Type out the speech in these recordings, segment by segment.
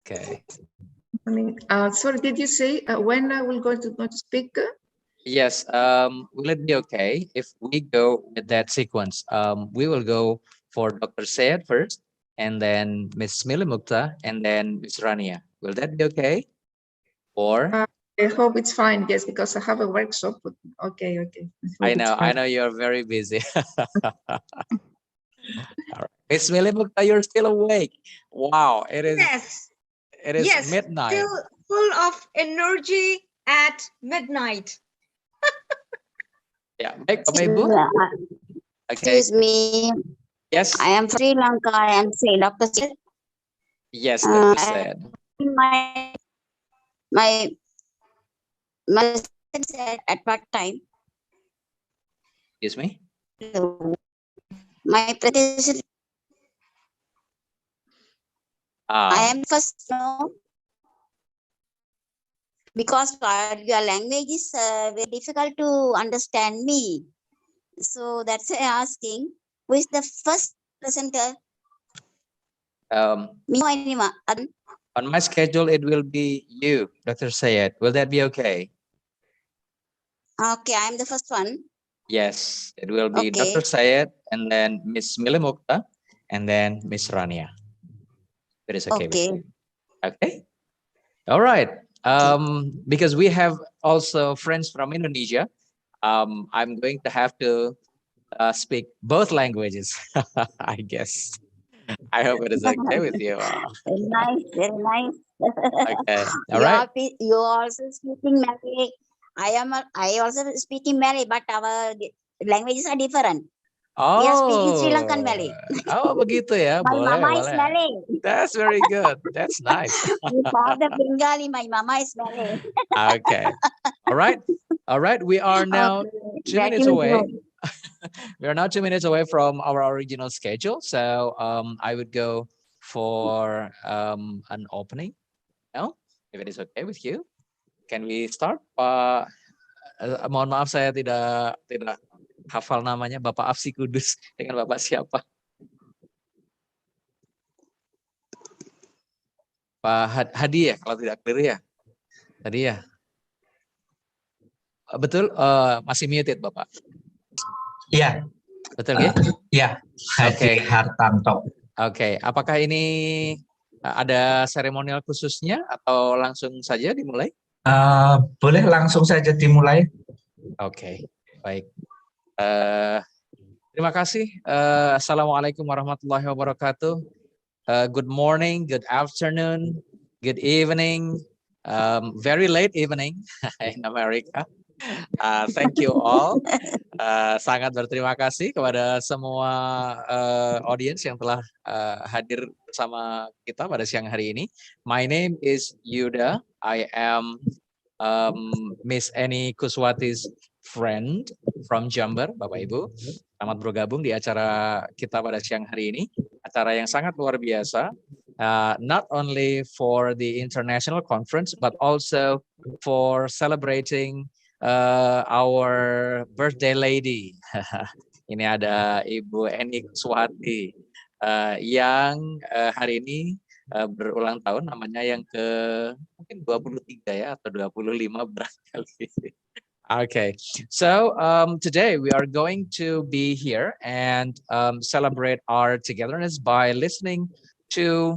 Okay. Sorry, did you say when I will go to speak? Yes. Will it be okay if we go with that sequence? We will go for Dr. Syed first, and then Miss Mili Mukta, and then Miss Rania. Will that be okay? Or I hope it's fine. Yes, because I have a workshop. Okay, okay. I know you're very busy. All right. Miss Mili Mukta, you're still awake. Wow, it is. Yes. It is Yes. midnight. Still full of energy at midnight. Yeah. Baik, Bapak Ibu. Okay. Excuse me. Yes. I am from Sri Lanka. I am saying Dr. Syed. Yes, Dr. Syed. My said at what time? Excuse me. My presentation. I am first no, because your language is very difficult to understand me. So that's why I'm asking, who is the first presenter? On my schedule, it will be you, Dr. Syed. Will that be okay? Okay, I am the first one. Yes, it will be Okay. Dr. Syed, and then Miss Mili Mukta, and then Miss Rania. That is okay with you. Okay. All right. Because we have also friends from Indonesia, I'm going to have to speak both languages, I guess. I hope it is okay with you. Very nice, very nice. Okay. All right. You also speaking Malay. I also speaking Malay, but our languages are different. We are speaking Sri Lankan Malay. Oh, begitu ya. My Boleh, mama is boleh. Malay. That's very good. That's nice. My father Bengali, my mama is Malay. Okay. All right. All right. We are now 2 minutes away. We are now 2 minutes away from our original schedule. So I would go for an opening now, if it is okay with you. Can we start? Mohon maaf saya tidak hafal namanya, Bapak Afsi Kudus dengan Bapak siapa? Pak Hadi ya, kalau tidak clear ya. Tadi ya. Betul, masih muted Bapak. Iya. Betul ya? Iya, Hadi Hartanto. Oke, apakah ini ada seremonial khususnya atau langsung saja dimulai? Boleh langsung saja dimulai. Oke, baik. Terima kasih. Assalamualaikum warahmatullahi wabarakatuh. Good morning, good afternoon, good evening, very late evening in America. Thank you all. Sangat berterima kasih kepada semua audience yang telah hadir bersama kita pada siang hari ini. My name is Yuda. I am Miss Eni Kuswati's friend from Jember, Bapak Ibu. Selamat bergabung di acara kita pada siang hari ini. Acara yang sangat luar biasa. Not only for the international conference, but also for celebrating our birthday lady. Ini ada Ibu Eni Kuswati yang hari ini berulang tahun, namanya yang ke mungkin 23 ya atau 25 barangkali. Okay, so today we are going to be here and celebrate our togetherness by listening to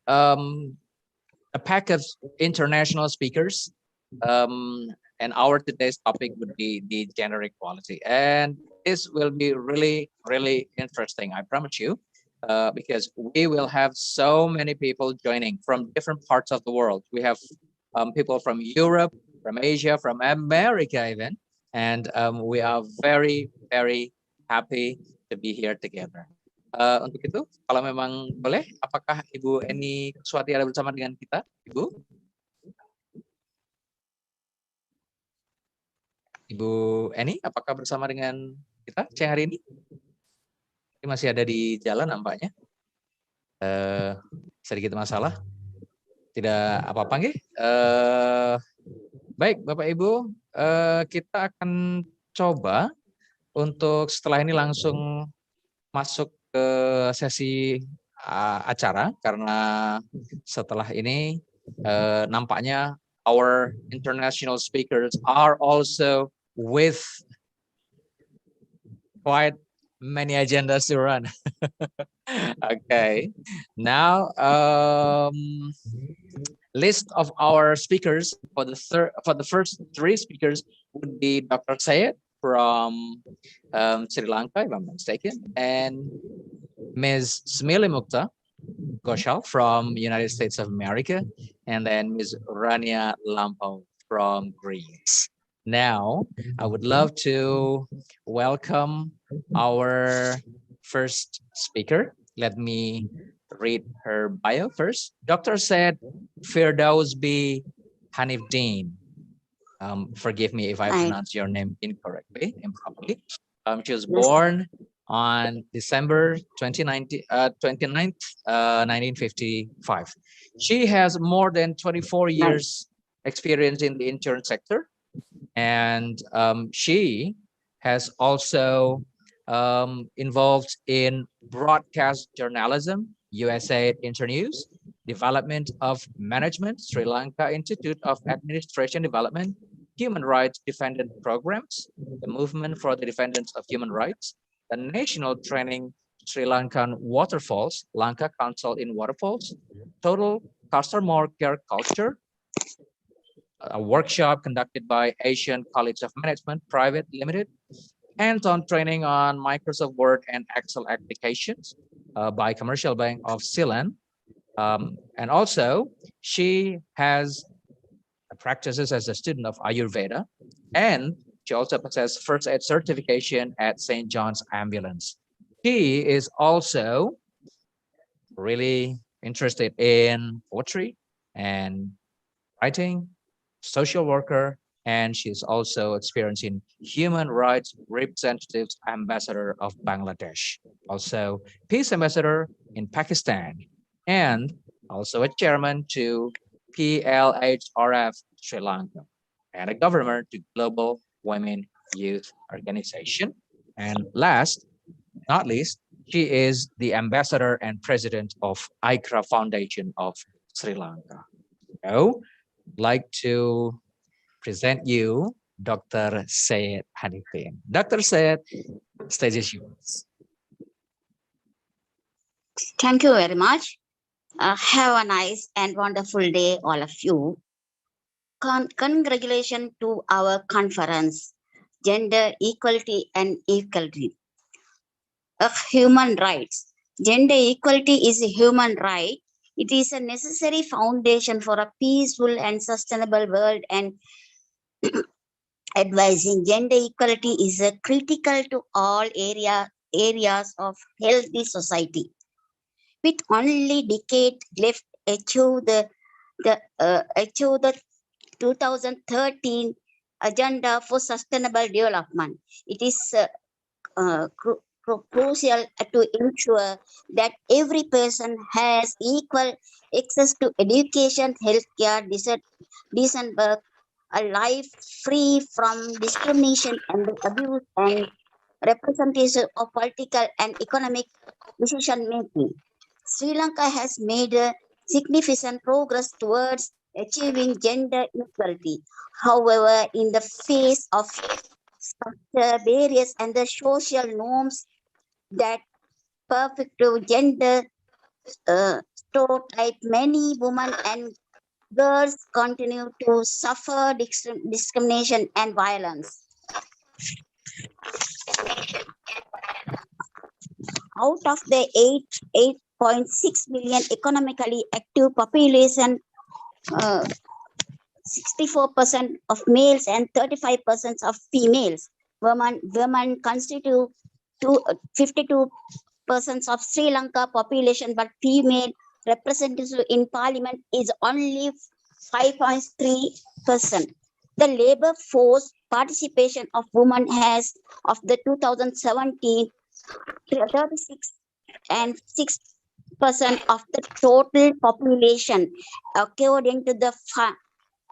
a pack of international speakers. And our today's topic would be the gender equality. And this will be really, really interesting, I promise you, because we will have so many people joining from different parts of the world. We have people from Europe, from Asia, from America even. And we are very, very happy to be here together. Untuk itu, kalau memang boleh, apakah Ibu Eni Kuswati ada bersama dengan kita, Ibu? Ibu Eni, apakah bersama dengan kita siang hari ini? Ini masih ada di jalan nampaknya. Sedikit masalah. Tidak apa-apa, nggih. Baik, Bapak Ibu, kita akan coba untuk setelah ini langsung masuk ke sesi acara karena setelah ini nampaknya our international speakers are also with quite many agendas to run. Okay, now list of our speakers for the first three speakers would be Dr. Syed from Sri Lanka, if I'm not mistaken, and Ms. Smili Mukta Goshal from United States of America, and then Ms. Rania Lampau from Greece. Now, I would love to welcome our first speaker. Let me read her bio first. Dr. Syed Firdausi Hanifdeen. Forgive me if I Hi. pronounce your name incorrectly, improperly. She was born on December 29th, 1955. She has more than 24 years experience in the insurance sector. And she has also involved in broadcast journalism, USA Internews, development of management, Sri Lanka Institute of Administration Development, human rights defendant programs, the movement for the defendants of human rights, the national training Sri Lankan waterfalls, Lanka Council in Waterfalls, total customer care culture, a workshop conducted by Asian College of Management Private Limited, hands-on training on Microsoft Word and Excel applications by Commercial Bank of Ceylon. And also, she has practices as a student of Ayurveda, and she also possesses first aid certification at St. John's Ambulance. She is also really interested in poetry and writing, social worker, and she's also experiencing human rights representatives ambassador of Bangladesh, also peace ambassador in Pakistan, and also a chairman to PLHRF Sri Lanka, and a governor to Global Women Youth Organization. And last, not least, she is the ambassador and president of ICRA Foundation of Sri Lanka. So, like to present you Dr. Syed Hanifdeen. Dr. Syed, stage is yours. Thank you very much. Have a nice and wonderful day, all of you. Congratulations to our conference, Gender Equality and Equality of Human Rights. Gender equality is a human right. It is a necessary foundation for a peaceful and sustainable world, and advising gender equality is critical to all areas of healthy society. With only decade left, achieve the 2013 Agenda for Sustainable Development. It is crucial to ensure that every person has equal access to education, healthcare, decent work, a life free from discrimination and abuse, and representation of political and economic decision making. Sri Lanka has made significant progress towards achieving gender equality. However, in the face of structural barriers and the social norms that perpetuate gender stereotype, many women and girls continue to suffer discrimination and violence. Out of the 8.6 million economically active population, 64% of males and 35% of females. Women constitute 52% of Sri Lanka population, but female representation in parliament is only 5.3%. The labor force participation of women has of the 2017 36 and 6% of the total population, according to the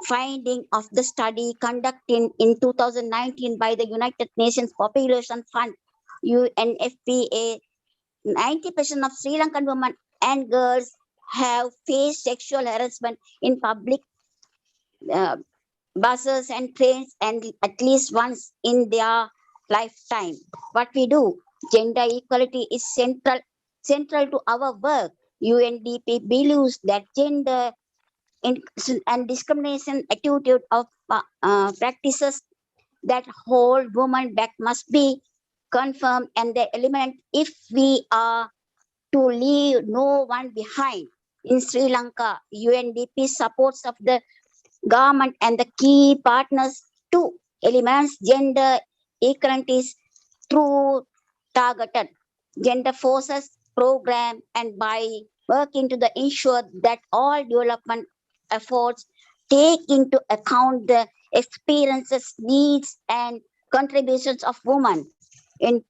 finding of the study conducted in 2019 by the United Nations Population Fund, UNFPA. 90% of Sri Lankan women and girls have faced sexual harassment in public buses and trains, and at least once in their lifetime. What we do, gender equality is central to our work. UNDP believes that gender and discrimination attitude of practices that hold women back must be confirmed and the element if we are to leave no one behind. In Sri Lanka, UNDP supports of the government and the key partners to eliminate gender inequalities through targeted gender forces program and by working to ensure that all development efforts take into account the experiences, needs, and contributions of women in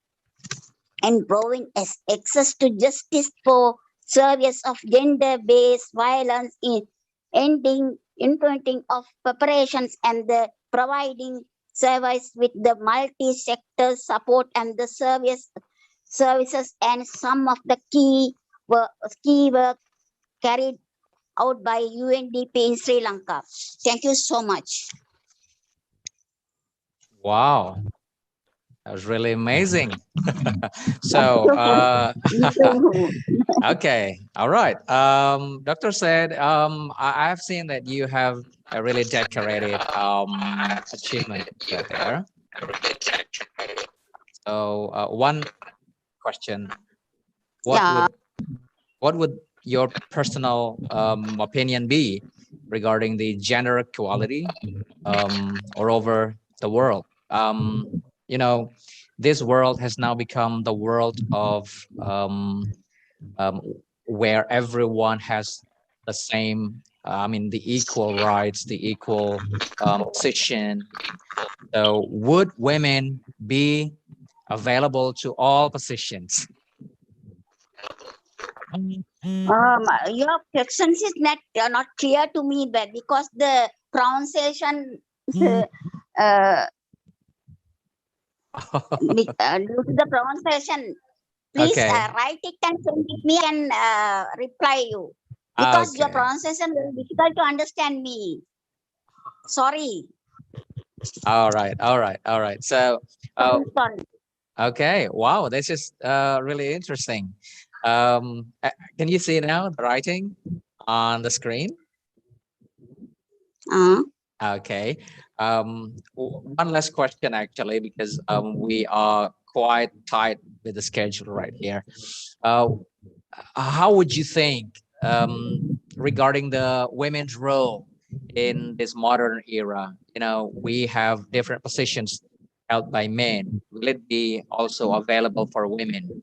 improving access to justice for service of gender-based violence in ending implementing of preparations and the providing service with the multi-sector support and the services and some of the key work carried out by UNDP in Sri Lanka. Thank you so much. Wow, that was really amazing. So, okay, all right. Doctor said, I've seen that you have a really decorated achievement there. So, one question: Yeah. what would your personal opinion be regarding the gender equality or over the world? You know, this world has now become the world of where everyone has the same, the equal rights, the equal position. So would women be available to all positions? Your questions is not clear to me, but because the pronunciation due to the pronunciation, please Okay. write it and send it me and reply you because your Okay. pronunciation is difficult to understand me. Sorry. All right. So, Sorry. okay. Wow, this is really interesting. Can you see now the writing on the screen? Okay. One last question, actually, because we are quite tight with the schedule right here. How would you think regarding the women's role in this modern era? You know, we have different positions held by men. Will it be also available for women?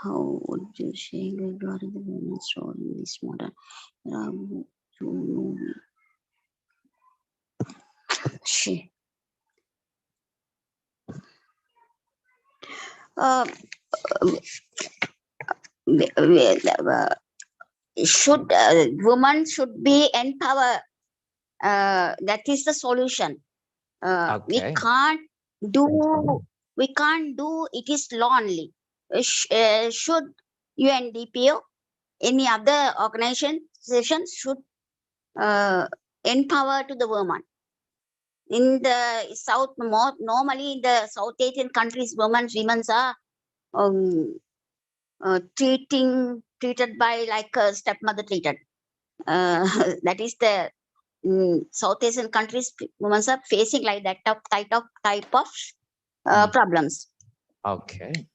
How would you say regarding the women's role in this modern? Should women should be empowered? That is the solution. We Okay. can't do it is lonely. Should UNDP any other organization should empower to the women. In the South, normally in the South Asian countries, women are treated by like a stepmother treated. That is the South Asian countries, women are facing like that type of problems. Okay.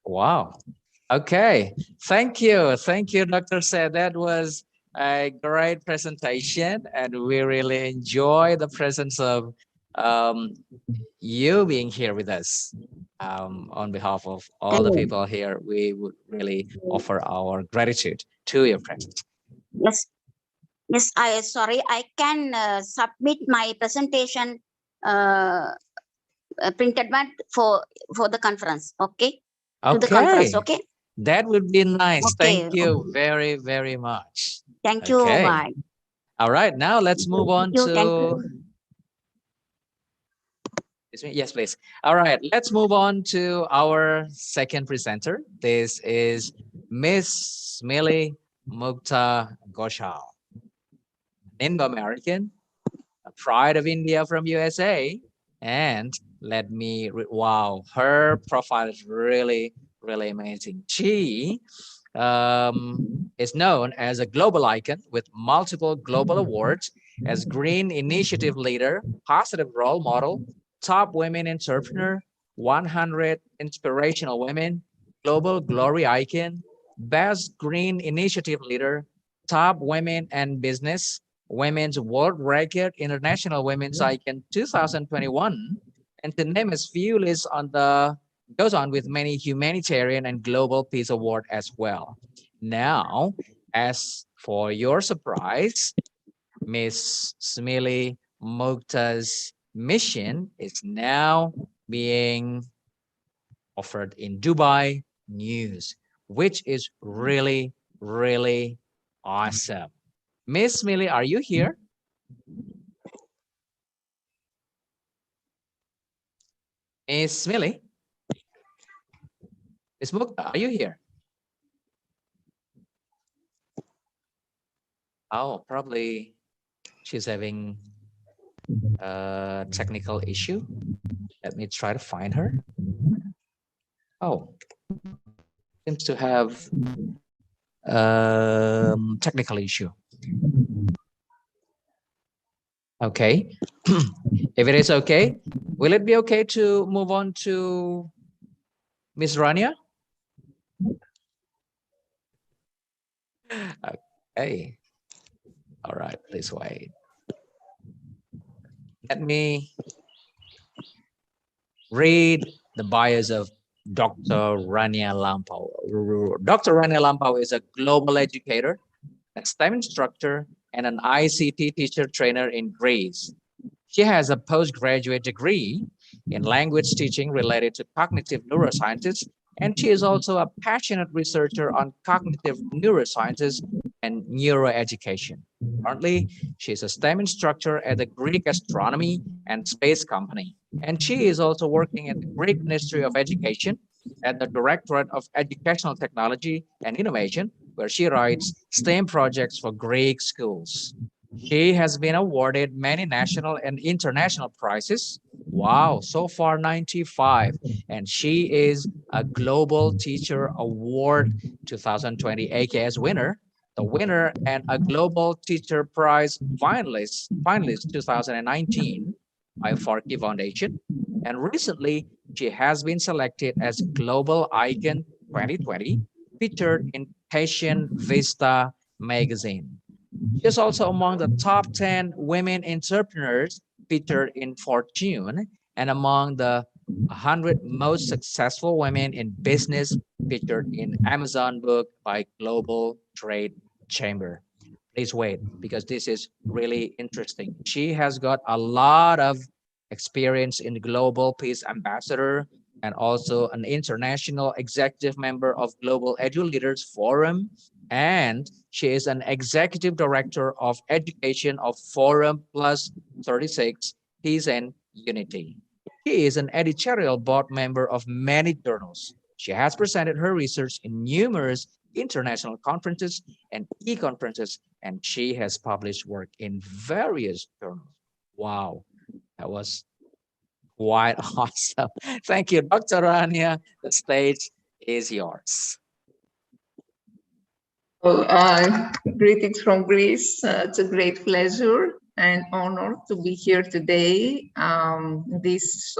Wow. Okay. Thank you, Dr. Said. That was a great presentation, and we really enjoy the presence of you being here with us. On behalf of all the people here, we would really offer our gratitude to your presence. Yes, sorry, I can submit my presentation printed one for the conference. Okay. To the conference. Okay. That would be nice. Okay. Thank you very, very much. Thank you. Bye. All right. Now let's move on to Yes, please. All right, let's move on to our second presenter. This is Miss Millie Mukta Ghoshal, Indo-American, a pride of India from USA. And let me, wow, her profile is really, really amazing. She is known as a global icon with multiple global awards as Green Initiative Leader, Positive Role Model, Top Women Entrepreneur, 100 Inspirational Women, Global Glory Icon, Best Green Initiative Leader, Top Women and Business, Women's World Record, International Women's Icon 2021, and to name a few lists on the goes on with many humanitarian and global peace award as well. Now, as for your surprise, Miss Smiley Mukta's mission is now being offered in Dubai News, which is really, really awesome. Miss Smiley, are you here? Miss Smiley? Miss Mukta, are you here? Oh, probably she's having a technical issue. Let me try to find her. Oh, seems to have technical issue. Okay, if it is okay, will it be okay to move on to Miss Rania? Okay, all right, please wait. Let me read the bios of Dr. Rania Lampau. Dr. Rania Lampau is a global educator, a STEM instructor, and an ICT teacher trainer in Greece. She has a postgraduate degree in language teaching related to cognitive neurosciences, and she is also a passionate researcher on cognitive neurosciences and neuroeducation. Currently, she is a STEM instructor at the Greek Astronomy and Space Company, and she is also working at the Greek Ministry of Education at the Directorate of Educational Technology and Innovation, where she writes STEM projects for Greek schools. She has been awarded many national and international prizes. Wow, so far 95. And she is a Global Teacher Award 2020 AKS winner, the winner and a Global Teacher Prize finalist 2019 by Farki Foundation. And recently, she has been selected as Global Icon 2020, featured in Patient Vista magazine. She is also among the top 10 women entrepreneurs featured in Fortune and among the 100 most successful women in business featured in Amazon book by Global Trade Chamber. Please wait, because this is really interesting. She has got a lot of experience in the Global Peace Ambassador and also an international executive member of Global Edu Leaders Forum, and she is an executive director of education of Forum Plus 36 Peace and Unity. She is an editorial board member of many journals. She has presented her research in numerous international conferences and e-conferences, and she has published work in various journals. Wow, that was quite awesome. Thank you, Dr. Rania. The stage is yours. Well, greetings from Greece. It's a great pleasure and honor to be here today. It's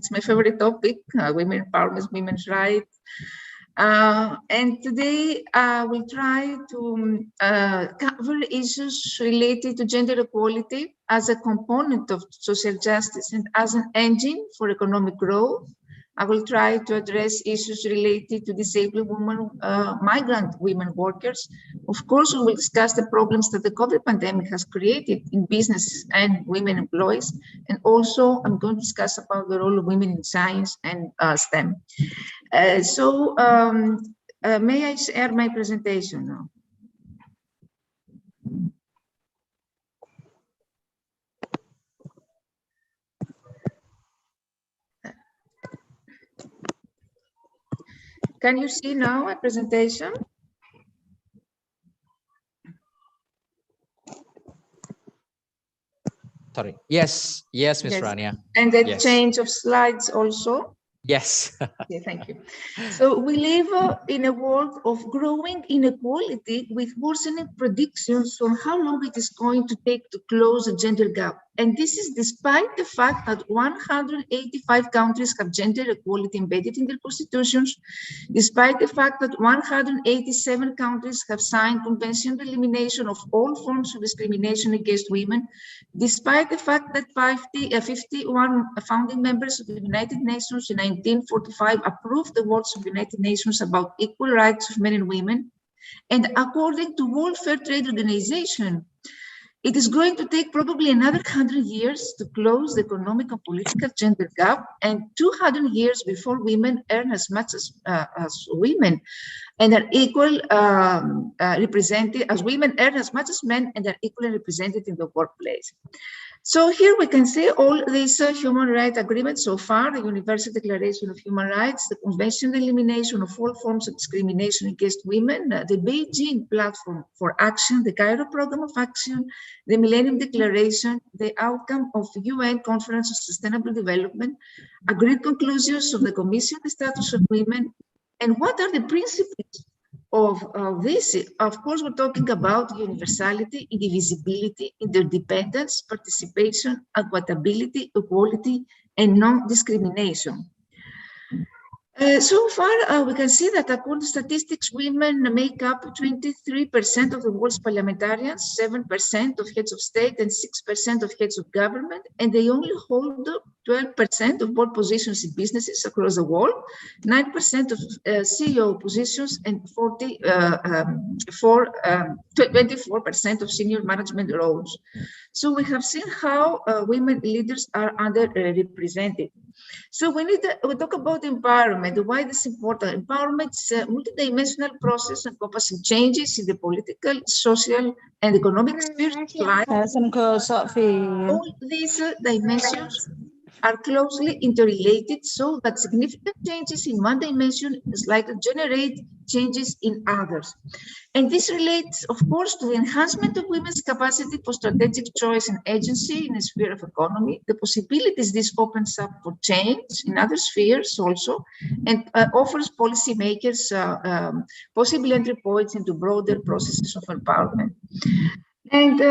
my favorite topic, women empowerment, women's rights. And today we'll try to cover issues related to gender equality as a component of social justice and as an engine for economic growth. I will try to address issues related to disabled women, migrant women workers. Of course, we will discuss the problems that the COVID pandemic has created in business and women employees. And also, I'm going to discuss about the role of women in science and STEM. May I share my presentation now? Can you see now my presentation? Sorry. Yes, yes, Ms. Yes. Rania. And the Yes. change of slides also. Yes. Okay, thank you. So we live in a world of growing inequality with worsening predictions on how long it is going to take to close the gender gap. And this is despite the fact that 185 countries have gender equality embedded in their constitutions, despite the fact that 187 countries have signed Convention on the Elimination of all forms of discrimination against women, despite the fact that 51 founding members of the United Nations in 1945 approved the words of the United Nations about equal rights of men and women. And according to World Fair Trade Organization, it is going to take probably another 100 years to close the economic and political gender gap, and 200 years before women earn as much as women and are equal represented as women earn as much as men and are equally represented in the workplace. So here we can see all these human rights agreements so far: the Universal Declaration of Human Rights, the Convention on the Elimination of all forms of discrimination against women, the Beijing Platform for Action, the Cairo Program of Action, the Millennium Declaration, the outcome of the UN Conference on Sustainable Development, agreed conclusions of the Commission on the Status of Women. And what are the principles of this? Of course, we're talking about universality, indivisibility, interdependence, participation, equitability, equality, and non-discrimination. So far, we can see that according to statistics, women make up 23% of the world's parliamentarians, 7% of heads of state, and 6% of heads of government, and they only hold 12% of board positions in businesses across the world, 9% of CEO positions, and 24% of senior management roles. So we have seen how women leaders are underrepresented. So we talk about empowerment. Why this is important? Empowerment is a multidimensional process encompassing changes in the political, social, and economic spheres of life. All these dimensions are closely interrelated, so that significant changes in one dimension is likely to generate changes in others. And this relates, of course, to the enhancement of women's capacity for strategic choice and agency in the sphere of economy, the possibilities this opens up for change in other spheres also, and offers policymakers possible entry points into broader processes of empowerment. And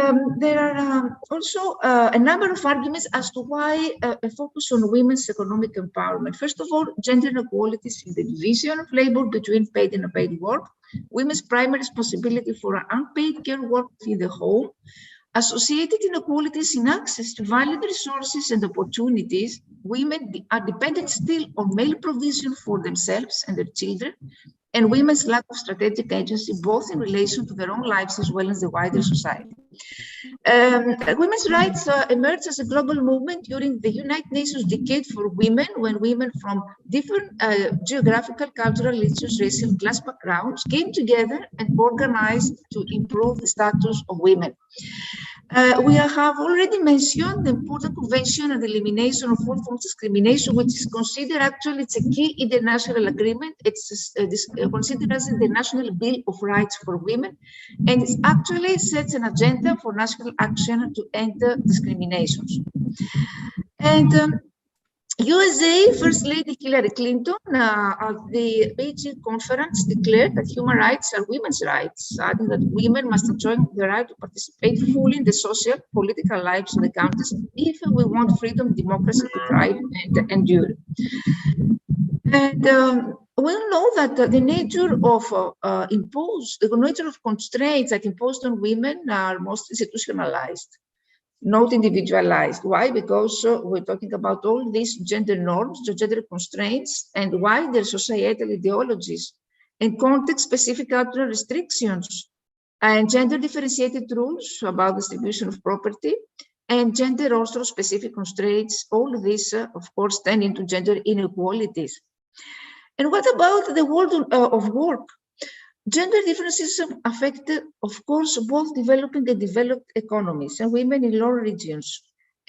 there are also a number of arguments as to why a focus on women's economic empowerment. First of all, gender inequalities in the division of labor between paid and unpaid work, women's primary responsibility for unpaid care work in the home, associated inequalities in access to valued resources and opportunities. Women are dependent still on male provision for themselves and their children, and women's lack of strategic agency, both in relation to their own lives as well as the wider society. Women's rights emerged as a global movement during the United Nations Decade for Women, when women from different geographical, cultural, religious, racial, class backgrounds came together and organized to improve the status of women. We have already mentioned the important Convention on the Elimination of all forms of discrimination, which is considered actually it's a key international agreement. It's considered as the International Bill of Rights for Women, and it actually sets an agenda for national action to end discriminations. And USA First Lady Hillary Clinton at the Beijing conference declared that human rights are women's rights, adding that women must enjoy the right to participate fully in the social, political lives of the countries if we want freedom, democracy to thrive and endure. And we know that the nature of the nature of constraints that imposed on women are most institutionalized, not individualized. Why? Because we're talking about all these gender norms, gender constraints, and wider societal ideologies and context-specific cultural restrictions and gender differentiated rules about distribution of property and gender also specific constraints. All of this, of course, tend into gender inequalities. And what about the world of work? Gender differences affect, of course, both developing and developed economies and women in lower regions.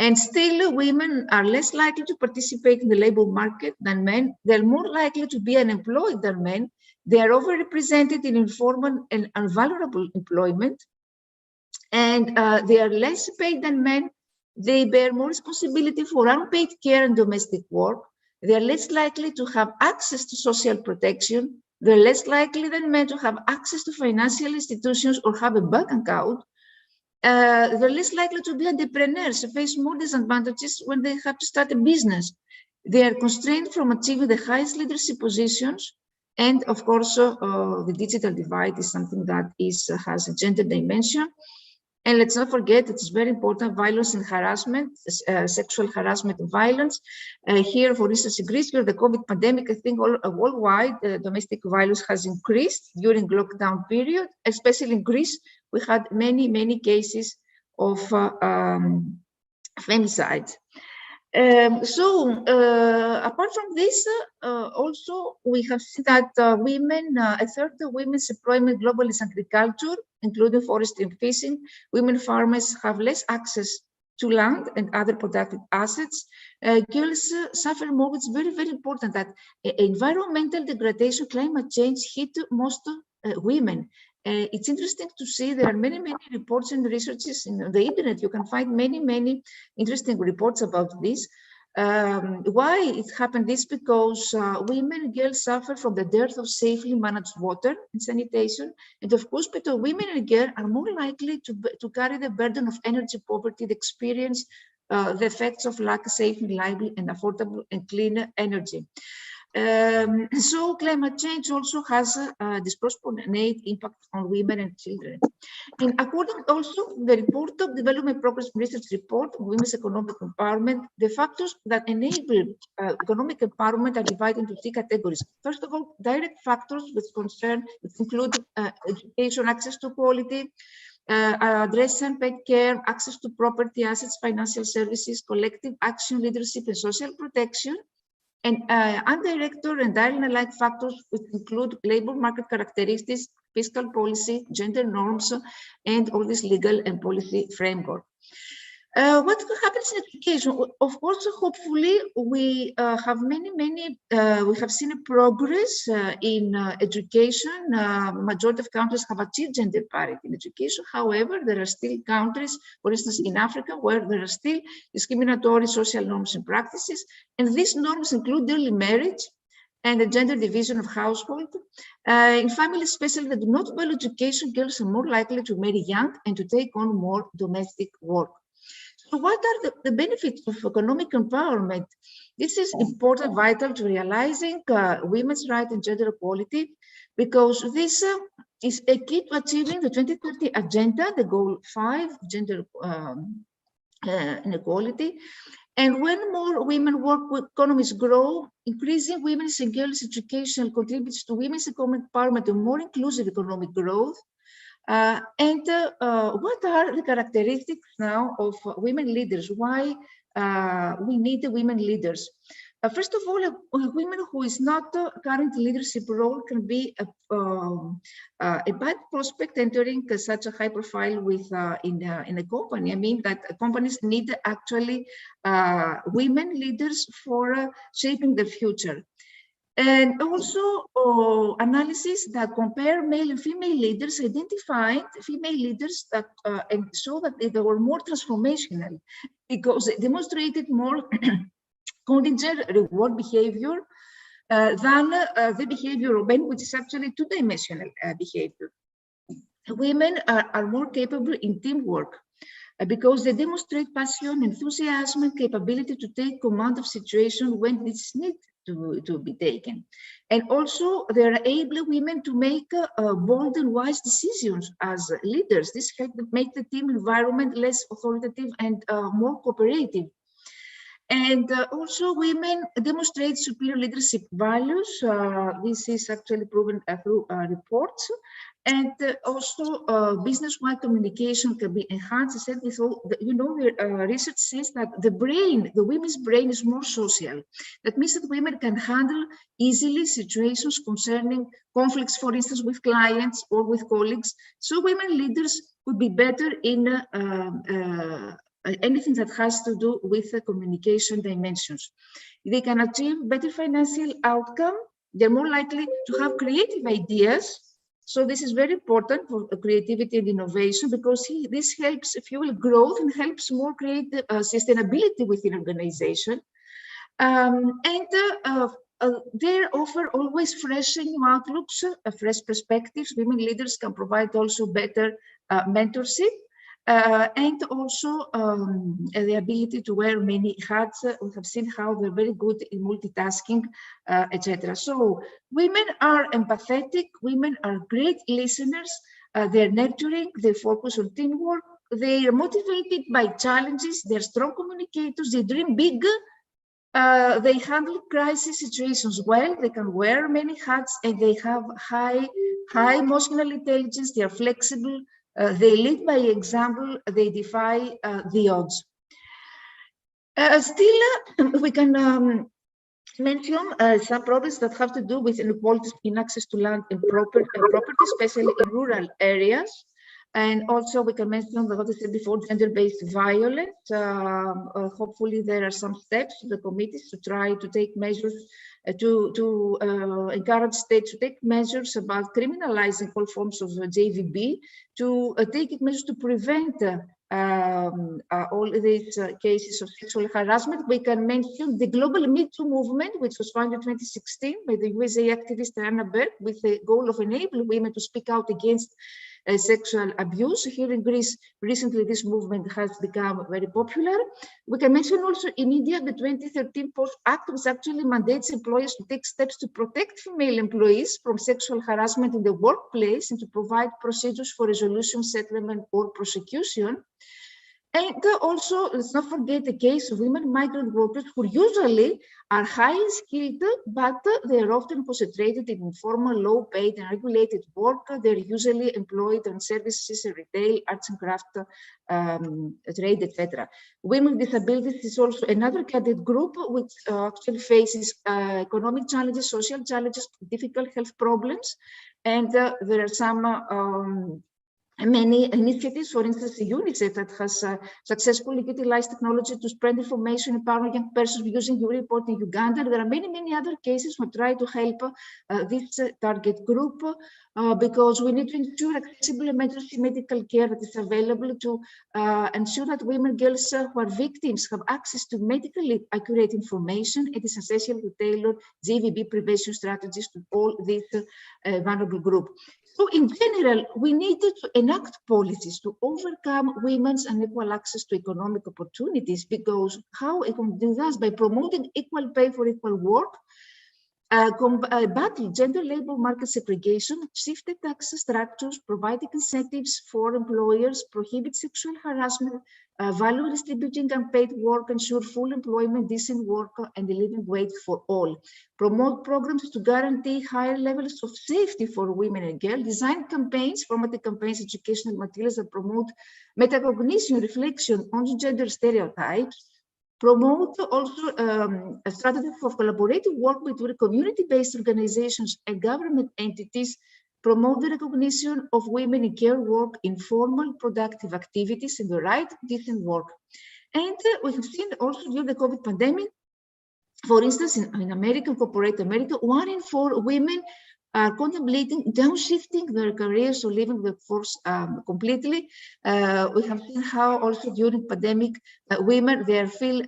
And still, women are less likely to participate in the labor market than men. They're more likely to be unemployed than men. They are overrepresented in informal and vulnerable employment. And they are less paid than men. They bear more responsibility for unpaid care and domestic work. They are less likely to have access to social protection. They're less likely than men to have access to financial institutions or have a bank account. They're less likely to be entrepreneurs, face more disadvantages when they have to start a business. They are constrained from achieving the highest leadership positions. And of course, the digital divide is something that has a gender dimension. And let's not forget, it's very important, violence and harassment, sexual harassment and violence. Here, for instance, in Greece, during the COVID pandemic, I think worldwide, domestic violence has increased during lockdown period. Especially in Greece, we had many, many cases of femicide. Apart from this, also we have seen that women, a third of women's employment globally is agriculture, including forestry and fishing. Women farmers have less access to land and other productive assets. Girls suffer more. It's very, very important that environmental degradation, climate change hit most women. It's interesting to see there are many, many reports and researches in the internet. You can find many, many interesting reports about this. Why it happened is because women and girls suffer from the dearth of safely managed water and sanitation. And of course, but women and girls are more likely to carry the burden of energy poverty, the experience the effects of lack of safe, reliable, and affordable and clean energy. So climate change also has a disproportionate impact on women and children. And according also the report of Development Progress Research Report on Women's Economic Empowerment, the factors that enable economic empowerment are divided into three categories. First of all, direct factors which include education, access to quality, address unpaid care, access to property, assets, financial services, collective action, leadership, and social protection. And indirect and direct factors which include labor market characteristics, fiscal policy, gender norms, and all this legal and policy framework. What happens in education? Of course, hopefully, we have we have seen a progress in education. Majority of countries have achieved gender parity in education. However, there are still countries, for instance, in Africa, where there are still discriminatory social norms and practices. And these norms include early marriage and the gender division of household. In families, especially that do not value education, girls are more likely to marry young and to take on more domestic work. So what are the benefits of economic empowerment? This is important, vital to realizing women's rights and gender equality, because this is a key to achieving the 2030 agenda, the goal 5, gender inequality. And when more women work, economies grow. Increasing women's and girls' education contributes to women's economic empowerment and more inclusive economic growth. What are the characteristics now of women leaders? Why we need the women leaders? First of all, a woman who is not current leadership role can be a bad prospect entering such a high profile with in a company. I mean that companies need actually women leaders for shaping the future. And also analysis that compare male and female leaders identified female leaders that and show that they were more transformational because they demonstrated more contingent reward behavior than the behavior of men, which is actually two-dimensional behavior. Women are more capable in teamwork because they demonstrate passion, enthusiasm, and capability to take command of situation when it's needed to be taken. And also they are able women to make bold and wise decisions as leaders. This helps make the team environment less authoritative and more cooperative. And also women demonstrate superior leadership values. This is actually proven through reports. And also business-wide communication can be enhanced. I said this all, you know, research says that the women's brain is more social. That means that women can handle easily situations concerning conflicts, for instance, with clients or with colleagues. So women leaders would be better in anything that has to do with the communication dimensions. They can achieve better financial outcome. They're more likely to have creative ideas. So this is very important for creativity and innovation, because this helps fuel growth and helps more create sustainability within organization. They offer always fresh new outlooks, fresh perspectives. Women leaders can provide also better mentorship. And also the ability to wear many hats. We have seen how they're very good in multitasking, etc. So women are empathetic, women are great listeners, they're nurturing, they focus on teamwork, they are motivated by challenges, they're strong communicators, they dream big, they handle crisis situations well, they can wear many hats, and they have high emotional intelligence, they are flexible, they lead by example, they defy the odds. Still, we can mention some problems that have to do with inequalities in access to land and property, especially in rural areas. And also we can mention what I said before, gender-based violence. Hopefully there are some steps to the committees to try to take measures to encourage states to take measures about criminalizing all forms of JVB, to take measures to prevent all these cases of sexual harassment. We can mention the global Me Too movement, which was founded in 2016 by the USA activist Anna Berg, with the goal of enabling women to speak out against sexual abuse. Here in Greece, recently this movement has become very popular. We can mention also in India, the 2013 Post Act, which actually mandates employers to take steps to protect female employees from sexual harassment in the workplace and to provide procedures for resolution, settlement, or prosecution. And also, let's not forget the case of women migrant workers who usually are highly skilled, but they are often concentrated in informal, low-paid and regulated work. They're usually employed on services, retail, arts and craft, trade, etc. Women with disabilities is also another candidate group which actually faces economic challenges, social challenges, difficult health problems, and there are some many initiatives, for instance, UNICEF that has successfully utilized technology to spread information, empowering young persons using YouReport in Uganda. There are many other cases who try to help this target group because we need to ensure accessible emergency medical care that is available to ensure that women, girls who are victims have access to medically accurate information. It is essential to tailor JVB prevention strategies to all these vulnerable groups. So in general, we needed to enact policies to overcome women's unequal access to economic opportunities, because how we can do that? By promoting equal pay for equal work, battle gender labor market segregation, shifted tax structures, providing incentives for employers, prohibit sexual harassment, value distributing unpaid work, ensure full employment, decent work, and a living wage for all. Promote programs to guarantee higher levels of safety for women and girls. Design campaigns, formative campaigns, educational materials that promote metacognition, reflection on gender stereotypes. Promote also a strategy for collaborative work between community-based organizations and government entities. Promote the recognition of women in care work, informal productive activities, and the right to decent work. And we have seen also during the COVID pandemic, for instance, in America, corporate America, 1 in 4 women are contemplating downshifting their careers or leaving the workforce completely. We have seen how also during pandemic, women, they feel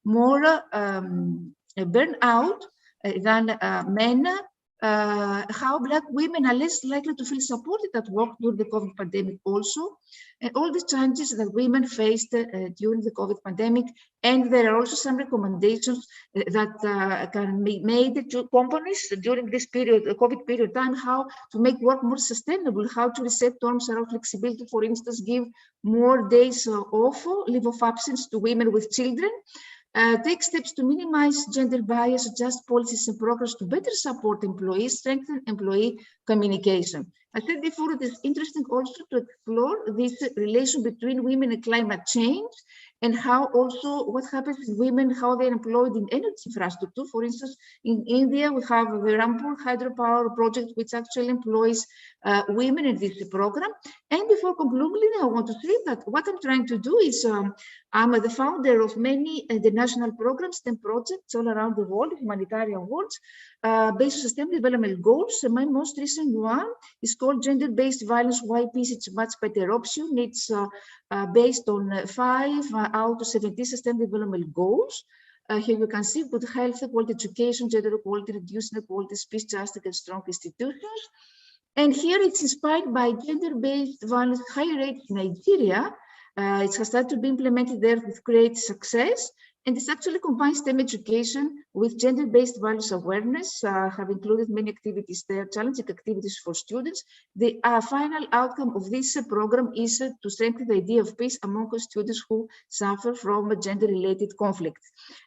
more burnt out than men. How Black women are less likely to feel supported at work during the COVID pandemic also, and all the challenges that women faced during the COVID pandemic. And there are also some recommendations that can be made to companies during this period, the COVID period time, how to make work more sustainable, how to reset norms around flexibility, for instance, give more days off, leave of absence to women with children. Take steps to minimize gender bias, adjust policies and programs to better support employees, strengthen employee communication. I said before, it is interesting also to explore this relation between women and climate change and how also what happens with women, how they're employed in energy infrastructure. For instance, in India, we have the Rampur hydropower project, which actually employs women in this program. And before concluding, I want to say that what I'm trying to do is I'm the founder of many international programs and projects all around the world, humanitarian world, based on sustainable development goals. And my most recent one is called Gender-Based Violence, Why Peace is a Much Better Option. It's based on 5 out of 17 sustainable development goals. Here you can see good health, quality education, gender equality, reducing inequality, peace, justice, and strong institutions. And here it's inspired by gender-based violence high rates in Nigeria. It has started to be implemented there with great success. And this actually combines STEM education with gender-based violence awareness, have included many activities there, challenging activities for students. The final outcome of this program is to strengthen the idea of peace among students who suffer from gender-related conflict.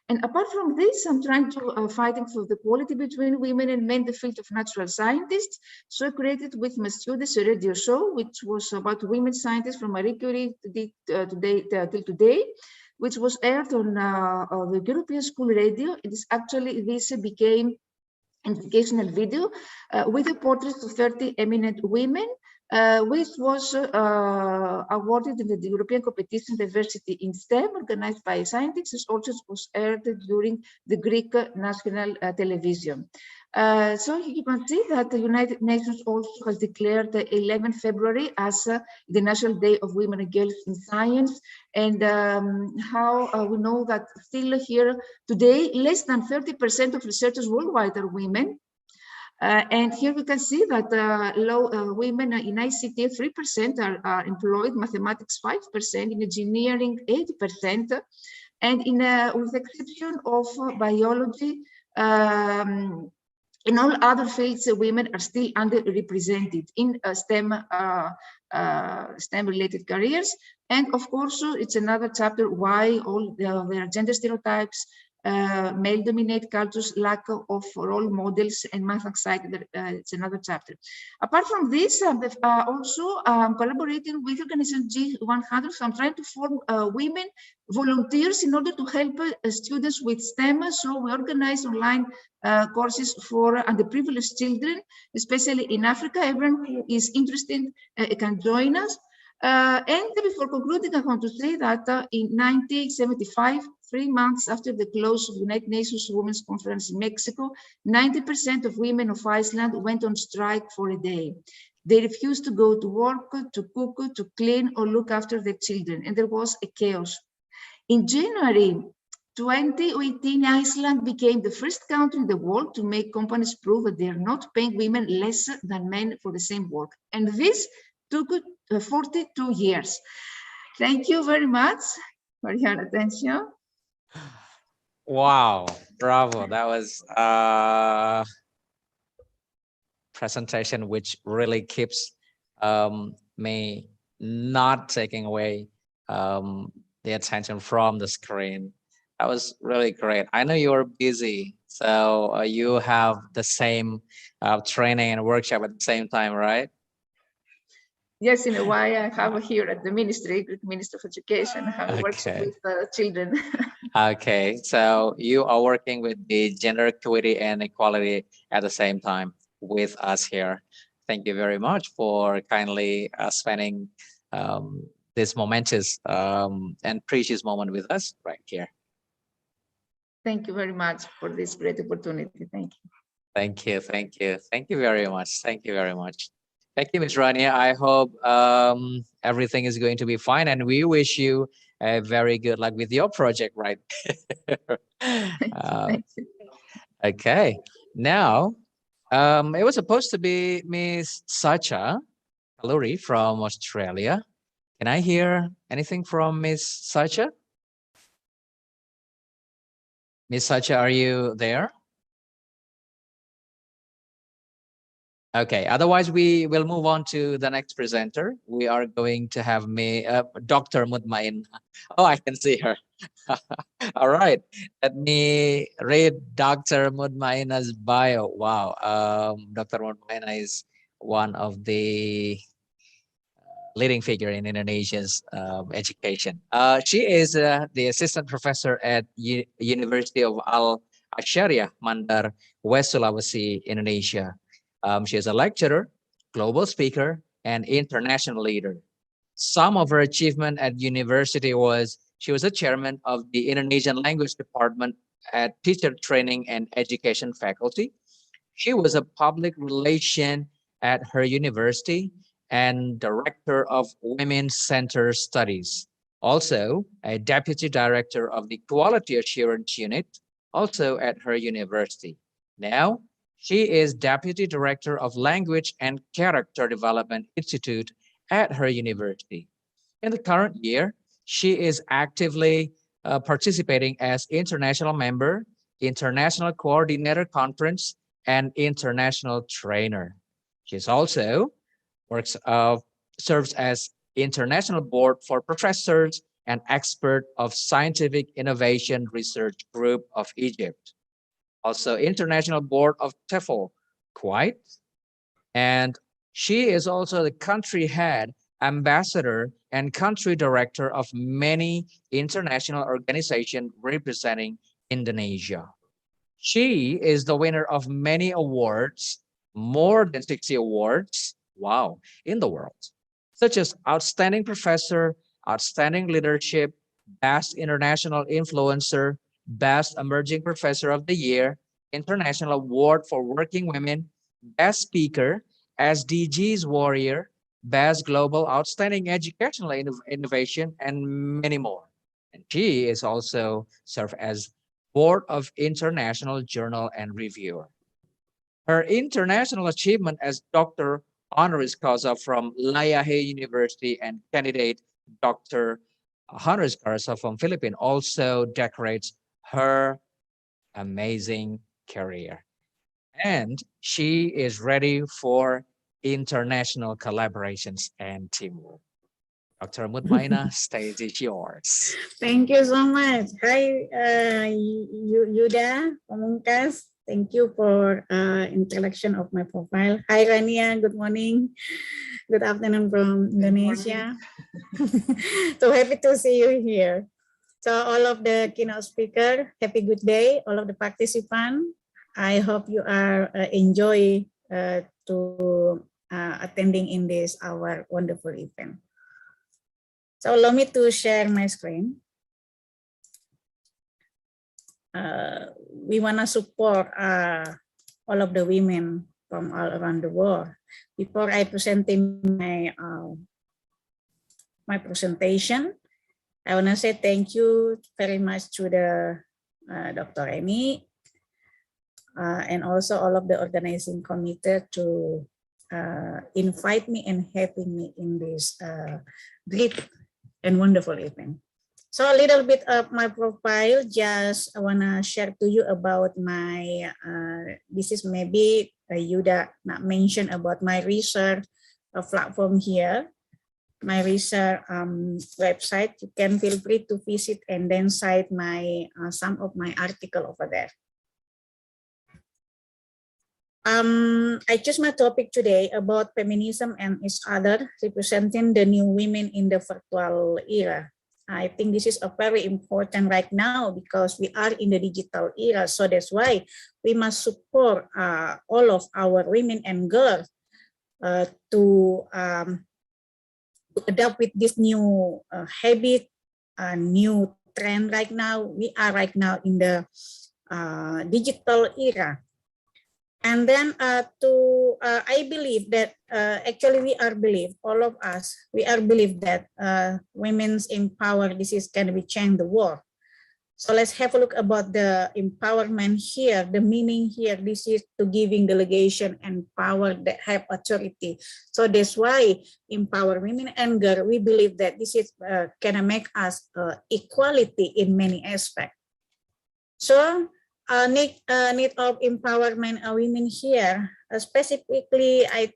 And apart from this, I'm trying to fighting for the equality between women and men in the field of natural scientists. So I created with my students a radio show, which was about women scientists from Marie Curie till today, which was aired on the European School Radio. It is actually, this became an educational video with the portraits of 30 eminent women, which was awarded in the European competition Diversity in STEM, organized by scientists. It also was aired during the Greek national television. So you can see that the United Nations also has declared 11 February as the National Day of Women and Girls in Science, and how we know that still here today, less than 30% of researchers worldwide are women. And here we can see that women in ICT 3% are employed, mathematics 5%, in engineering 80%, and in with the exception of biology, in all other fields, women are still underrepresented in STEM-related careers. And of course, it's another chapter why all there are gender stereotypes, male-dominated cultures, lack of role models, and math anxiety. It's another chapter. Apart from this, also collaborating with organization G100. So I'm trying to form women volunteers in order to help students with STEM. So we organize online courses for underprivileged children, especially in Africa. Everyone who is interested can join us. And before concluding, I want to say that in 1975, 3 months after the close of the United Nations Women's Conference in Mexico, 90% of women of Iceland went on strike for a day. They refused to go to work, to cook, to clean, or look after their children, and there was a chaos. In January 2018, Iceland became the first country in the world to make companies prove that they are not paying women less than men for the same work. And this took 42 years. Thank you very much for your attention. Wow, bravo. That was a presentation which really keeps me not taking away the attention from the screen. That was really great. I know you're busy, so you have the same training and workshop at the same time, right? Yes, in a way, I have here at the ministry, Greek Minister of Education, I have worked with children. Okay, so you are working with the gender equity and equality at the same time with us here. Thank you very much for kindly spending this momentous and precious moment with us right here. Thank you very much for this great opportunity. Thank you. Thank you. Thank you. Thank you very much. Thank you very much. Thank you, Ms. Rania. I hope everything is going to be fine, and we wish you a very good luck with your project, right? Thank you. Okay. Now, it was supposed to be Miss Sacha Kaluri from Australia. Can I hear anything from Miss Sacha? Miss Sacha, are you there? Okay, otherwise we will move on to the next presenter. We are going to have Dr. Mutmain. Oh, I can see her. All right, let me read Dr. Mutmaina's bio. Wow, Dr. Mutmaina is one of the leading figure in Indonesia's education. She is the assistant professor at University of Al Azhar, Mandar, West Sulawesi, Indonesia. She is a lecturer, global speaker, and international leader. Some of her achievement at university was she was a chairman of the Indonesian language department at teacher training and education faculty. She was a public relation at her university and director of Women's Center Studies. Also, a deputy director of the Quality Assurance Unit, also at her university. Now, she is deputy director of Language and Character Development Institute at her university. In the current year, she is actively participating as international member, international coordinator conference, and international trainer. She's also serves as international board for professors and expert of Scientific Innovation Research Group of Egypt. Also international board of TEFL, Kuwait. And she is also the country head, ambassador, and country director of many international organizations representing Indonesia. She is the winner of many awards, more than 60 awards, wow, in the world, such as Outstanding Professor, Outstanding Leadership, Best International Influencer, Best Emerging Professor of the Year, International Award for Working Women, Best Speaker, SDGs Warrior, Best Global Outstanding Educational Innovation, and many more. And she is also served as Board of International Journal and Reviewer. Her international achievement as Dr. Honoris Causa from Layahe University and candidate Dr. Honoris Causa from Philippines also decorates her amazing career. And she is ready for international collaborations and teamwork. Dr. Mutmainah, stage is yours. Thank you so much. Hi, Yuda Pamungkas. Thank you for introduction of my profile. Hi, Rania. Good morning. Good afternoon from Indonesia. So happy to see you here. So all of the keynote speaker, happy good day. All of the participants, I hope you are enjoy to attending in this our wonderful event. So allow me to share my screen. We want to support all of the women from all around the world. Before I presenting my presentation, I want to say thank you very much to the Dr. Amy and also all of the organizing committee to invite me and having me in this great and wonderful event. So a little bit of my profile, just I want to share to you about my, this is maybe Yuda not mentioned about my research platform here, my research website. You can feel free to visit and then cite my, some of my article over there. I choose my topic today about feminism and its other, representing the new women in the virtual era. I think this is a very important right now because we are in the digital era. So that's why we must support all of our women and girls to adapt with this new habit, new trend right now. We are right now in the digital era. And then I believe that actually we are believe, all of us, we are believe that women's empower, this is can be change the world. So let's have a look about the empowerment here, the meaning here. This is to giving delegation and power that have authority. So that's why empower women and girls, we believe that this is can make us equality in many aspects. So need of empowerment of women here, specifically I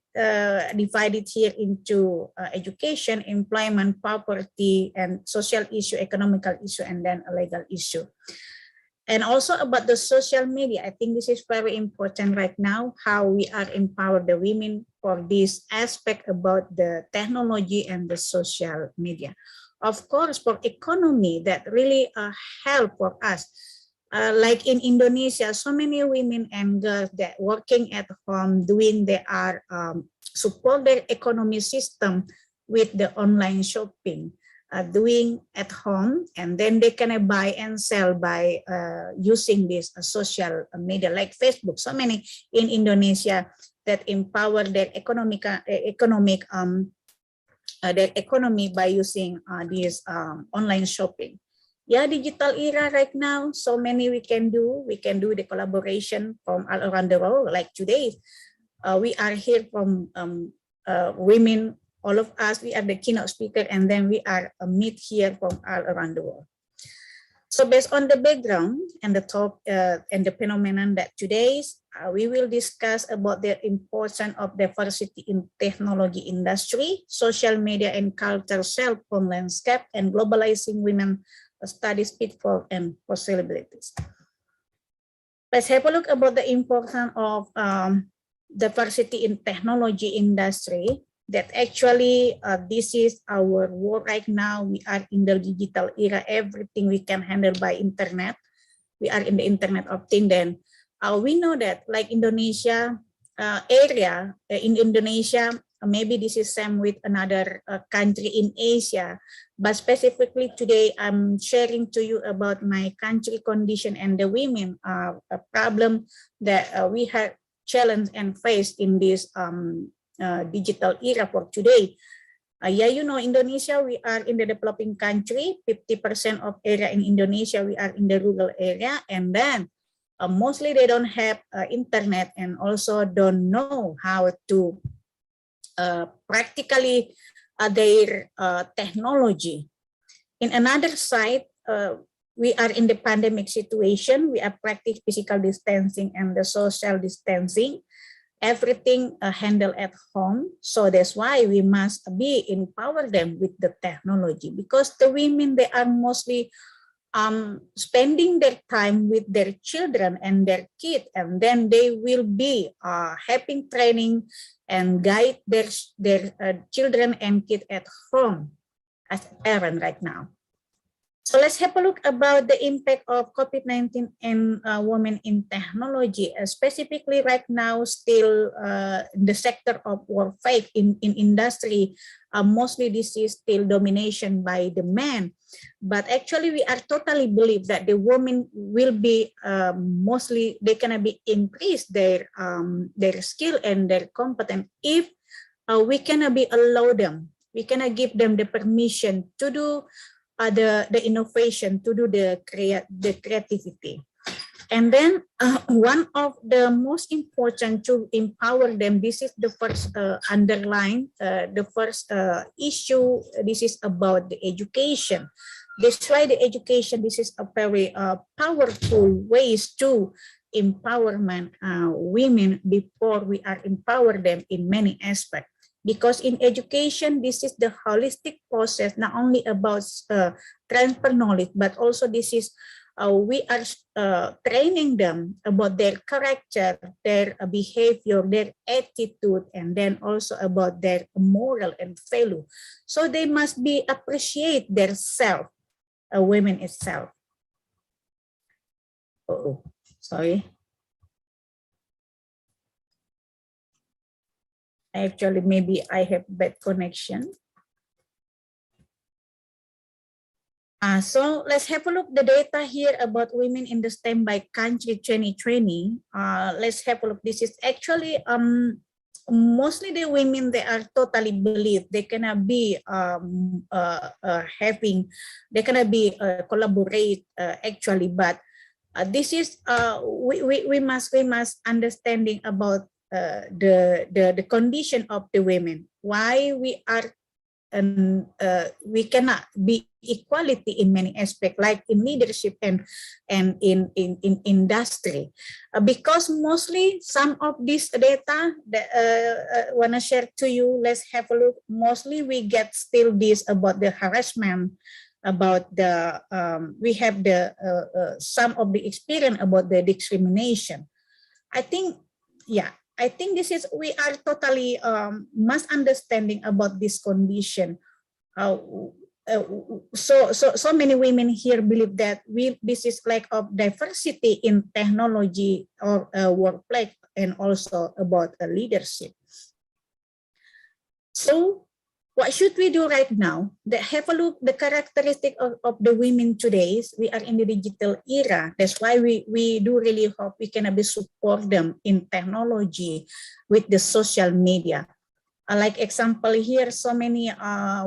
divided here into education, employment, poverty, and social issue, economical issue, and then a legal issue. And also about the social media, I think this is very important right now, how we are empower the women for this aspect about the technology and the social media. Of course, for economy, that really help for us. Like in Indonesia, so many women and girls that working at home doing support their economy system with the online shopping, doing at home, and then they can buy and sell by using this social media like Facebook. So many in Indonesia that empower their their economy by using this online shopping. Yeah, digital era right now, so many we can do. We can do the collaboration from all around the world. Like today, we are here from women, all of us, we are the keynote speaker, and then we are meet here from all around the world. So based on the background and the talk and the phenomenon that today's, we will discuss about the importance of diversity in technology industry, social media and culture, cell phone landscape, and globalizing women studies pitfalls and possibilities. Let's have a look about the importance of diversity in technology industry. That actually this is our world right now. We are in the digital era. Everything we can handle by internet. We are in the internet of things. Then we know that like Indonesia area in Indonesia, maybe this is same with another country in Asia, but specifically today I'm sharing to you about my country condition and the women a problem that we have challenged and faced in this digital era for today. Yeah, you know, Indonesia, we are in the developing country. 50% of area in Indonesia, we are in the rural area, and then mostly they don't have internet and also don't know how to practically their technology. In another side, we are in the pandemic situation. We are practicing physical distancing and the social distancing. Everything handled at home. So that's why we must empower them with the technology, because the women, they are mostly spending their time with their children and their kids, and then they will be having training and guide their children and kids at home as parents right now. So let's have a look about the impact of COVID-19 and women in technology, specifically right now still the sector of workforce in industry. Mostly this is still domination by the men, but actually we are totally believe that the women will be mostly they can be increase their skill and their competence if we can be allow them, we can give them the permission to do the innovation, to do the creativity. And then one of the most important to empower them, this is the first underline, the first issue, this is about the education. That's why the education, this is a very powerful ways to empowerment women before we are empower them in many aspects. Because in education, this is the holistic process, not only about transfer knowledge, but also this is we are training them about their character, their behavior, their attitude, and then also about their moral and value. So they must be appreciate their self, women itself. Oh, sorry. Actually, maybe I have bad connection. So let's have a look the data here about women in the STEM by country 2020. Let's have a look. This is actually mostly the women, they are totally believe they cannot be they cannot be collaborate actually, but this is we must understanding about the condition of the women, why we are we cannot be equality in many aspects, like in leadership and in industry, because mostly some of this data that I want to share to you. Let's have a look. Mostly we get still this about the harassment, about the we have the some of the experience about the discrimination. I think, yeah, I think we are totally misunderstanding about this condition. So many women here believe that this is lack of diversity in technology or workplace, and also about leadership. So what should we do right now? Have a look the characteristic of the women today. We are in the digital era. That's why we do really hope we can support them in technology with the social media. Like example here, so many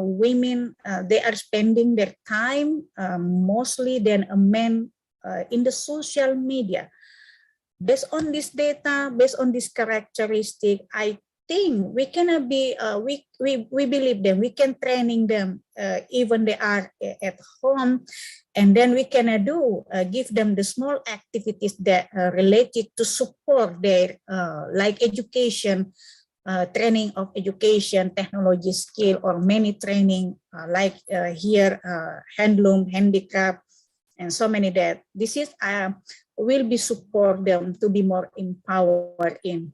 women, they are spending their time mostly than a man in the social media. Based on this data, based on this characteristic, I think we cannot be, we believe them, we can training them even they are at home, and then we can give them the small activities that are related to support their like education, training of education, technology skill, or many training like here, handloom, handicraft, and so many that this is will be support them to be more empowered in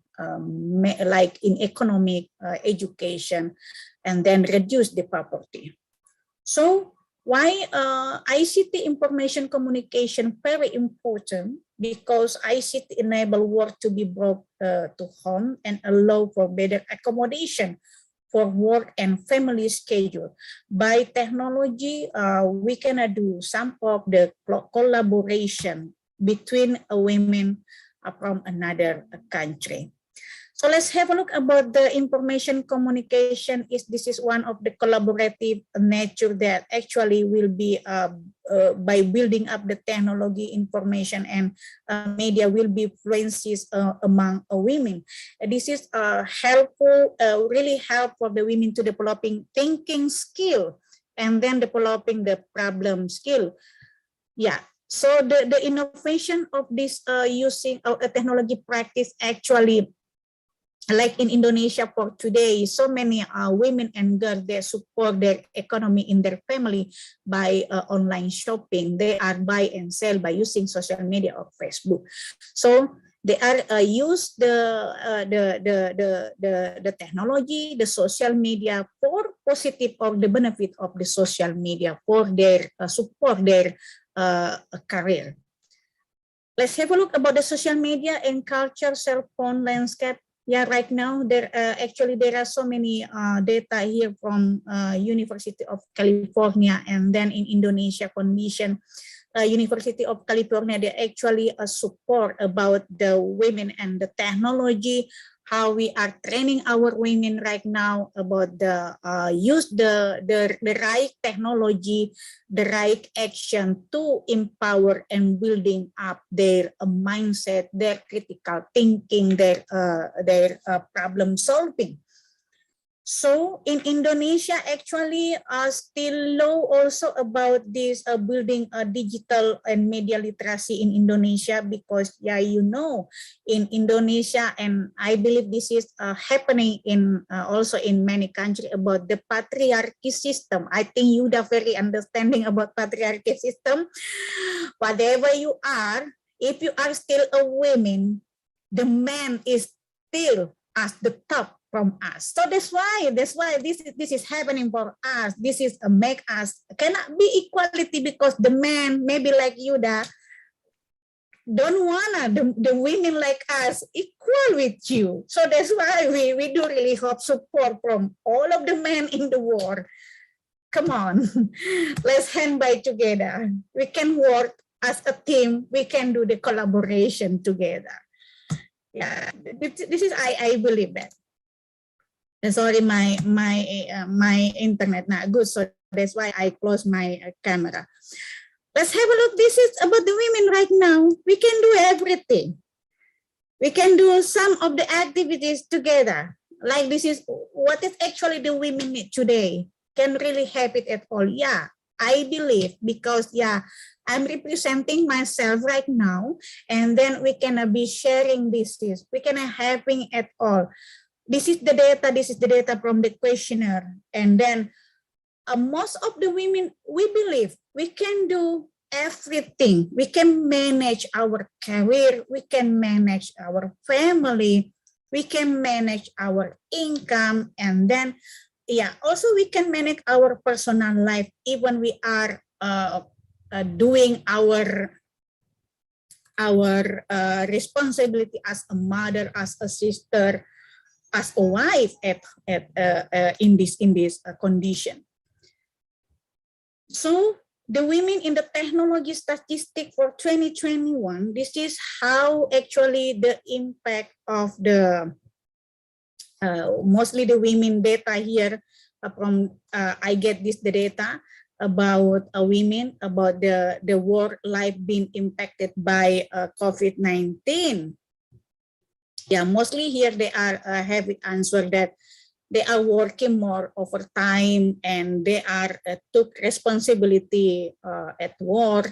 like in economic education, and then reduce the poverty. So why ICT information communication very important? Because ICT enable work to be brought to home and allow for better accommodation for work and family schedule. By technology, we can do some of the collaboration between women from another country. So let's have a look about the information communication. This is one of the collaborative nature that actually will be by building up the technology, information, and media will be fluencies among women. This is helpful, really help for the women to developing thinking skill and then developing the problem skill. Yeah. So the innovation of this using a technology practice actually, like in Indonesia for today, so many women and girls, they support their economy in their family by online shopping. They are buy and sell by using social media or Facebook. So they are use the technology, the social media for positive or the benefit of the social media for their support their career. Let's have a look about the social media and culture cell phone landscape. Yeah, right now there are so many data here from University of California, and then in Indonesia condition, University of California, they actually support about the women and the technology, how we are training our women right now about the use the right technology, the right action to empower and building up their mindset, their critical thinking, their problem solving. So in Indonesia, actually still low also about this building a digital and media literacy in Indonesia, because yeah, you know, in Indonesia, and I believe this is happening in also in many countries about the patriarchy system. I think you are very understanding about patriarchy system. Whatever you are, if you are still a woman, the man is still at the top from us. So that's why this is happening for us. This is make us cannot be equality, because the man maybe like you that don't wanna the women like us equal with you. So that's why we do really hope support from all of the men in the world. Come on, let's hand by together. We can work as a team. We can do the collaboration together. Yeah, this is I believe that. Sorry, my internet not good, so that's why I close my camera. Let's have a look. This is about the women right now. We can do everything. We can do some of the activities together. Like this is what is actually the women need today. Can really have it at all. Yeah, I believe, because yeah, I'm representing myself right now, and then we can be sharing this. We can having at all. This is the data from the questionnaire. And then most of the women, we believe we can do everything. We can manage our career. We can manage our family. we can manage our income, and then yeah, also we can manage our personal life even we are doing our responsibility as a mother, as a sister, as a wife in this condition. So the women in the technology statistic for 2021, this is how actually the impact of the mostly the women data here from I get the data about women, about the work life being impacted by COVID-19. Yeah, mostly here they are having answer that they are working more overtime and they are took responsibility at work,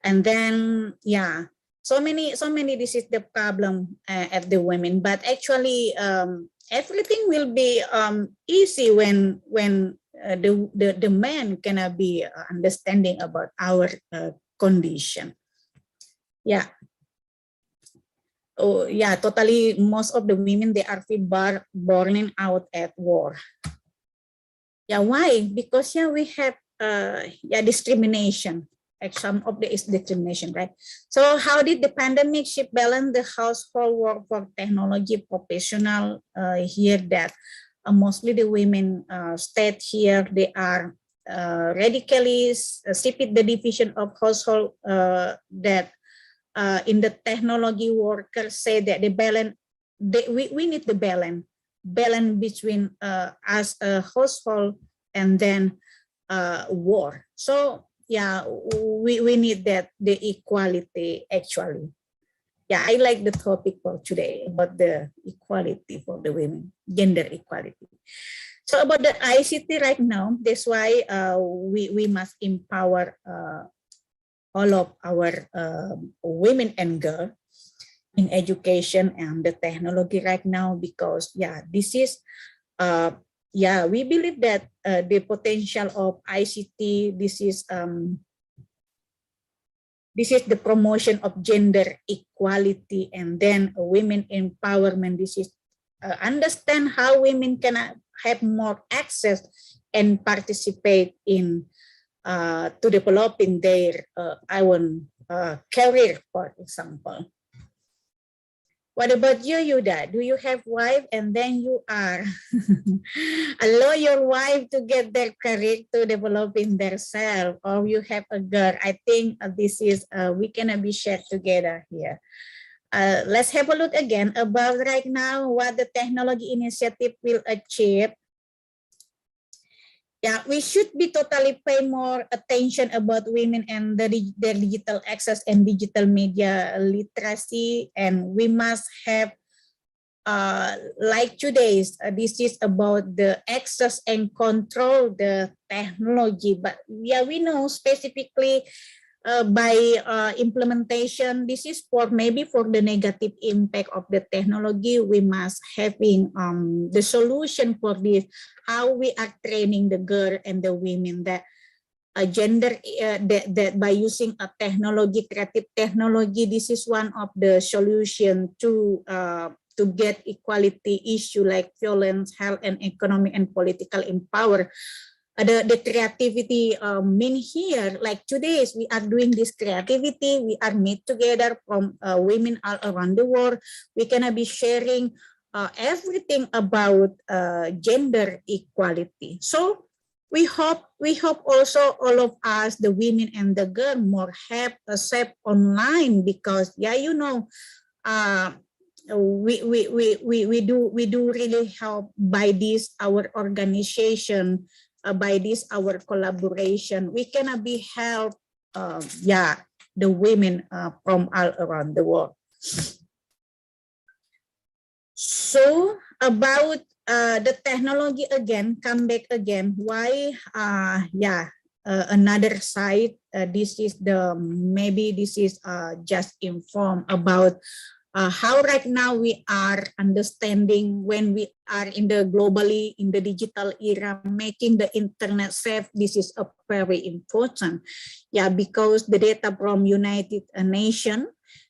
and then yeah, so many this is the problem at the women. But actually everything will be easy when the man cannot be understanding about our condition. Yeah. Oh yeah, totally. Most of the women, they are burning out at war. Yeah, why? Because yeah, we have discrimination. Like some of the is discrimination, right? So how did the pandemic shift balance the household work for technology professional? Here that mostly the women stayed here. They are radically shifted the division of household that. In the technology workers say that the balance, we need the balance between as a household and then war. So yeah, we need that, the equality actually. Yeah, I like the topic for today about the equality for the women, gender equality. So about the ICT right now, that's why we must empower all of our women and girls in education and the technology right now, because yeah, this is we believe that the potential of ICT, this is the promotion of gender equality and then women empowerment. This is understand how women can have more access and participate in to developing their own career, for example. What about you, Yuda? Do you have wife and then you are allow your wife to get their career to developing themselves, or you have a girl? I think this is we can be shared together here. Let's have a look again about right now what the technology initiative will achieve. Yeah, we should be totally pay more attention about women and their digital access and digital media literacy, and we must have like today's this is about the access and control the technology. But yeah, we know specifically by implementation, this is for maybe for the negative impact of the technology. We must having the solution for this, how we are training the girl and the women that gender that by using a technology, creative technology, this is one of the solution to get equality issue like violence, health, and economic and political empower. The creativity mean here, like today we are doing this creativity, we are meet together from women all around the world. We can be sharing everything about gender equality. So we hope also all of us, the women and the girl, more have a safe online, because yeah, you know, we do really help by this our organization. By this our collaboration, we can be help the women from all around the world. So about the technology again, come back again, why another side, this is the maybe this is just inform about how right now we are understanding when we are in the globally in the digital era, making the internet safe. This is a very important, yeah, because the data from United Nations,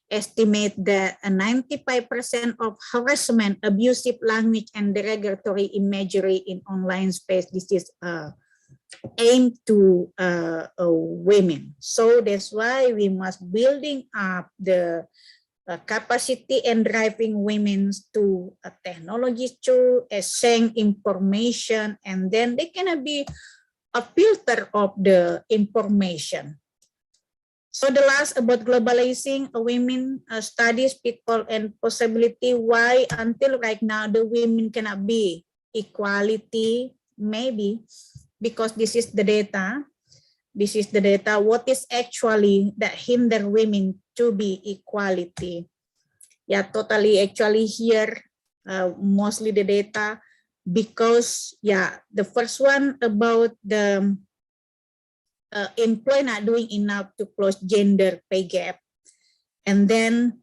estimate that 95% of harassment, abusive language, and derogatory imagery in online space, this is aimed to women. So that's why we must building up the capacity and driving women to technology to exchange information, and then they can be a filter of the information. So the last about globalizing women studies, people, and possibility. Why until right now the women cannot be equality? Maybe because this is the data. This is the data. What is actually that hinder women to be equality? Yeah, totally. Actually here, mostly the data, because yeah, the first one about the employer not doing enough to close gender pay gap, and then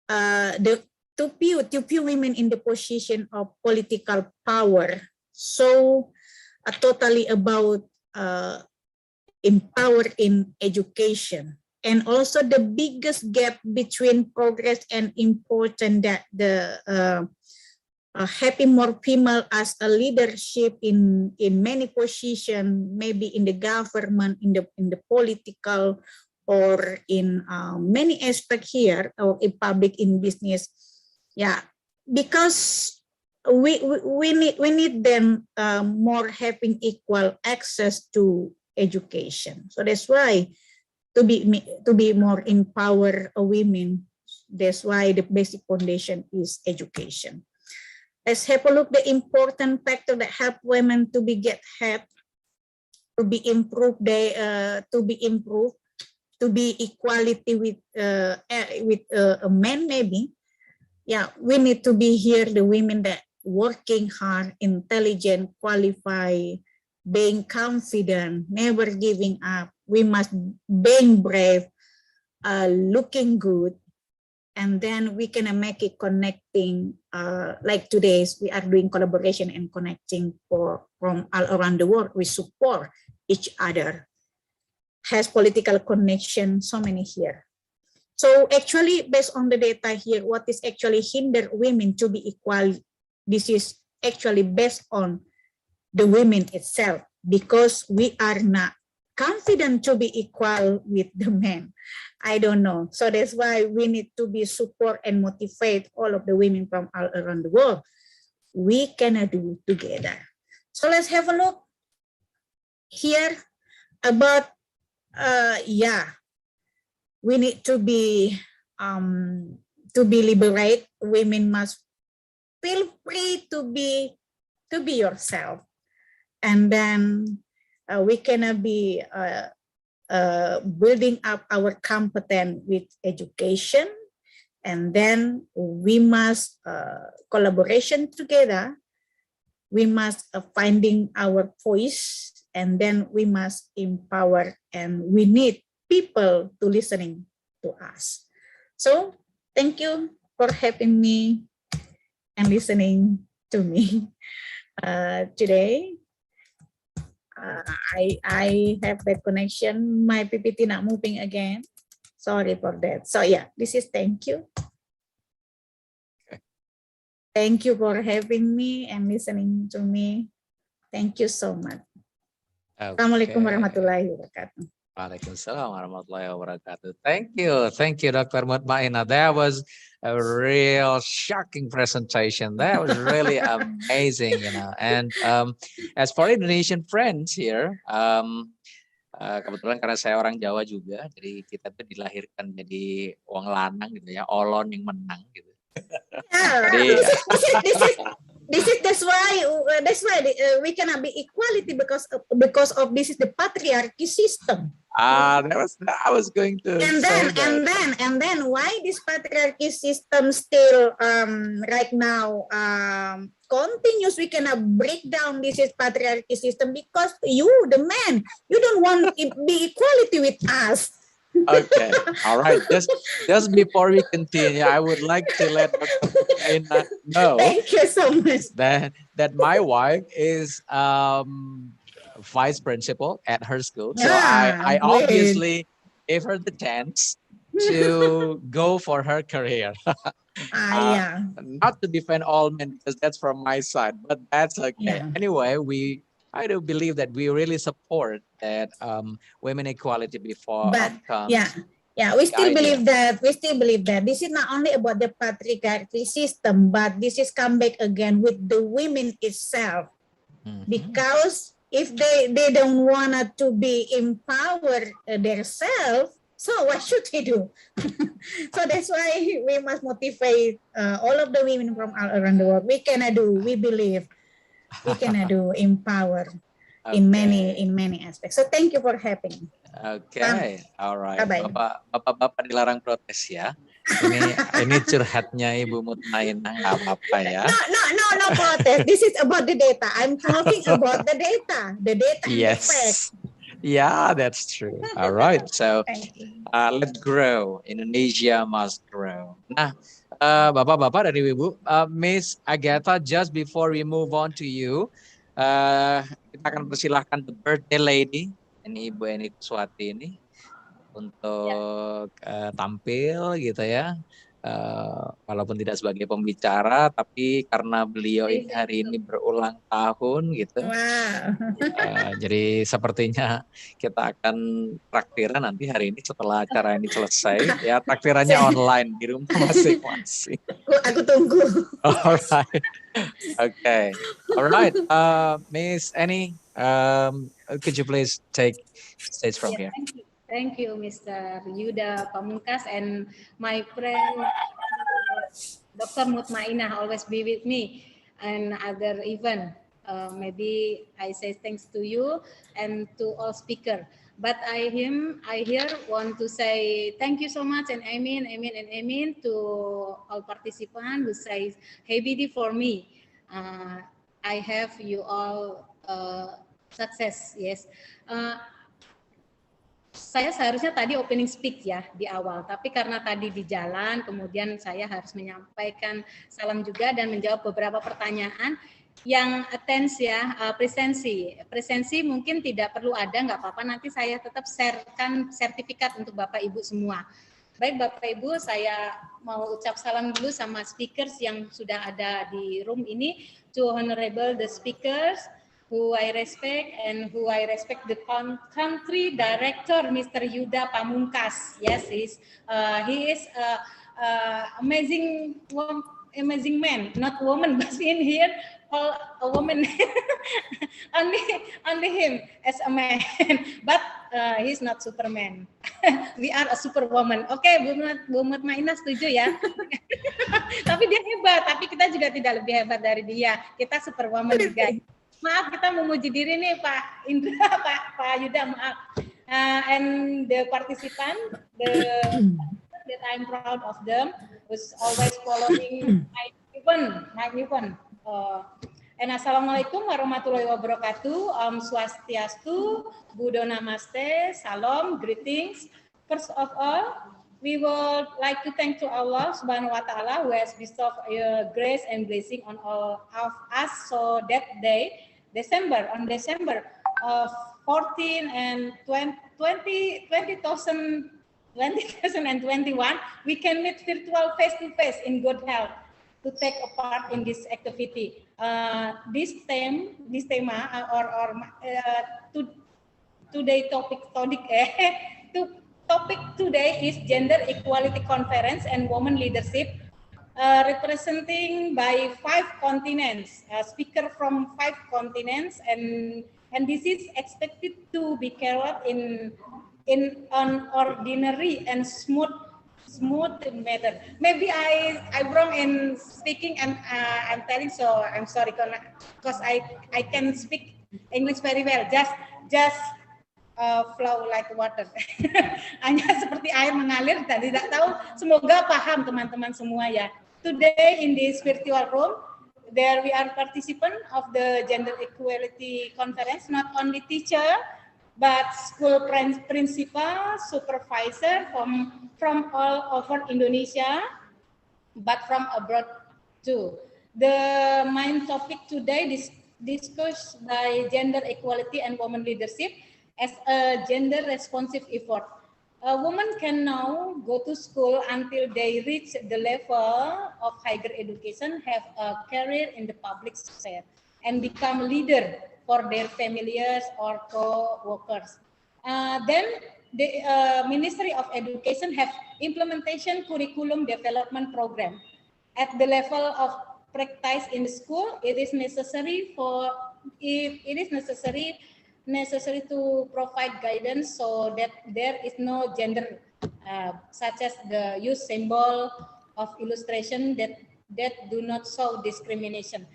the too few women in the position of political power. So totally about empower in education, and also the biggest gap between progress and important that the having more female as a leadership in many positions, maybe in the government, in the political, or in many aspects here, or in public, in business. Yeah, because we need them more having equal access to education. So that's why to be more empower women. That's why the basic foundation is education. Let's have a look the important factor that help women to be get help, to be improved, to be equality with a man maybe. Yeah, we need to be here the women that working hard, intelligent, qualified, being confident, never giving up. We must being brave, looking good. And then we can make it connecting, like today's, we are doing collaboration and connecting from all around the world. We support each other, has political connection, so many here. So actually, based on the data here, what is actually hinder women to be equal? This is actually based on the women itself, because we are not confident to be equal with the men. I don't know. So that's why we need to be support and motivate all of the women from all around the world. We cannot do together. So let's have a look here about, yeah, we need to be liberate. Women must feel free to be yourself, and then we cannot be building up our competence with education, and then we must collaboration together. We must finding our voice, and then we must empower, and we need people to listening to us. So thank you for having me and listening to me today. I have bad connection. My PPT not moving again. Sorry for that. So yeah, this is thank you. Okay. Thank you for having me and listening to me. Thank you so much. Assalamualaikum warahmatullahi wabarakatuh. Waalaikumsalam warahmatullahi wabarakatuh. Thank you, Dr. Mutmainah. That was a real shocking presentation. That was really amazing, you know. And as for Indonesian friends here, kebetulan karena saya orang Jawa juga, jadi kita tuh dilahirkan jadi wong lanang gitu ya, olon yang menang gitu. Yeah, Jadi, that's why we cannot be equality because of this is the patriarchy system. I was going to And say then that. and then why this patriarchy system still right now continues? We cannot break down this is patriarchy system because you, the man, you don't want to be equality with us. Okay, all right. Just before we continue, I would like to let Dr. Mutmainah know Thank you so much. that my wife is vice principal at her school, so Yeah, I great. obviously gave her the chance to go for her career. Yeah. Not to defend all men because that's from my side, but that's okay. Yeah. Anyway, I do believe that we really support that women equality before But outcomes. yeah, we still idea. believe that. We still believe that this is not only about the patriarchy system, but this is come back again with the women itself. Mhm. Because if they don't want to be empowered themselves, so what should they do? So that's why we must motivate all of the women from all around the world. We cannot do. We believe we cannot do empower in many aspects. So thank you for having me. Oke, alright. Bye-bye. Bapak-bapak dilarang protes ya. Ini curhatnya Ibu Mutmainah, nggak apa-apa ya. No protest. This is about the data. I'm talking about the data and the facts. Yes. Yeah, that's true. All right. So Thank you. let's grow. Indonesia must grow. Nah, bapak-bapak dari ibu, Miss Agatha, just before we move on to you, kita akan persilahkan the birthday lady, ini Ibu Eni Kuswati ini, untuk tampil gitu ya. Walaupun tidak sebagai pembicara, tapi karena beliau ini hari ini berulang tahun gitu. Wow. Jadi sepertinya kita akan traktiran nanti hari ini setelah acara ini selesai. Ya traktirannya online di rumah masing-masing. Aku tunggu. Alright. Okay. Alright. Miss Annie, could you please take stage from here? Thank you, Mr. Yuda Pamungkas, and my friend Dr. Mutmainah always be with me and other event. Maybe I say thanks to you and to all speaker. But I here want to say thank you so much and amen to all participants who say hey BD for me. I have you all success. Yes. Saya seharusnya tadi opening speak ya di awal, tapi karena tadi di jalan, kemudian saya harus menyampaikan salam juga dan menjawab beberapa pertanyaan yang attends ya, presensi mungkin tidak perlu ada, nggak apa-apa, nanti saya tetap sharekan sertifikat untuk Bapak Ibu semua. Baik Bapak Ibu, saya mau ucap salam dulu sama speakers yang sudah ada di room ini, to honorable the speakers, who I respect and who I respect the country director, Mr. Yuda Pamungkas. Yes, he is amazing man, not woman, but in here all a woman. only him as a man, but he's not Superman. We are a superwoman. Oke, Bu Mutmainah setuju ya. Tapi dia hebat, tapi kita juga tidak lebih hebat dari dia. Kita superwoman juga. Maaf, kita memuji diri nih Pak Indra, Pak Yuda, maaf. And the participant, that I'm proud of them, was always following my event. And Assalamualaikum warahmatullahi wabarakatuh. Swastiastu, Buddha Namaste, Salam, greetings. First of all, we would like to thank to Allah Subhanahu wa Ta'ala who has bestowed grace and blessing on all of us. So that day, December 14 and 2021, we can meet virtual face-to-face in good health to take a part in this activity. Topic today is Gender Equality Conference and Women Leadership, representing by 5 continents, speaker from 5 continents, and this is expected to be carried in an ordinary and smooth manner. Maybe I wrong in speaking and I'm telling, so I'm sorry because I can speak English very well. Just flow like water. Hanya seperti air mengalir dan tidak tahu. Semoga paham teman-teman semua ya. Today in this virtual room, there we are participant of the Gender Equality Conference, not only teacher, but school principal, supervisor from all over Indonesia, but from abroad too. The main topic today is discussed by gender equality and women leadership as a gender responsive effort. A woman can now go to school until they reach the level of higher education, have a career in the public sphere, and become leader for their families or co-workers. Then the Ministry of Education have implementation curriculum development program. At the level of practice in the school, it is necessary necessary to provide guidance so that there is no gender, such as the use symbol of illustration that do not show discrimination.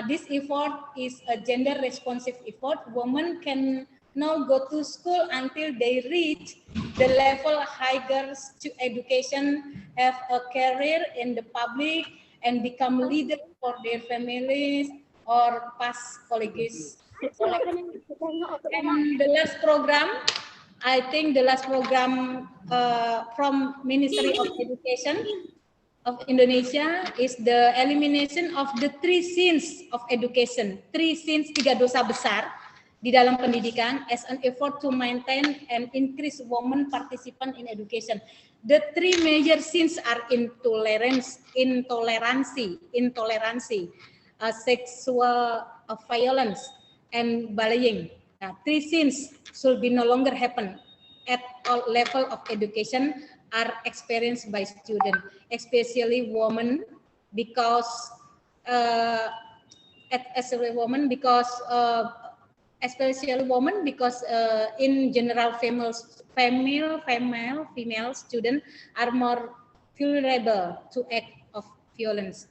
This effort is a gender responsive effort. Women can now go to school until they reach the level higher education, have a career in the public, and become leaders for their families or pass colleges. And the last program, I think the last program from Ministry of Education of Indonesia is the elimination of the 3 sins of education. 3 sins, 3 dosa besar di dalam pendidikan as an effort to maintain and increase women participant in education. The 3 major sins are intolerancy, sexual violence, and bullying. 3 sins should be no longer happen at all level of education are experienced by students, especially women, because in general female students are more vulnerable to act of violence.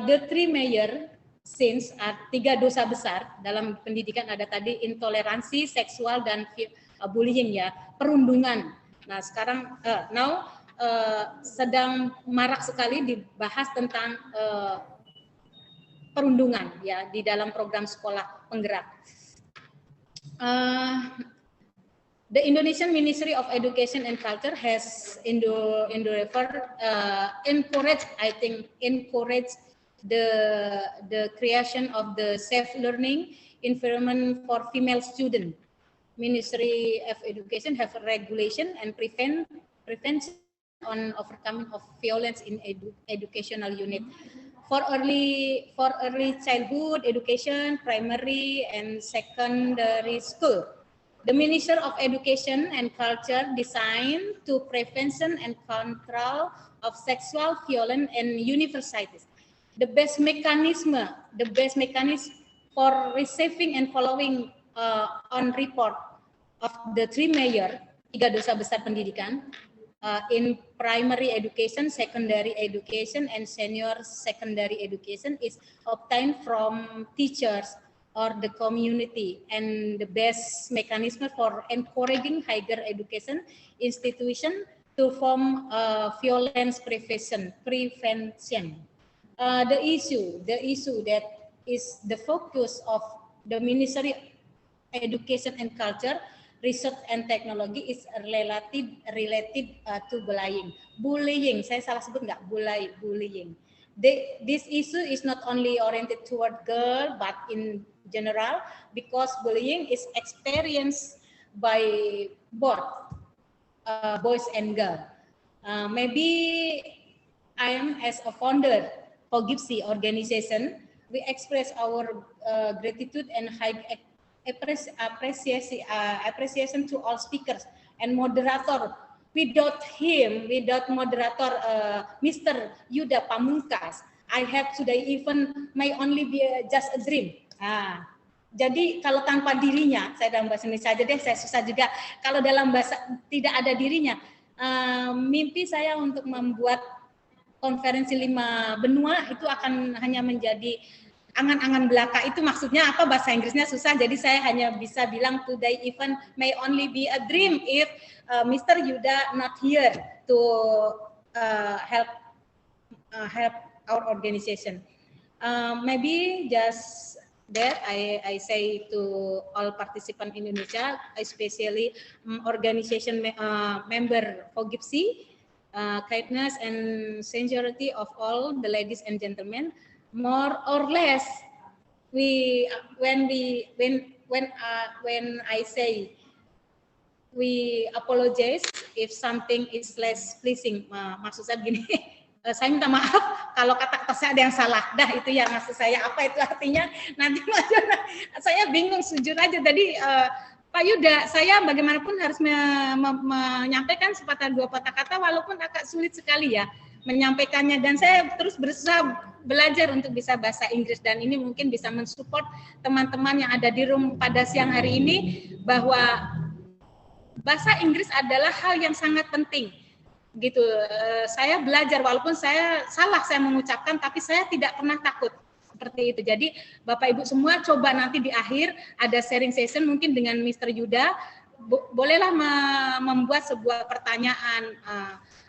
The 3 major sins are 3 dosa besar dalam pendidikan, ada tadi intoleransi, seksual, dan bullying ya, perundungan. Nah sekarang sedang marak sekali dibahas tentang perundungan ya di dalam program sekolah penggerak. The Indonesian Ministry of Education and Culture has encourage the creation of the safe learning environment for female students. Ministry of Education have a regulation and prevention on overcoming of violence in educational unit. For early childhood education, primary and secondary school, the Ministry of Education and Culture designed to prevention and control of sexual violence in universities. The best mechanism for receiving and following on report of the 3 major 3 dosa besar pendidikan in primary education, secondary education, and senior secondary education is obtained from teachers or the community, and the best mechanism for encouraging higher education institution to form violence prevention. The issue that is the focus of the Ministry of Education and Culture, Research and Technology is related to bullying. Bullying, saya salah sebut nggak? Bullying. This issue is not only oriented toward girl, but in general, because bullying is experienced by both boys and girls. Maybe I am as a founder for GIPSI organization, we express our gratitude and high appreciation to all speakers and moderator. Without moderator Mr. Yuda Pamungkas, I have today even may only be just a dream. Jadi kalau tanpa dirinya, saya dalam bahasa Indonesia saja deh, saya susah juga. Kalau dalam bahasa tidak ada dirinya, mimpi saya untuk membuat konferensi 5 benua itu akan hanya menjadi angan-angan belaka. Itu maksudnya apa, bahasa Inggrisnya susah, jadi saya hanya bisa bilang today even may only be a dream if Mr. Yuda not here to help our organization. Maybe just that I say to all participant in Indonesia, especially organization member for GIPSI, kindness and sincerity of all the ladies and gentlemen. More or less, when I say we apologize if something is less pleasing. Maksud saya begini, saya minta maaf kalau kata-kata saya ada yang salah. Dah itu ya maksud saya. Apa itu artinya? Nanti saya bingung jujur aja. Tadi Pak Yuda, saya bagaimanapun harus menyampaikan sepatah dua patah kata walaupun agak sulit sekali ya menyampaikannya, dan saya terus berusaha belajar untuk bisa bahasa Inggris, dan ini mungkin bisa mensupport teman-teman yang ada di room pada siang hari ini bahwa bahasa Inggris adalah hal yang sangat penting gitu. Saya belajar walaupun saya salah saya mengucapkan, tapi saya tidak pernah takut seperti itu. Jadi Bapak Ibu semua coba nanti di akhir ada sharing session mungkin dengan Mr. Yuda, bolehlah membuat sebuah pertanyaan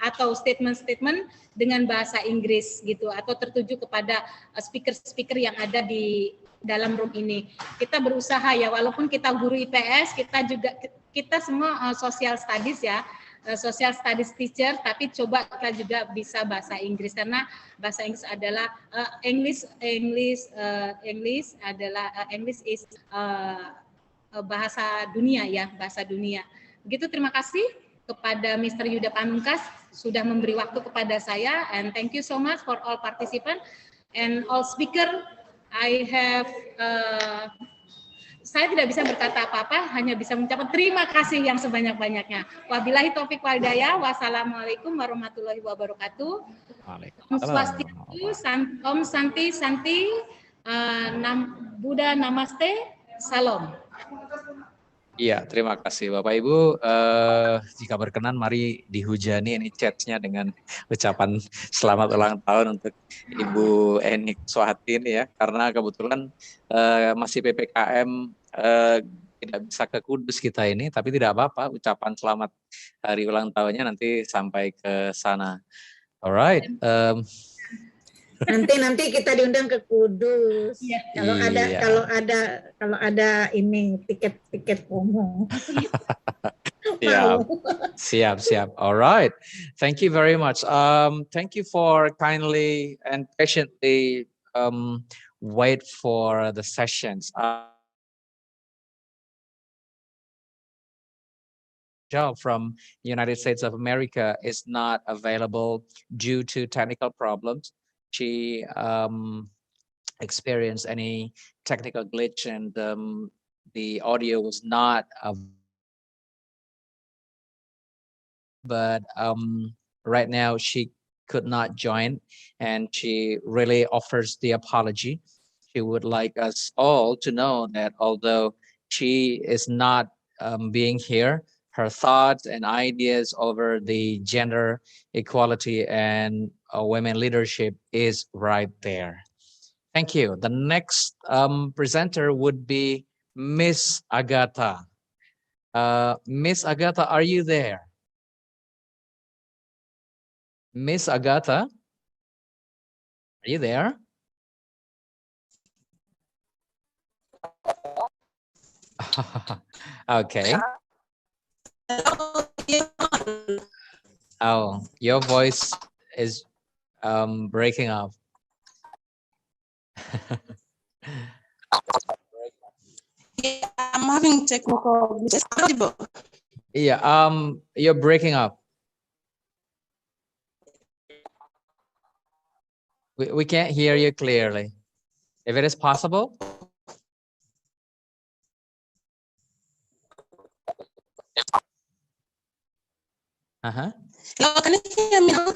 atau statement-statement dengan bahasa Inggris gitu, atau tertuju kepada speaker-speaker yang ada di dalam room ini. Kita berusaha ya, walaupun kita guru IPS, kita semua social studies ya, social studies teacher, tapi coba kita juga bisa bahasa Inggris, karena bahasa Inggris adalah English is bahasa dunia ya, bahasa dunia. Begitu, terima kasih kepada Mr. Yuda Pamungkas sudah memberi waktu kepada saya, and thank you so much for all participant and all speaker. I have saya tidak bisa berkata apa-apa, hanya bisa mengucapkan terima kasih yang sebanyak-banyaknya. Wabillahi taufiq wal hidayah. Wassalamualaikum warahmatullahi wabarakatuh. Om Swastiastu, Om Santi Santi, Buddha Namaste, Salam. Iya, terima kasih Bapak Ibu. Jika berkenan, mari dihujani ini chatnya dengan ucapan selamat ulang tahun untuk Ibu Enik Swatin ya, karena kebetulan masih PPKM, tidak bisa ke Kudus kita ini, tapi tidak apa-apa, ucapan selamat hari ulang tahunnya nanti sampai ke sana. Alright. Nanti kita diundang ke Kudus. Iya. Kalau ada ini tiket promo. Siap. All right. Thank you very much. Thank you for kindly and patiently wait for the sessions. From United States of America is not available due to technical problems. She experienced any technical glitch, and the audio was not but right now she could not join, and she really offers the apology. She would like us all to know that although she is not being here, her thoughts and ideas over the gender equality and women leadership is right there. Thank you. The next presenter would be Miss Agatha. Miss Agatha, are you there? Miss Agatha, are you there? Okay. Oh, your voice is breaking up. Yeah, I'm having technical glitches. Yeah, you're breaking up. We can't hear you clearly. If it is possible. Hello, can you hear me now?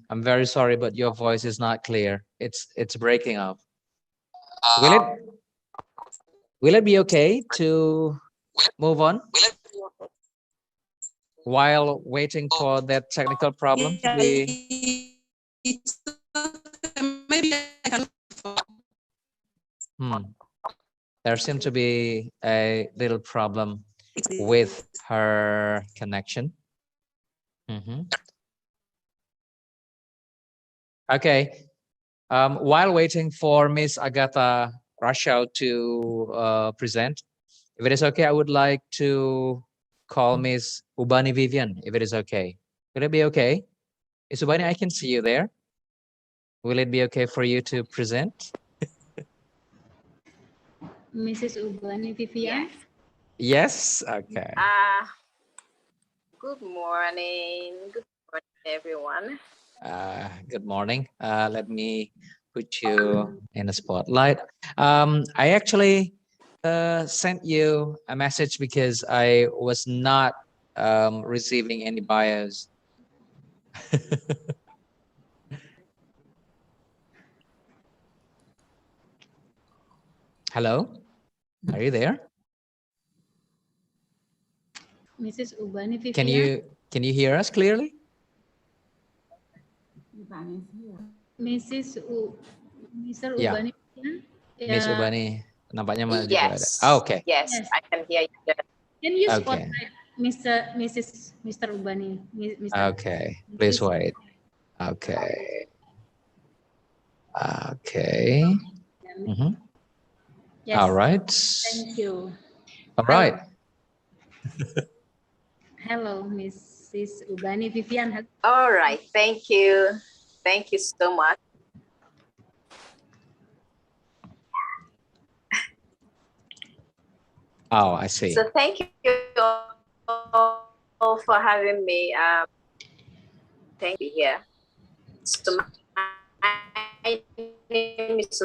I'm very sorry, but your voice is not clear. It's breaking up. Will it be okay to move on while waiting for that technical problem to be? Maybe I can. There seems to be a little problem with her connection. Okay. While waiting for Miss Agatha Rashau to present, if it is okay, I would like to call Miss Ubani Vivian, if it is okay. Will it be okay? Miss Ubani, I can see you there. Will it be okay for you to present? Mrs. Ubani Vivian. Yes. Okay. Good morning. Good morning, everyone. Good morning. Let me put you in a spotlight. I actually sent you a message because I was not receiving any bios. Hello, are you there? Mrs. Ubani Vivian. Can you hear us clearly? Mr. Yeah. Ubani Vivian. Miss Ubani, nampaknya juga ada. Yes. Oh, okay. Yes, I can hear you. Can you Okay. spotlight Mr. Ubani? Okay, please wait. Okay. Okay. Mhm. Yes. All right. Thank you. All right. Hello, Mrs. Ubani Vivian. All right. Thank you. Thank you so much. Oh, I see. So thank you all for having me. Thank you here. So my name is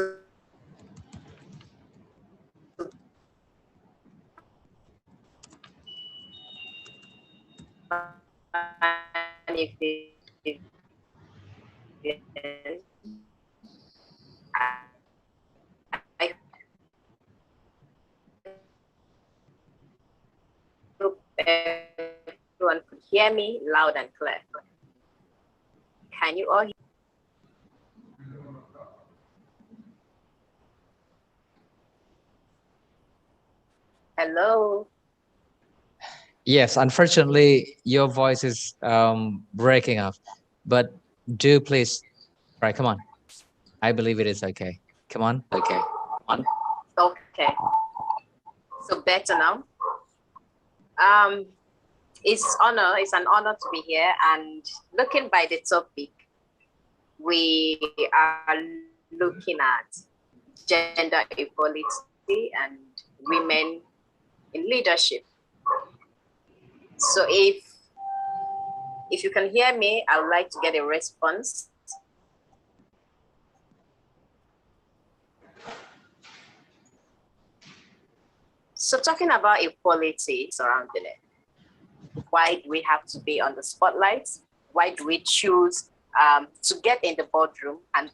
everyone could hear me loud and clear. Can you all hear? Hello. Yes, unfortunately, your voice is breaking up, but do please try. Come on. I believe it is okay. Come on. Okay. Come on. Okay. So better now. It's an honor to be here, and looking by the topic, we are looking at gender equality and women in leadership. So if you can hear me, I would like to get a response. So talking about equality surrounding it, why do we have to be on the spotlight? Why do we choose to get in the boardroom and,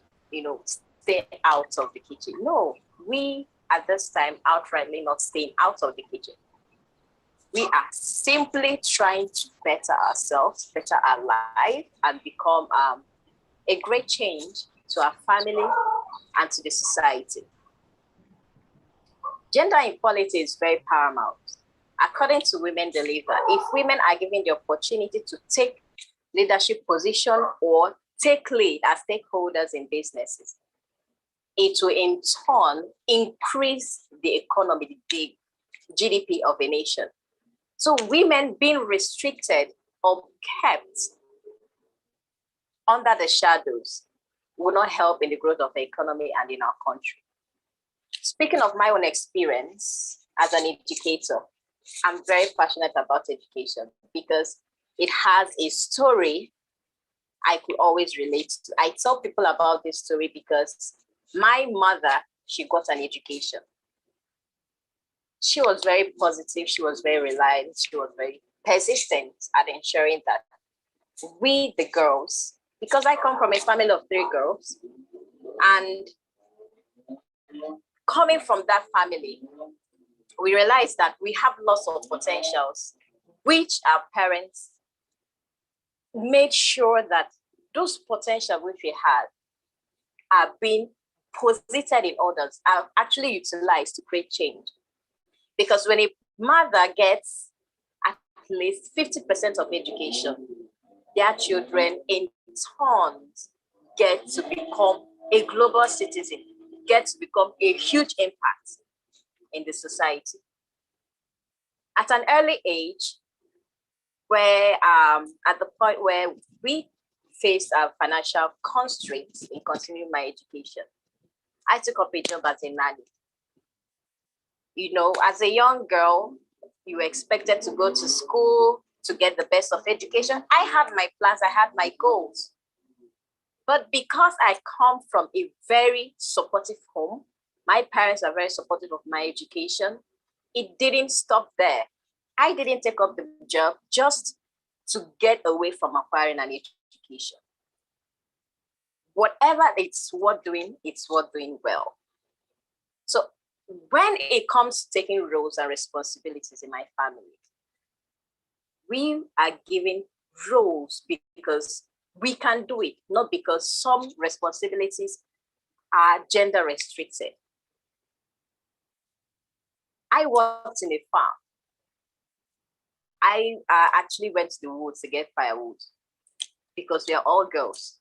stay out of the kitchen? No, we at this time outrightly not staying out of the kitchen. We are simply trying to better ourselves, better our life, and become a great change to our family and to the society. Gender equality is very paramount. According to Women Deliver, if women are given the opportunity to take leadership position or take lead as stakeholders in businesses, it will in turn increase the economy, the GDP of a nation. So women being restricted or kept under the shadows will not help in the growth of the economy and in our country. Speaking of my own experience as an educator, I'm very passionate about education because it has a story I could always relate to. I tell people about this story because my mother, she got an education. She was very positive, she was very reliant, she was very persistent at ensuring that we, the girls, because I come from a family of 3 girls, and coming from that family, we realized that we have lots of potentials, which our parents made sure that those potentials which we had are being posited in others, are actually utilized to create change. Because when a mother gets at least 50% of education, their children in turn get to become a global citizen, get to become a huge impact in the society. At an early age, where at the point where we faced financial constraints in continuing my education, I took up a job as a nanny. As a young girl, You were expected to go to school to get the best of education. I had my plans, I had my goals. But because I come from a very supportive home, my parents are very supportive of my education, it didn't stop there. I didn't take up the job just to get away from acquiring an education. Whatever it's worth doing well. So when it comes to taking roles and responsibilities in my family, we are given roles because we can do it, not because some responsibilities are gender restricted. I worked in a farm. I actually went to the woods to get firewood because we are all girls.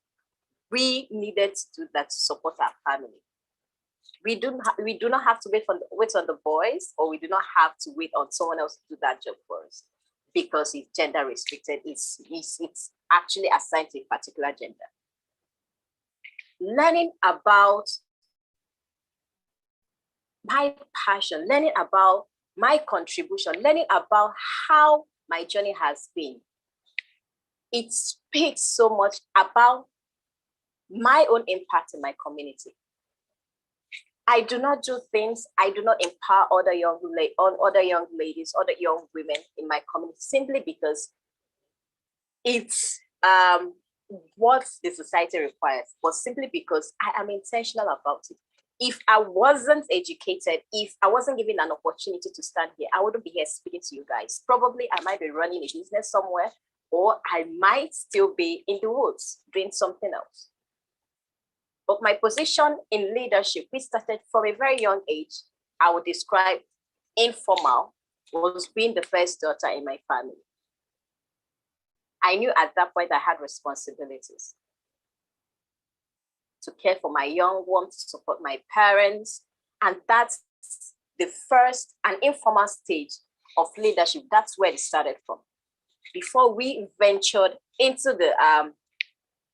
We needed to do that to support our family. We do not have to wait on the boys, or we do not have to wait on someone else to do that job for us because it's gender restricted. It's actually assigned to a particular gender. Learning about my passion, learning about my contribution, learning about how my journey has been. It speaks so much about my own impact in my community. I do not do things, I do not empower other young ladies, other young women in my community simply because it's what the society requires, but simply because I am intentional about it. If I wasn't educated, if I wasn't given an opportunity to stand here, I wouldn't be here speaking to you guys. Probably I might be running a business somewhere, or I might still be in the woods doing something else. But my position in leadership, which started from a very young age, I would describe informal, was being the first daughter in my family. I knew at that point I had responsibilities to care for my young ones, to support my parents. And that's the first and informal stage of leadership. That's where it started from. Before we ventured into the,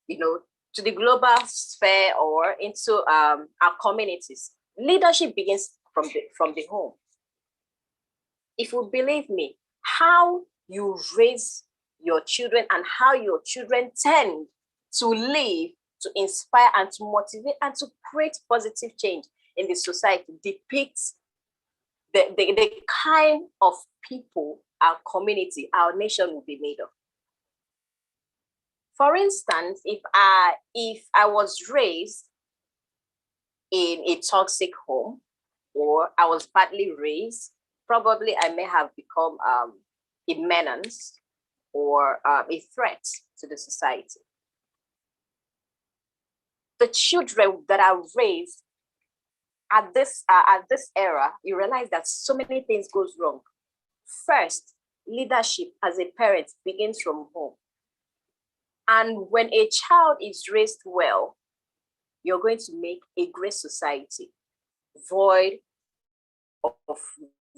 to the global sphere or into our communities, leadership begins from the home. If you believe me, how you raise your children and how your children tend to live, to inspire and to motivate and to create positive change in the society depicts the kind of people our community, our nation will be made of. For instance, if I was raised in a toxic home, or I was badly raised, probably I may have become a menace or a threat to the society. The children that are raised at this era, you realize that so many things goes wrong. First, leadership as a parent begins from home. And when a child is raised well, you're going to make a great society, void of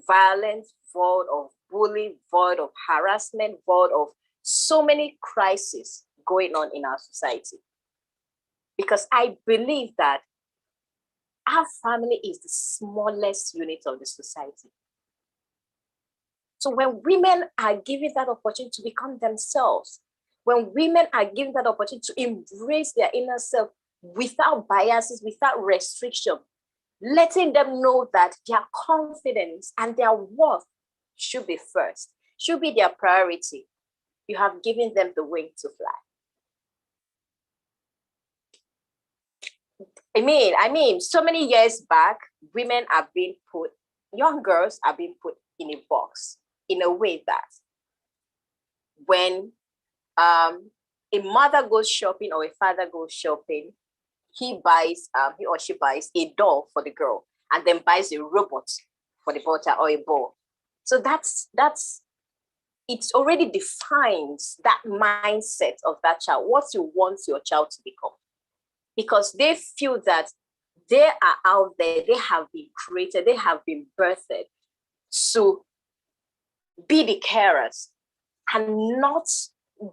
violence, void of bullying, void of harassment, void of so many crises going on in our society. Because I believe that our family is the smallest unit of the society. So when women are given that opportunity to become themselves, when women are given that opportunity to embrace their inner self without biases, without restriction, letting them know that their confidence and their worth should be first, should be their priority, you have given them the wing to fly. I mean, so many years back, women are being put, young girls are being put in a box in a way that when a mother goes shopping or a father goes shopping, he or she buys a doll for the girl and then buys a robot for the daughter or a boy. So that's it already defines that mindset of that child, what you want your child to become. Because they feel that they are out there, they have been created, they have been birthed to be the carers and not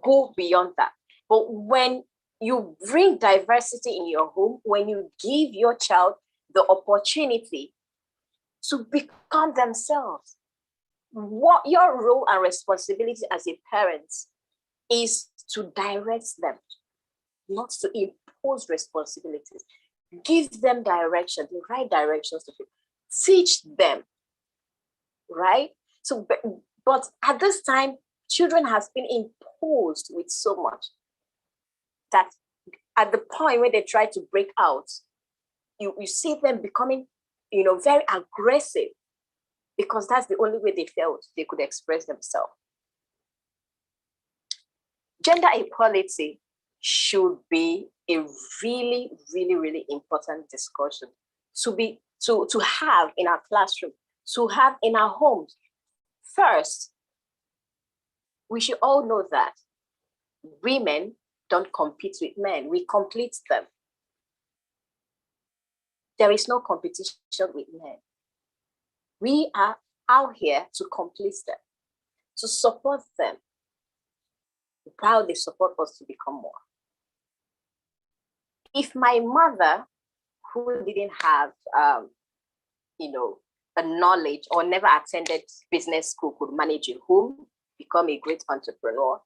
go beyond that. But when you bring diversity in your home, when you give your child the opportunity to become themselves, what your role and responsibility as a parent is to direct them, not to impose responsibilities. Give them direction, the right directions to teach them, right? So, but at this time, children has been imposed with so much that at the point where they try to break out, you see them becoming, very aggressive, because that's the only way they felt they could express themselves. Gender equality should be a really, really, really important discussion to have in our classroom, to have in our homes. First, we should all know that women don't compete with men, we complete them. There is no competition with men. We are out here to complete them, to support them, while they support us to become more. If my mother, who didn't have, a knowledge or never attended business school, could manage a home, become a great entrepreneur,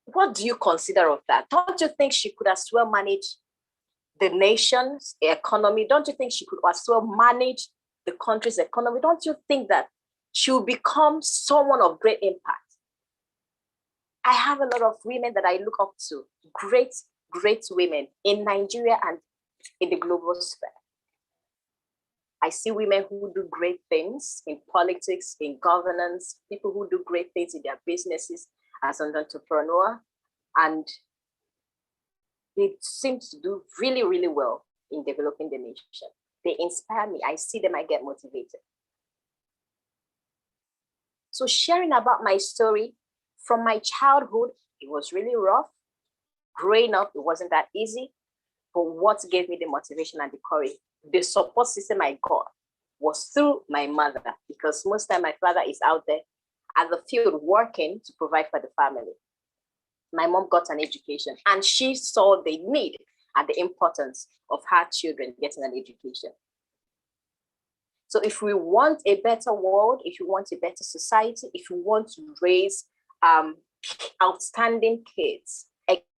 what do you consider of that? Don't you think she could as well manage the nation's economy? Don't you think she could as well manage the country's economy? Don't you think that she will become someone of great impact? I have a lot of women that I look up to, great, great women in Nigeria and in the global sphere. I see women who do great things in politics, in governance, people who do great things in their businesses as an entrepreneur, and they seem to do really, really well in developing the nation. They inspire me. I see them, I get motivated. So sharing about my story from my childhood, it was really rough. Growing up, it wasn't that easy. But what gave me the motivation and the courage, the support system I got, was through my mother, because most time my father is out there at the field working to provide for the family. My mom got an education, and she saw the need and the importance of her children getting an education. So if we want a better world, if you want a better society, if you want to raise outstanding kids,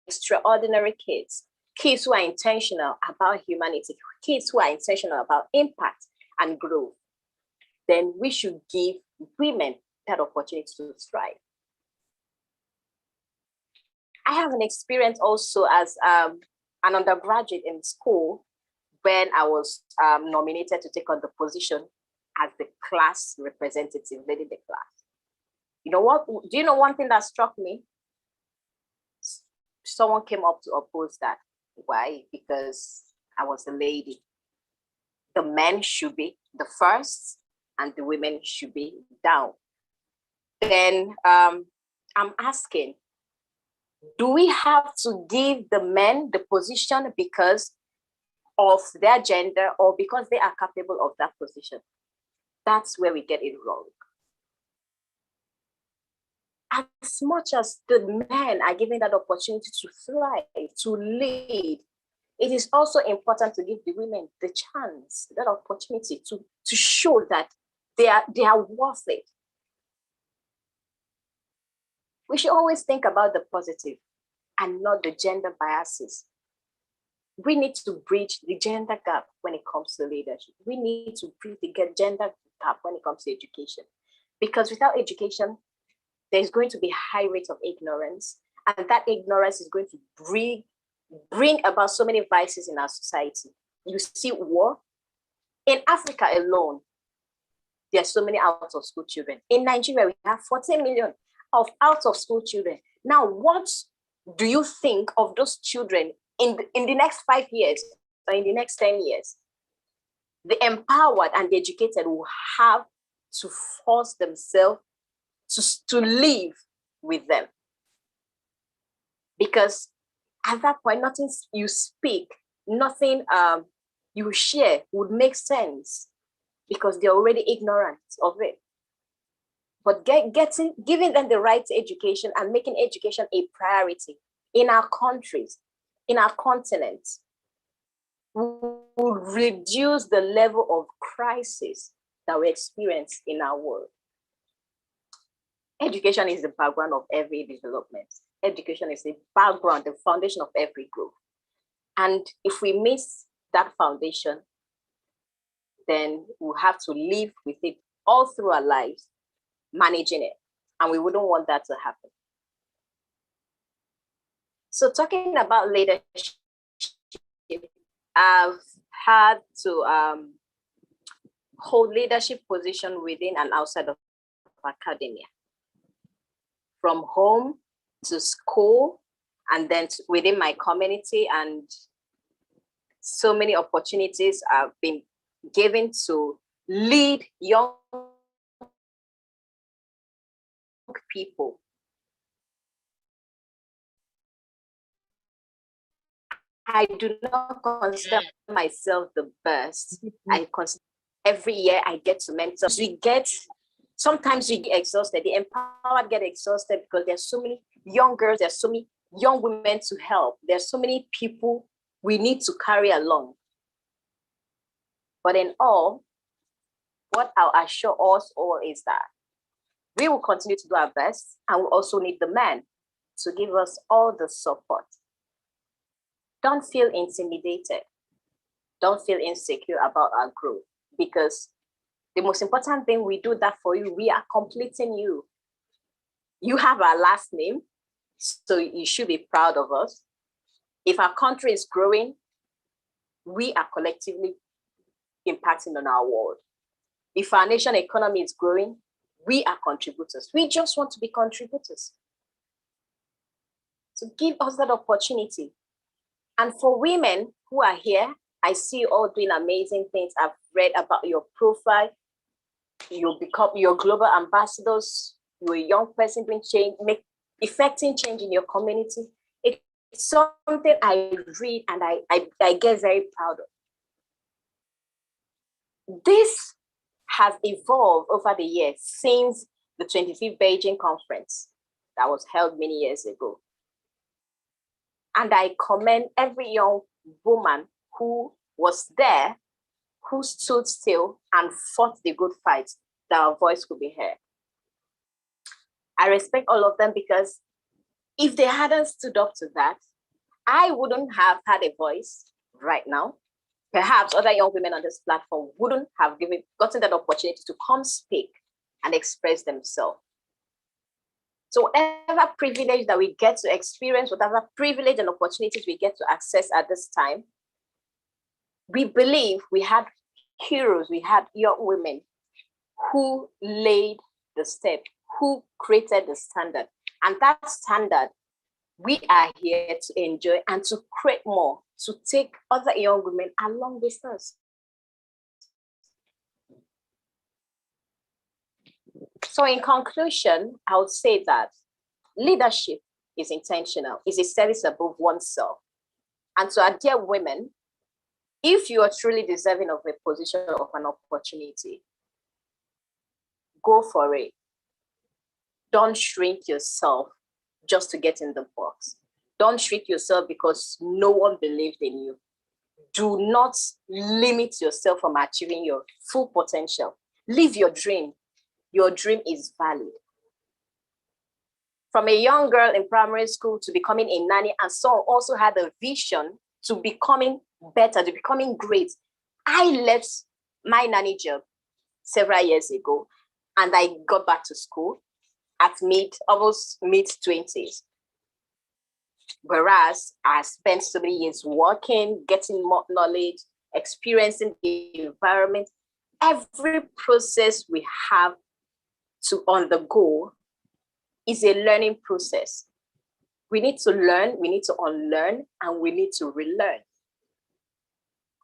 extraordinary kids, kids who are intentional about humanity, kids who are intentional about impact and growth, then we should give women that opportunity to thrive. I have an experience also as an undergraduate in school when I was nominated to take on the position as the class representative, leading the class. You know what? Do you know one thing that struck me? Someone came up to oppose that. Why? Because I was a lady. The men should be the first and the women should be down. Then I'm asking, do we have to give the men the position because of their gender or because they are capable of that position? That's where we get it wrong. As much as the men are given that opportunity to thrive, to lead, it is also important to give the women the chance, that opportunity to show that they are worth it. We should always think about the positive and not the gender biases. We need to bridge the gender gap when it comes to leadership. We need to bridge the gender gap when it comes to education. Because without education, there's going to be a high rate of ignorance, and that ignorance is going to bring about so many vices in our society. You see war. In Africa alone, there are so many out-of-school children. In Nigeria, we have 14 million of out-of-school children. Now, what do you think of those children in the next 5 years or in the next 10 years? The empowered and the educated will have to force themselves to live with them. Because at that point, nothing you speak, nothing you share would make sense, because they're already ignorant of it. But giving them the right to education and making education a priority in our countries, in our continent, would will reduce the level of crisis that we experience in our world. Education is the background of every development. Education is the background, the foundation of every growth. And if we miss that foundation, then we'll have to live with it all through our lives, managing it. And we wouldn't want that to happen. So talking about leadership, I've had to hold leadership position within and outside of academia. From home to school, and then within my community, and so many opportunities have been given to lead young people. I do not consider myself the best. I consider every year I get to mentor. Sometimes we get exhausted. The empowered get exhausted because there's so many young girls, there's so many young women to help. There's so many people we need to carry along. But in all, what I'll assure us all is that we will continue to do our best, and we also need the men to give us all the support. Don't feel intimidated. Don't feel insecure about our growth, because the most important thing, we do that for you. We are completing you. You have our last name, so you should be proud of us. If our country is growing, we are collectively impacting on our world. If our nation economy is growing, we are contributors. We just want to be contributors. So give us that opportunity. And for women who are here, I see you all doing amazing things. I've read about your profile. You'll become your global ambassadors. You're a young person doing change, effecting change in your community. It's something I read and I get very proud of. This has evolved over the years since the 25th Beijing conference that was held many years ago. And I commend every young woman who was there, who stood still and fought the good fight that our voice could be heard. I respect all of them, because if they hadn't stood up to that, I wouldn't have had a voice right now. Perhaps other young women on this platform wouldn't have gotten that opportunity to come speak and express themselves. So whatever privilege that we get to experience, whatever privilege and opportunities we get to access at this time, we believe we had heroes, we had young women who laid the step, who created the standard. And that standard, we are here to enjoy and to create more, to take other young women along with us. So in conclusion, I would say that leadership is intentional, is a service above oneself. And to our dear women, if you are truly deserving of a position of an opportunity, go for it. Don't shrink yourself just to get in the box. Don't shrink yourself because no one believed in you. Do not limit yourself from achieving your full potential. Live your dream. Your dream is valid. From a young girl in primary school to becoming a nanny, and so also had a vision to becoming better, to becoming great. I left my nanny job several years ago, and I got back to school at almost mid-20s. Whereas I spent so many years working, getting more knowledge, experiencing the environment. Every process we have to undergo is a learning process. We need to learn, we need to unlearn, and we need to relearn.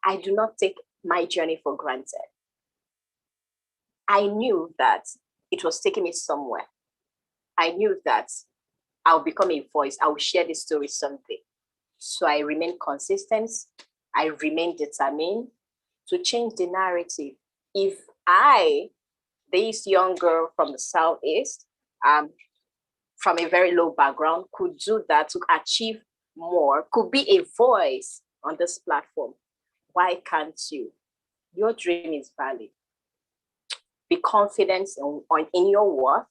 I do not take my journey for granted. I knew that it was taking me somewhere. I knew that I'll become a voice. I will share this story someday. So I remain consistent. I remain determined to change the narrative. If I, this young girl from the Southeast, from a very low background, could do that to achieve more, could be a voice on this platform, Why can't you? Your dream is valid. Be confident in your worth.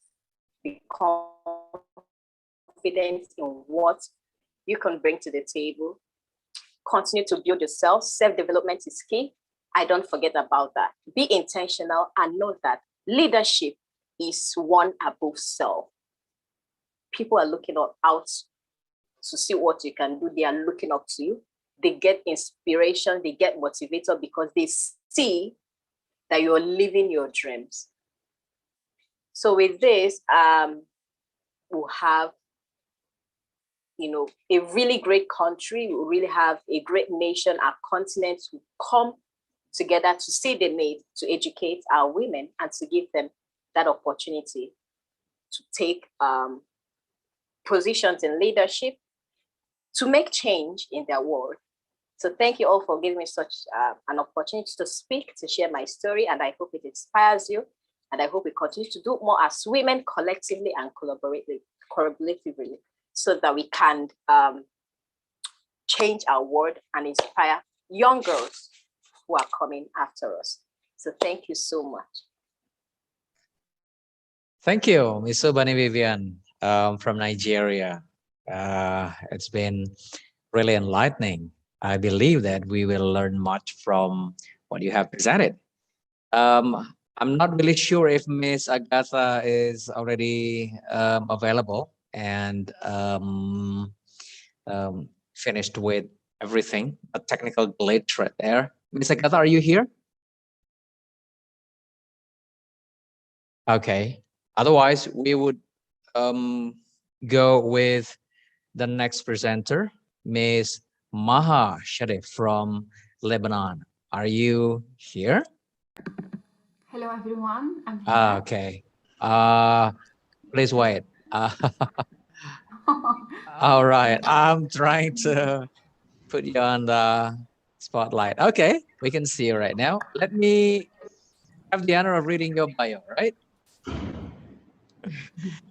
Be confident in what you can bring to the table. Continue to build yourself. Self-development is key. I don't forget about that. Be intentional and know that leadership is one above self. People are looking out to see what you can do. They are looking up to you. They get inspiration. They get motivated because they see that you're living your dreams. So with this, we'll have, a really great country. We'll really have a great nation. Our continent will come together to see the need to educate our women and to give them that opportunity to take positions in leadership, to make change in their world. So thank you all for giving me such an opportunity to speak, to share my story, and I hope it inspires you. And I hope we continue to do more as women collectively and collaboratively, so that we can change our world and inspire young girls who are coming after us. So thank you so much. Thank you, Ms. Subani Vivian from Nigeria. It's been really enlightening. I believe that we will learn much from what you have presented. I'm not really sure if Ms. Agatha is already available and finished with everything. A technical glitch right there. Ms. Agatha, are you here? Okay. Otherwise, we would go with the next presenter, Ms. Maha Sharif from Lebanon. Are you here? Hello, everyone. I'm here. Okay. Please wait. All right. I'm trying to put you on the spotlight. Okay. We can see you right now. Let me have the honor of reading your bio, right?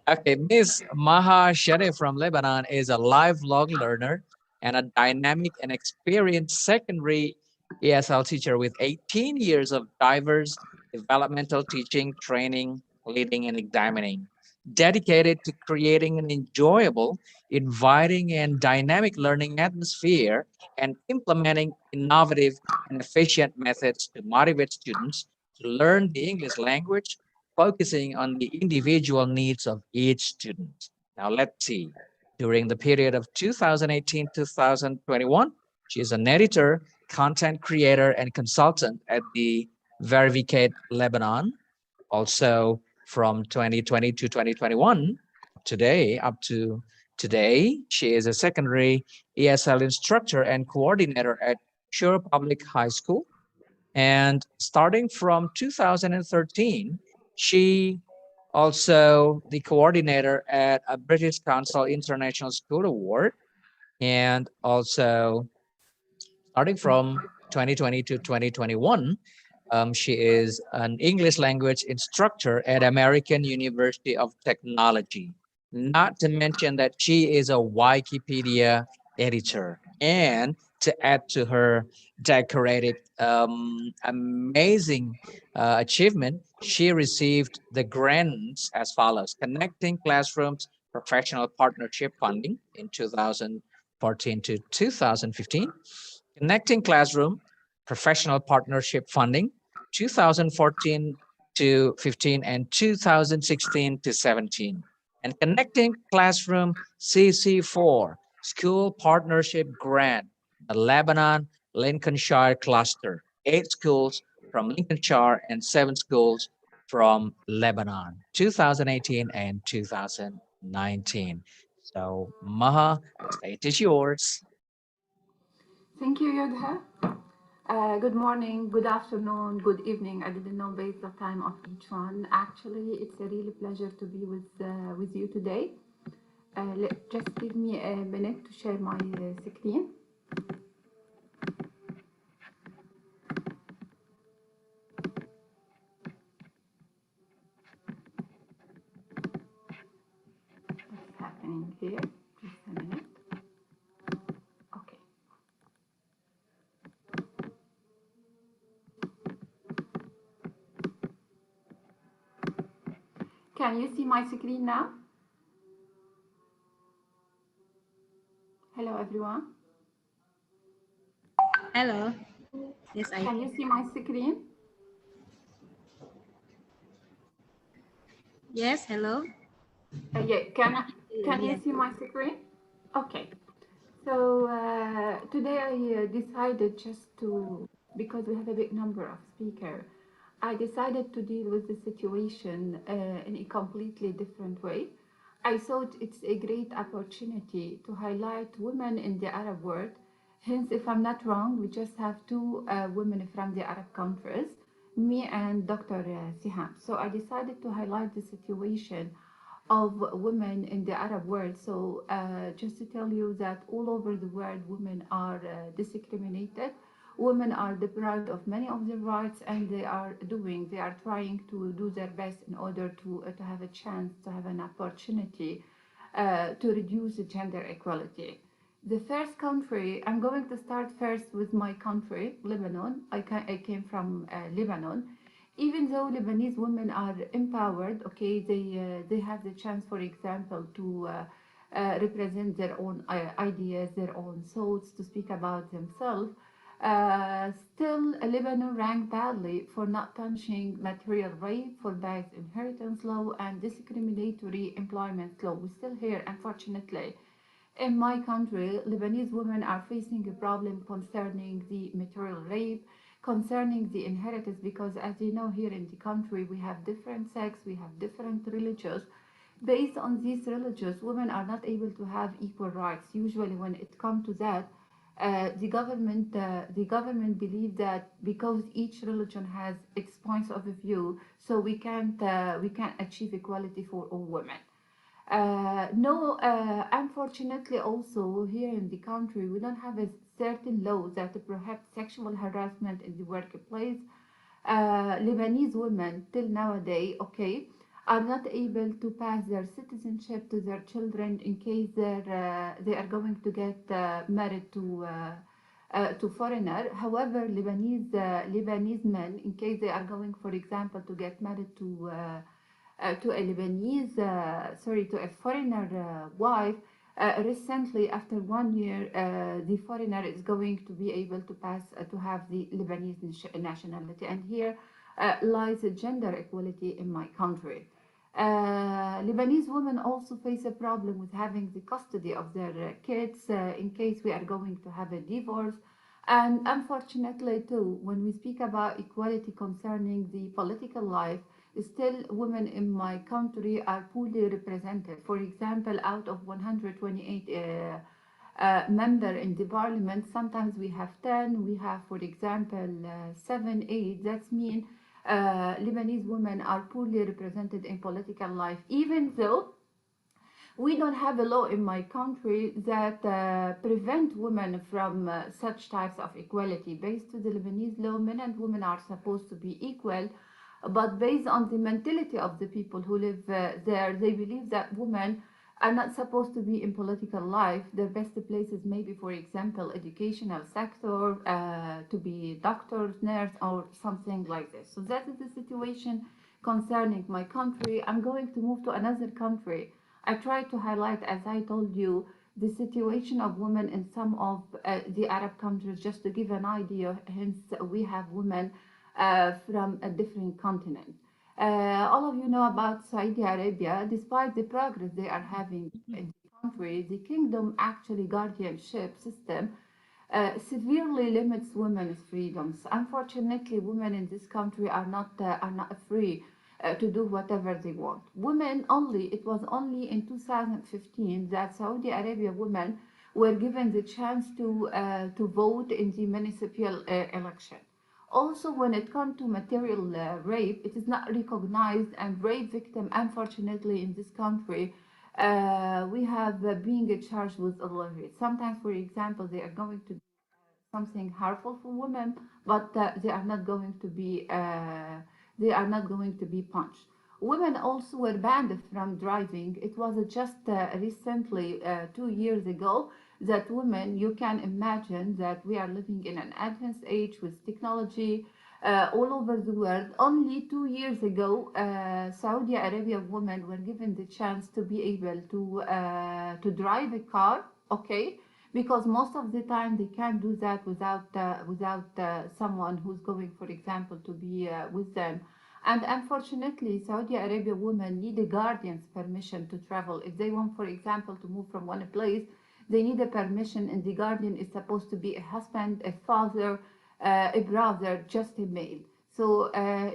Okay. Ms. Maha Sharif from Lebanon is a lifelong learner and a dynamic and experienced secondary ESL teacher with 18 years of diverse developmental teaching, training, leading, and examining, dedicated to creating an enjoyable, inviting, and dynamic learning atmosphere and implementing innovative and efficient methods to motivate students to learn the English language, focusing on the individual needs of each student. Now, let's see. During the period of 2018-2021, she is an editor, content creator, and consultant at the Verificate Lebanon. Also, from 2020 to 2021, up to today, she is a secondary ESL instructor and coordinator at Shore Public High School. And starting from 2013, she also the coordinator at a British Council International School Award. And also starting from 2020 to 2021, she is an English language instructor at American University of Technology. Not to mention that she is a Wikipedia editor. And to add to her decorated, amazing achievement, she received the grants as follows: Connecting Classrooms Professional Partnership Funding in 2014 to 2015, Connecting Classroom Professional Partnership Funding 2014 to 15 and 2016 to 17, and Connecting Classroom CC4 School Partnership Grant, the Lebanon Lincolnshire Cluster, 8 schools from Lincolnshire and 7 schools from Lebanon, 2018 and 2019. So Maha, the stage is yours. Thank you, Yodha. Good morning, good afternoon, good evening. I didn't know based the time of each one. Actually, it's a really pleasure to be with you today. Just give me a minute to share my screen. What's happening here? Just a minute. Okay. Can you see my screen now? Hello, everyone. Hello. Yes, I Can you see my screen? Yes, hello. Yeah, can you Yes. see my screen? Okay. So today I decided just to, because we have a big number of speakers, I decided to deal with the situation in a completely different way. I thought it's a great opportunity to highlight women in the Arab world. Hence, if I'm not wrong, we just have two women from the Arab countries, me and Dr. Siham. So I decided to highlight the situation of women in the Arab world. So just to tell you that all over the world, women are discriminated. Women are deprived of many of their rights, and they are trying to do their best in order to have a chance, to have an opportunity to reduce the gender equality. The first country, I'm going to start first with my country, Lebanon. I came from Lebanon. Even though Lebanese women are empowered, okay, they have the chance, for example, to represent their own ideas, their own thoughts, to speak about themselves. Still, Lebanon ranked badly for not punishing material rape, for bad inheritance law, and discriminatory employment law. We still here, unfortunately. In my country, Lebanese women are facing a problem concerning the material rape, concerning the inheritance, because as you know, here in the country, we have different sects, we have different religions. Based on these religions, women are not able to have equal rights. Usually, when it comes to that, the government believe that because each religion has its points of view, so we can't achieve equality for all women. No, unfortunately, also here in the country, we don't have a certain law that prohibit sexual harassment in the workplace. Lebanese women till nowadays, okay, are not able to pass their citizenship to their children in case they are going to get married to foreigner. However, Lebanese men, in case they are going, for example, to get married to a Lebanese, to a foreigner wife, recently, after 1 year, the foreigner is going to be able to pass to have the Lebanese nationality. And here lies gender equality in my country. Lebanese women also face a problem with having the custody of their kids in case we are going to have a divorce. And unfortunately, too, when we speak about equality concerning the political life, still women in my country are poorly represented. For example, out of 128 member in the parliament, sometimes we have 10, we have, for example, 7, 8. That means Lebanese women are poorly represented in political life, even though we don't have a law in my country that prevent women from such types of equality. Based to the Lebanese law, men and women are supposed to be equal, but based on the mentality of the people who live there, they believe that women are not supposed to be in political life. Their best places maybe, for example, educational sector, to be doctors, nurse, or something like this. So that is the situation concerning my country. I'm going to move to another country. I try to highlight, as I told you, the situation of women in some of the Arab countries, just to give an idea. Hence, we have women from a different continent. All of you know about Saudi Arabia. Despite the progress they are having in the country, the kingdom actually guardianship system severely limits women's freedoms. Unfortunately, women in this country are not free to do whatever they want. Women only, it was only in 2015 that Saudi Arabia women were given the chance to vote in the municipal election. Also, when it comes to material rape, it is not recognized, and rape victim, unfortunately, in this country, we have being charged with adultery. Sometimes, for example, they are going to do something harmful for women, but they are not going to be punched. Women also were banned from driving. It was just recently, 2 years ago, that women, you can imagine that we are living in an advanced age with technology. all over the world. Only 2 years ago, Saudi Arabia women were given the chance to be able to drive a car, okay? Because most of the time they can't do that without someone who's going, for example, to be with them. And unfortunately, Saudi Arabia women need a guardian's permission to travel. If they want, for example, to move from one place, they need a permission, and the guardian is supposed to be a husband, a father, a brother, just a male. So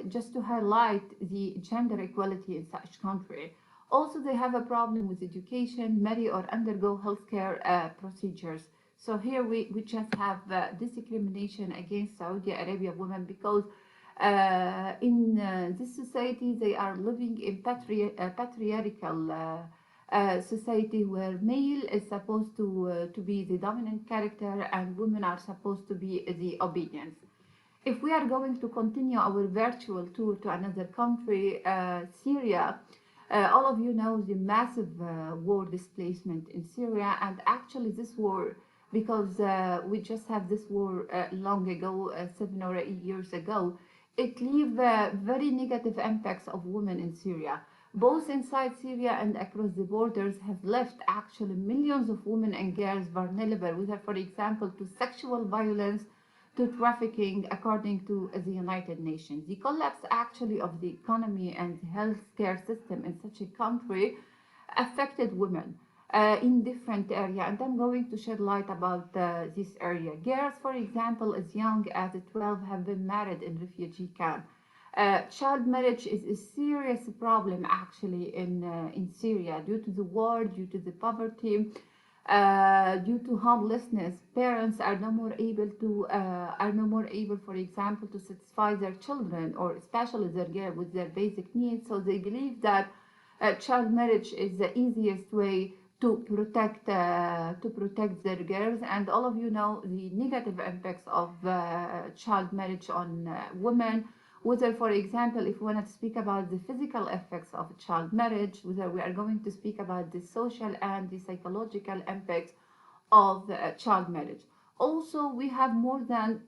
just to highlight the gender equality in such country. Also, they have a problem with education, marry or undergo healthcare procedures. So here we just have discrimination against Saudi Arabia women because in this society they are living in patriarchal society where male is supposed to be the dominant character and women are supposed to be the obedience. If we are going to continue our virtual tour to another country, Syria, all of you know the massive war displacement in Syria, and actually this war, because we just had this war long ago, 7 or 8 years ago, it leave very negative impacts of women in Syria. Both inside Syria and across the borders have left actually millions of women and girls vulnerable, whether, for example, to sexual violence, to trafficking, according to the United Nations. The collapse actually of the economy and the healthcare system in such a country affected women in different areas, and I'm going to shed light about this area. Girls, for example, as young as 12 have been married in refugee camp. Child marriage is a serious problem actually in Syria due to the war, due to the poverty, due to homelessness. Parents are no more able, for example, to satisfy their children or especially their girl with their basic needs. So they believe that child marriage is the easiest way to protect their girls. And all of you know the negative impacts of child marriage on women. Whether, for example, if we want to speak about the physical effects of child marriage, whether we are going to speak about the social and the psychological impacts of child marriage. Also, we have more than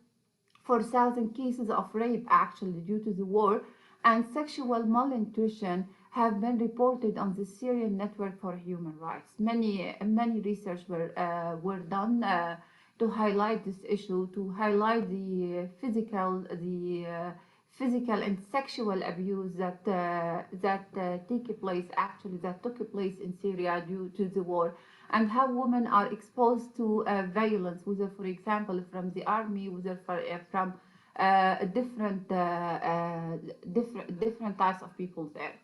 4,000 cases of rape actually due to the war, and sexual malnutrition have been reported on the Syrian Network for Human Rights. Many research were done to highlight this issue, to highlight the physical and sexual abuse that took place in Syria due to the war, and how women are exposed to violence, whether, for example, from the army, whether from different types of people there.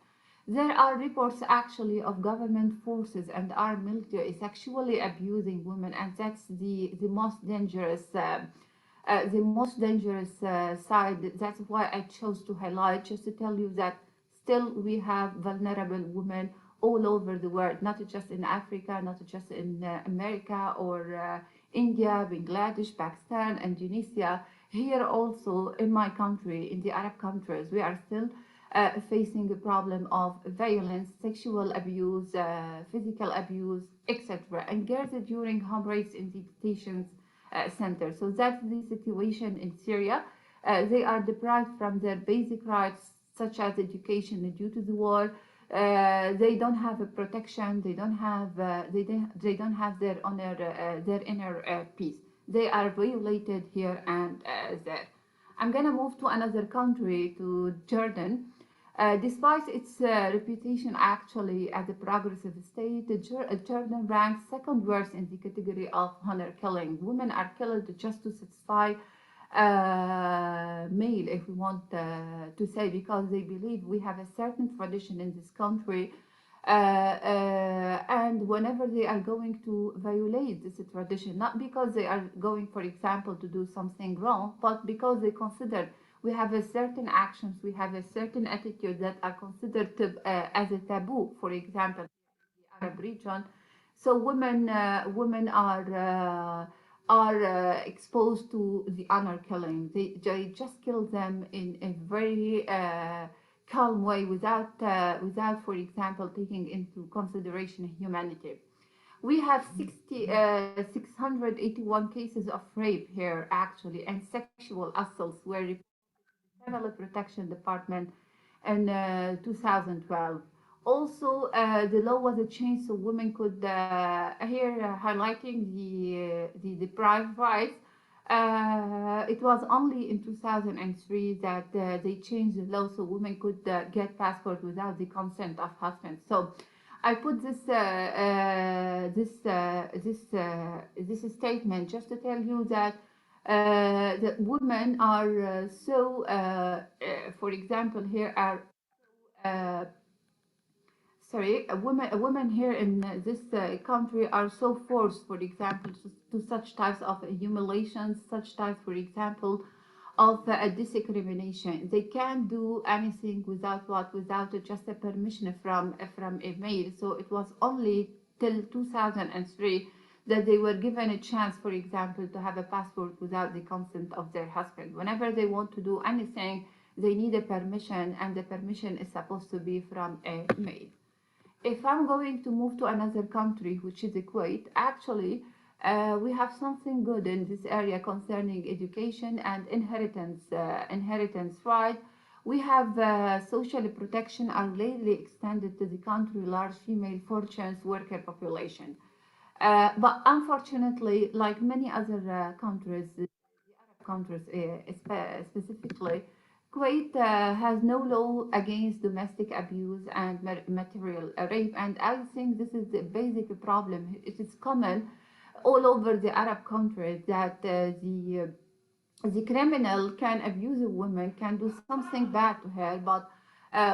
There are reports actually of government forces and armed military sexually abusing women, and that's the most dangerous. Side. That's why I chose to highlight, just to tell you that still we have vulnerable women all over the world, not just in Africa, not just in America or India, Bangladesh, Pakistan, Indonesia. Here also in my country, in the Arab countries, we are still facing a problem of violence, sexual abuse, physical abuse, etc. And girls during home rapes in detention center. So that's the situation in Syria. They are deprived from their basic rights, such as education, due to the war. They don't have a protection. They don't have. They don't have their honor, their inner peace. They are violated here and there. I'm gonna move to another country, to Jordan. Despite its reputation actually as a progressive state, Jordan ranks second worst in the category of honor killing. Women are killed just to satisfy male, if we want to say, because they believe we have a certain tradition in this country. And whenever they are going to violate this tradition, not because they are going, for example, to do something wrong, but because they consider we have a certain actions, we have a certain attitude that are considered as a taboo, for example, in the Arab region. So women are exposed to the honor killing. They just kill them in a very calm way, without, for example, taking into consideration humanity. We have 681 cases of rape here actually, and sexual assaults were reported Family Protection Department in 2012. Also, the law was a change so women could, here highlighting the deprived rights. It was only in 2003 that they changed the law so women could get passport without the consent of husbands. So I put this this statement just to tell you that that women are for example, here are women here in this country are so forced, for example, to such types of humiliations, such types, for example, of discrimination. They can't do anything without just a permission from a male. So it was only till 2003 that they were given a chance, for example, to have a passport without the consent of their husband. Whenever they want to do anything, they need a permission, and the permission is supposed to be from a male. If I'm going to move to another country, which is Kuwait, actually, we have something good in this area concerning education and inheritance right. We have social protection are lately extended to the country large female fortunes worker population. But unfortunately, like many other countries, the Arab countries specifically, Kuwait has no law against domestic abuse and material rape, and I think this is the basic problem. It is common all over the Arab countries that the criminal can abuse a woman, can do something bad to her, but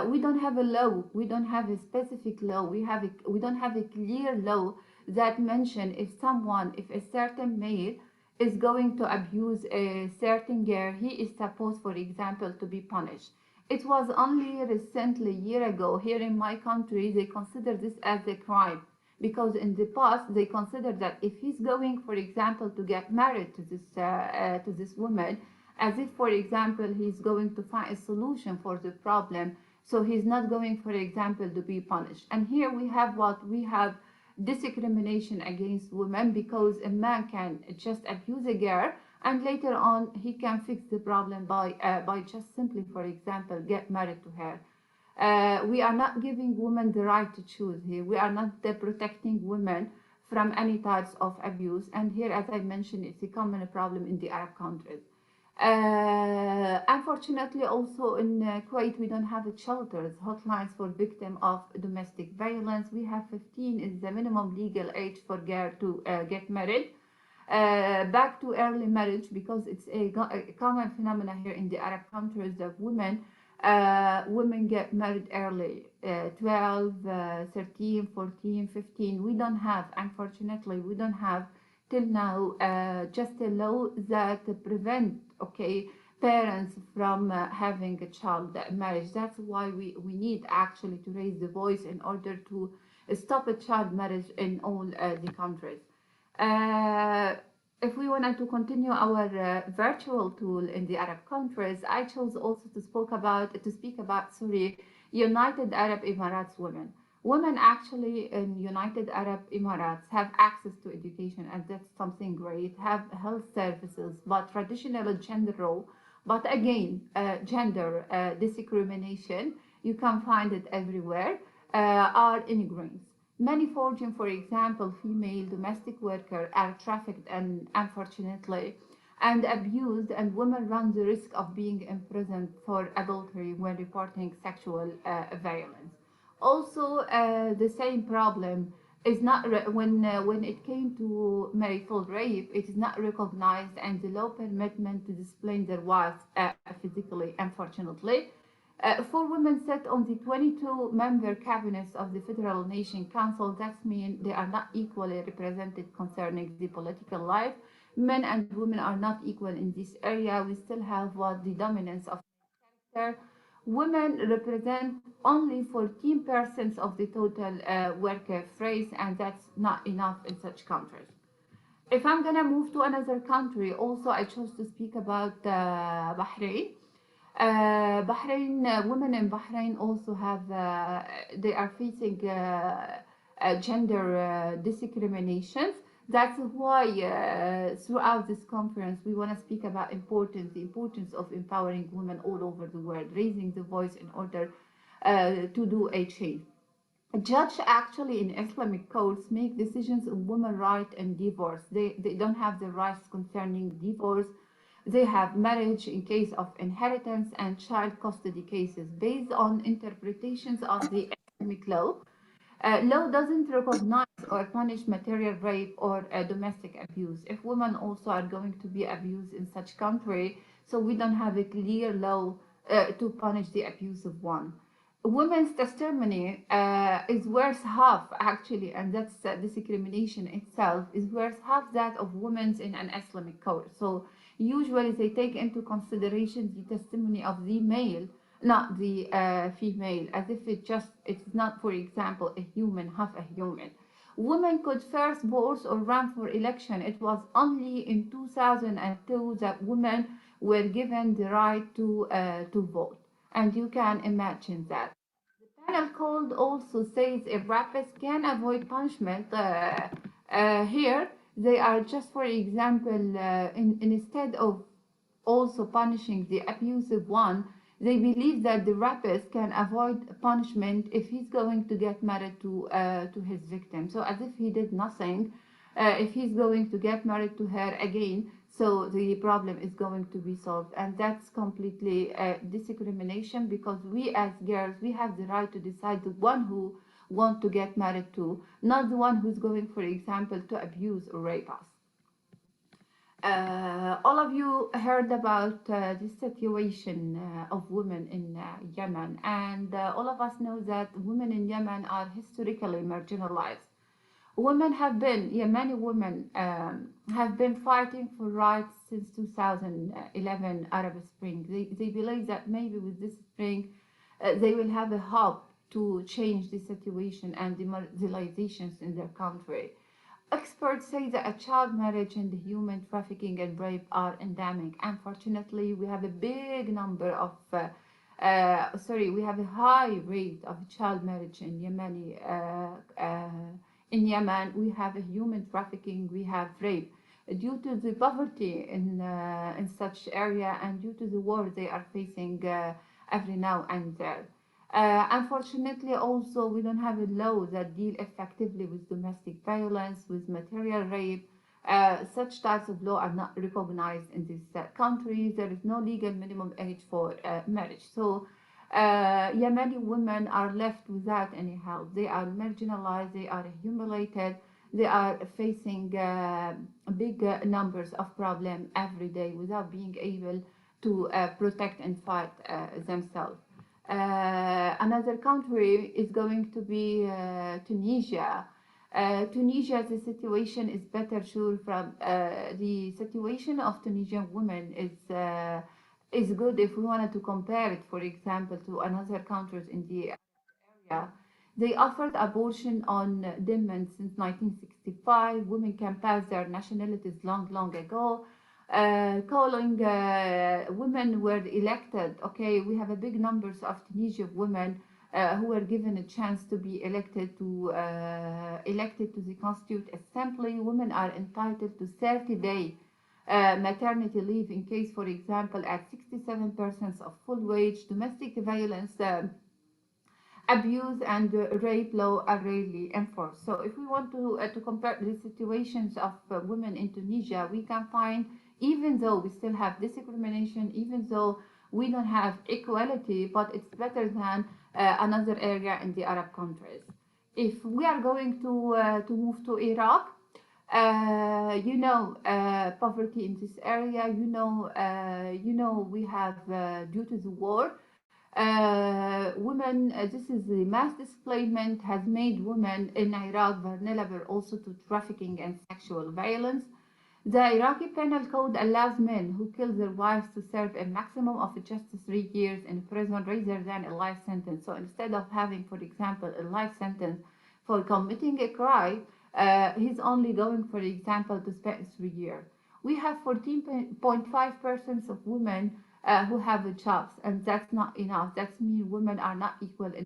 we don't have a law. We don't have a specific law. We don't have a clear law that mention if a certain male is going to abuse a certain girl, he is supposed, for example, to be punished. It was only recently, a year ago, here in my country, they consider this as a crime. Because in the past, they considered that if he's going, for example, to get married to this woman, as if, for example, he's going to find a solution for the problem, so he's not going, for example, to be punished. And here we have discrimination against women, because a man can just abuse a girl and later on he can fix the problem by just simply, for example, get married to her. We are not giving women the right to choose here. We are not protecting women from any types of abuse. And here, as I mentioned, it's a common problem in the Arab countries. Unfortunately, also in Kuwait, we don't have shelters, hotlines for victims of domestic violence. We have 15 is the minimum legal age for girls to get married. Back to early marriage, because it's a common phenomenon here in the Arab countries that women get married early, 12, 13, 14, 15. We don't have, unfortunately, till now just a law that prevent parents from having a child marriage. That's why we need actually to raise the voice in order to stop a child marriage in all the countries. If we wanted to continue our virtual tool in the Arab countries, I chose also to speak about United Arab Emirates women. Women actually in United Arab Emirates have access to education, and that's something great, have health services, but traditional gender role, but again, gender discrimination, you can find it everywhere, are immigrants. Many foreign, for example, female domestic workers are trafficked and unfortunately and abused, and women run the risk of being imprisoned for adultery when reporting sexual violence. Also, the same problem is not when it came to marital rape, it is not recognized, and the law permits men to discipline their wives physically, unfortunately. For women set on the 22-member cabinets of the Federal Nation Council, that means they are not equally represented concerning the political life. Men and women are not equal in this area. We still have the dominance of character. Women represent only 14% of the total worker force, and that's not enough in such countries. If I'm gonna move to another country, also I chose to speak about Bahrain. Women in Bahrain also have, they are facing gender discriminations. That's why throughout this conference, we want to speak about the importance of empowering women all over the world, raising the voice in order to do a change. A judge actually in Islamic courts make decisions on women right and divorce. They don't have the rights concerning divorce. They have marriage in case of inheritance and child custody cases based on interpretations of the Islamic law. Law doesn't recognize or punish material rape or domestic abuse. If women also are going to be abused in such country, so we don't have a clear law to punish the abuse of one. Women's testimony is worth half actually, and that's discrimination itself is worth half that of women's in an Islamic court. So usually they take into consideration the testimony of the male, not the female, as if it's not, for example, a human, half a human. Women could first vote or run for election. It was only in 2002 that women were given the right to vote, and you can imagine that. The penal code also says if rapists can avoid punishment, here they are just, for example, instead of also punishing the abusive one, they believe that the rapist can avoid punishment if he's going to get married to his victim. So as if he did nothing, if he's going to get married to her again, so the problem is going to be solved. And that's completely discrimination, because we as girls, we have the right to decide the one who want to get married to, not the one who's going, for example, to abuse or rape us. All of you heard about the situation of women in Yemen, and all of us know that women in Yemen are historically marginalized. Yemeni women have been fighting for rights since 2011 Arab Spring. They believe that maybe with this spring they will have a hope to change the situation and the marginalizations in their country. Experts say that a child marriage and human trafficking and rape are endemic. Unfortunately, we have a big number of, we have a high rate of child marriage in in Yemen. We have a human trafficking, we have rape. Due to the poverty in such area and due to the war they are facing every now and then. Unfortunately, also, we don't have a law that deal effectively with domestic violence, with material rape. Such types of law are not recognized in these countries. There is no legal minimum age for marriage. So Yemeni women are left without any help. They are marginalized, they are humiliated, they are facing big numbers of problems every day without being able to protect and fight themselves. Another country is going to be Tunisia. Tunisia, the situation is better, sure. From the situation of Tunisian women is good if we wanted to compare it, for example, to another countries in the area. They offered abortion on demand since 1965. Women can pass their nationalities long ago. Calling women were elected. Okay, we have a big numbers of Tunisian women who were given a chance to be elected to the Constituent Assembly. Women are entitled to 30-day maternity leave in case, for example, at 67% of full wage. Domestic violence, abuse and rape law are rarely enforced. So if we want to compare the situations of women in Tunisia, we can find, even though we still have discrimination, even though we don't have equality, but it's better than another area in the Arab countries. If we are going to move to Iraq, poverty in this area, we have, due to the war, women, this is the mass displacement has made women in Iraq vulnerable also to trafficking and sexual violence. The Iraqi penal code allows men who kill their wives to serve a maximum of just 3 years in prison rather than a life sentence. So instead of having, for example, a life sentence for committing a crime, he's only going, for example, to spend 3 years. We have 14.5% of women who have jobs, and that's not enough. That means women are not equal in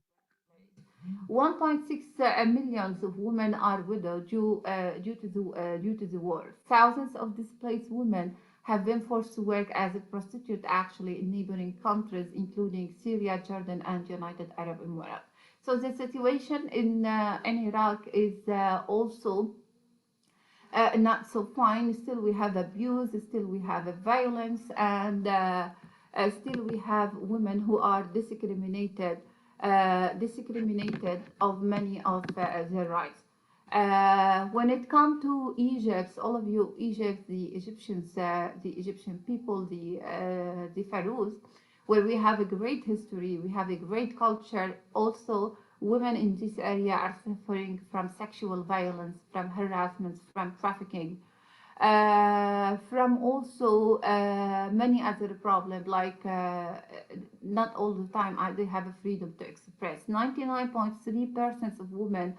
1.6 millions of women are widowed due to the war. Thousands of displaced women have been forced to work as a prostitute actually in neighboring countries, including Syria, Jordan, and United Arab Emirates. So the situation in Iraq is also not so fine. Still, we have abuse. Still, we have violence, and still we have women who are discriminated of many of their rights. When it comes to Egypt, all of you, Egypt, the Egyptians, the Egyptian people, the pharaohs, where we have a great history, we have a great culture. Also, women in this area are suffering from sexual violence, from harassment, from trafficking, from also many other problems, like not all the time they have a freedom to express. 99.3% of women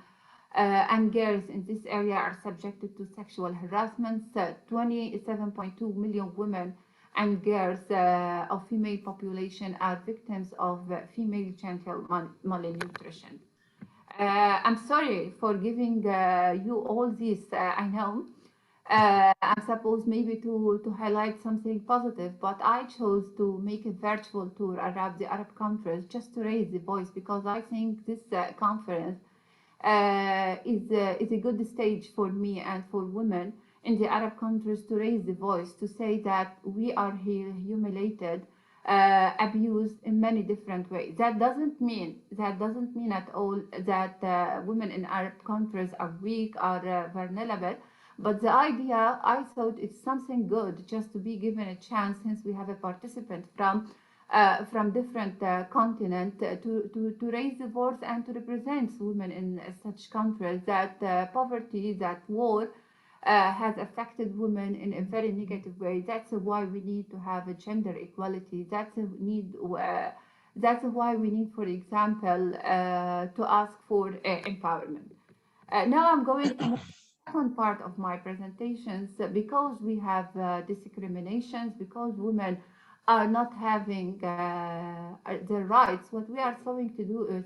and girls in this area are subjected to sexual harassment. 27.2 million women and girls of female population are victims of female genital malnutrition. I'm sorry for giving you all this, I know. I'm supposed maybe to highlight something positive, but I chose to make a virtual tour around the Arab countries just to raise the voice, because I think this conference is a good stage for me and for women in the Arab countries to raise the voice, to say that we are here humiliated, abused in many different ways. That doesn't mean at all that women in Arab countries are weak or vulnerable. But the idea, I thought it's something good just to be given a chance, since we have a participant from different continent to raise the voice and to represent women in such countries, that poverty, that war has affected women in a very negative way. That's why we need to have a gender equality. That's why we need, for example, to ask for empowerment. Now I'm going to second part of my presentations, because we have discriminations, because women are not having their rights. What we are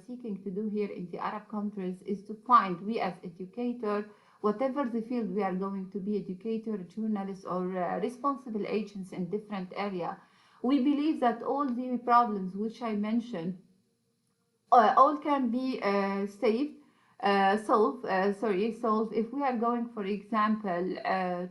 seeking to do here in the Arab countries is to find, we as educators, whatever the field we are going to be, educator, journalists, or responsible agents in different area, we believe that all the problems which I mentioned all can be solved if we are going, for example,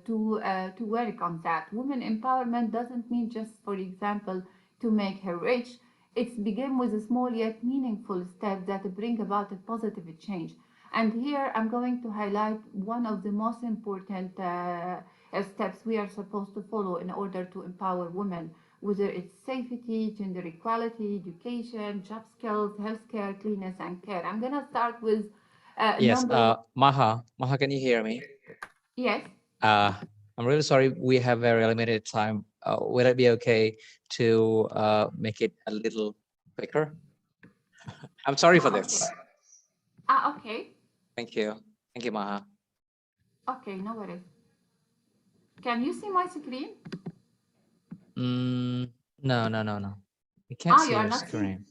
to work on that. Women empowerment doesn't mean just, for example, to make her rich. It's begin with a small yet meaningful step that bring about a positive change. And here I'm going to highlight one of the most important steps we are supposed to follow in order to empower women, whether it's safety, gender equality, education, job skills, healthcare, cleanliness, and care. I'm gonna start with Yes, Maha, can you hear me? Yes. I'm really sorry, we have very limited time. Will it be okay to make it a little quicker? I'm sorry for this. Okay. Thank you, Maha. Okay, no worries. Can you see my screen? No. You can't see your screen.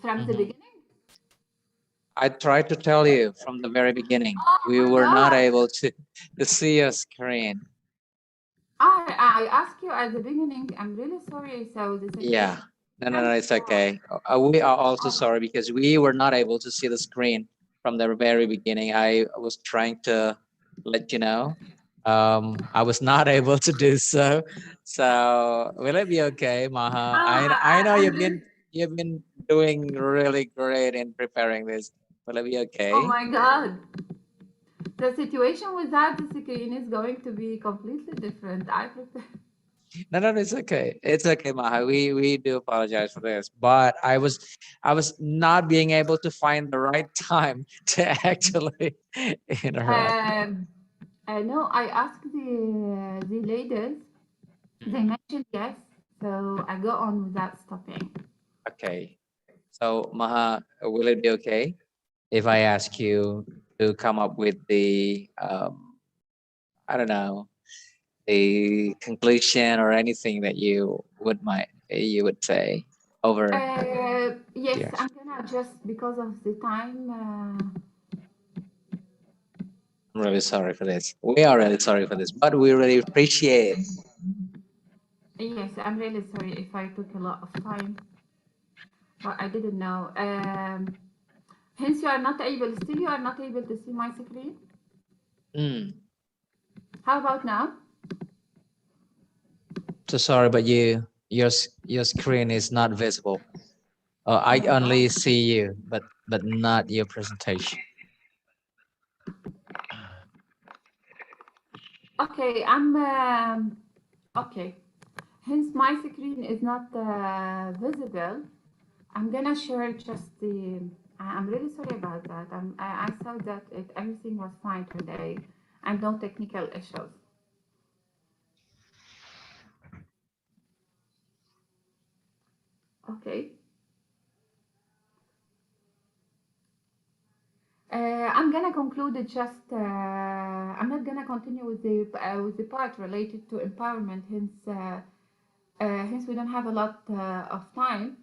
From the beginning? I tried to tell you from the very beginning. We were not able to see your screen. I asked you at the beginning. I'm really sorry. So this is No, it's okay. We are also sorry because we were not able to see the screen from the very beginning. I was trying to let you know. I was not able to do so. So will it be okay, Maha? I know you've been doing really great in preparing this. Will it be okay? Oh my God. The situation without the screen is going to be completely different. I prefer. No, it's okay. It's okay, Maha. We do apologize for this, but I was not being able to find the right time to actually interact. No, I asked the ladies. They mentioned yes, so I go on without stopping. Okay. So Maha, will it be okay if I ask you to come up with the I don't know, the conclusion or anything that you would say? over. Yes, Yes. I'm gonna just because of the time. I'm really sorry for this. We are really sorry for this, but we really appreciate. Yes, I'm really sorry if I took a lot of time, but I didn't know. Hence, you are not able. Still, you are not able to see my screen. How about now? So sorry, but your screen is not visible. I only see you, but not your presentation. Okay, okay. Hence, my screen is not visible. I'm gonna share just the. I'm really sorry about that. I saw that everything was fine today, and no technical issues. Okay. I'm gonna conclude it just. I'm not gonna continue with the part related to empowerment. Hence we don't have a lot of time.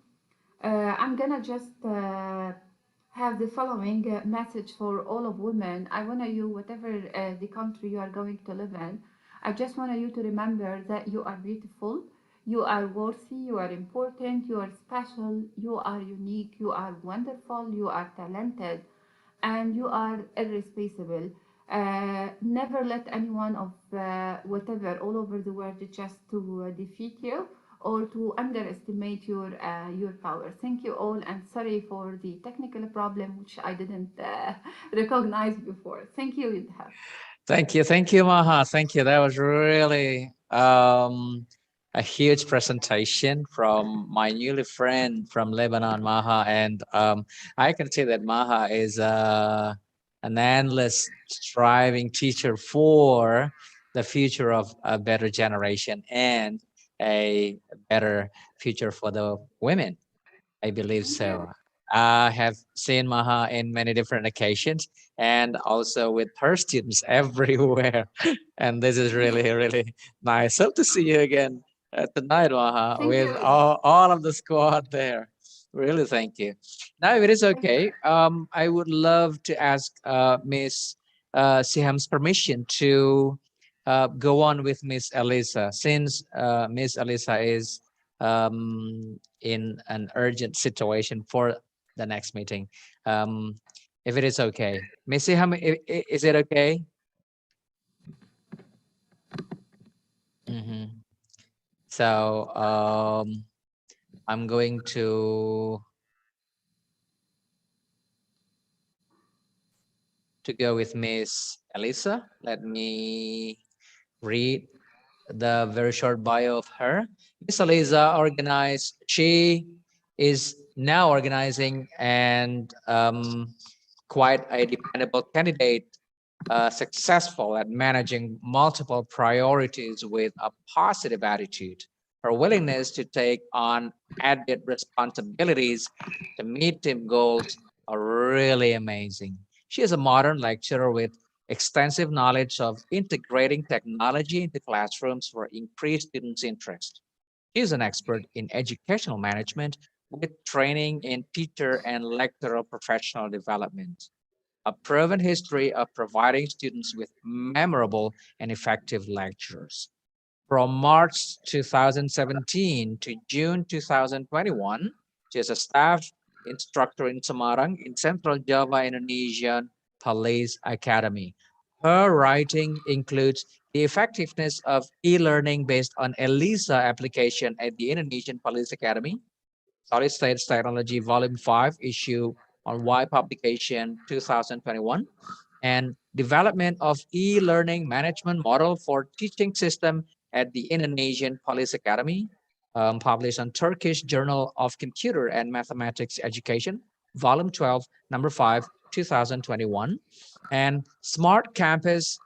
I'm gonna just have the following message for all of women. I want you, whatever the country you are going to live in, I just want you to remember that you are beautiful, you are worthy, you are important, you are special, you are unique, you are wonderful, you are talented, and you are irreplaceable. Never let anyone of whatever all over the world just to defeat you or to underestimate your power. Thank you all, and sorry for the technical problem which I didn't recognize before. Thank you, Yudha. Thank you, Maha. Thank you. That was really a huge presentation from my newly friend from Lebanon, Maha, and I can say that Maha is an endless striving teacher for the future of a better generation and a better future for the women. I believe so. I have seen Maha in many different occasions and also with her students everywhere. And this is really, really nice. Hope to see you again tonight, Maha, Thank with you. all of the squad there. Really, thank you. Now, if it is okay, I would love to ask Miss Siham's permission to go on with Miss Elisa, since Miss Elisa is in an urgent situation for the next meeting. If it is okay, Miss Siham, is it okay? So I'm going to go with Miss Elisa. Let me read the very short bio of her. Miss Elisa organized. She is now organizing and quite a dependable candidate, successful at managing multiple priorities with a positive attitude. Her willingness to take on added responsibilities to meet team goals are really amazing. She is a modern lecturer with extensive knowledge of integrating technology into classrooms for increased students' interest. She is an expert in educational management with training in teacher and lecturer professional development, a proven history of providing students with memorable and effective lectures. From March 2017 to June 2021, she is a staff instructor in Semarang in Central Java Indonesian Police Academy. Her writing includes the effectiveness of e-learning based on ELISA application at the Indonesian Police Academy, Solid State Technology Volume 5, issue on Y publication 2021, and development of e-learning management model for teaching system at the Indonesian Police Academy, published on Turkish Journal of Computer and Mathematics Education, Volume 12, number 5, 2021, and Smart Campus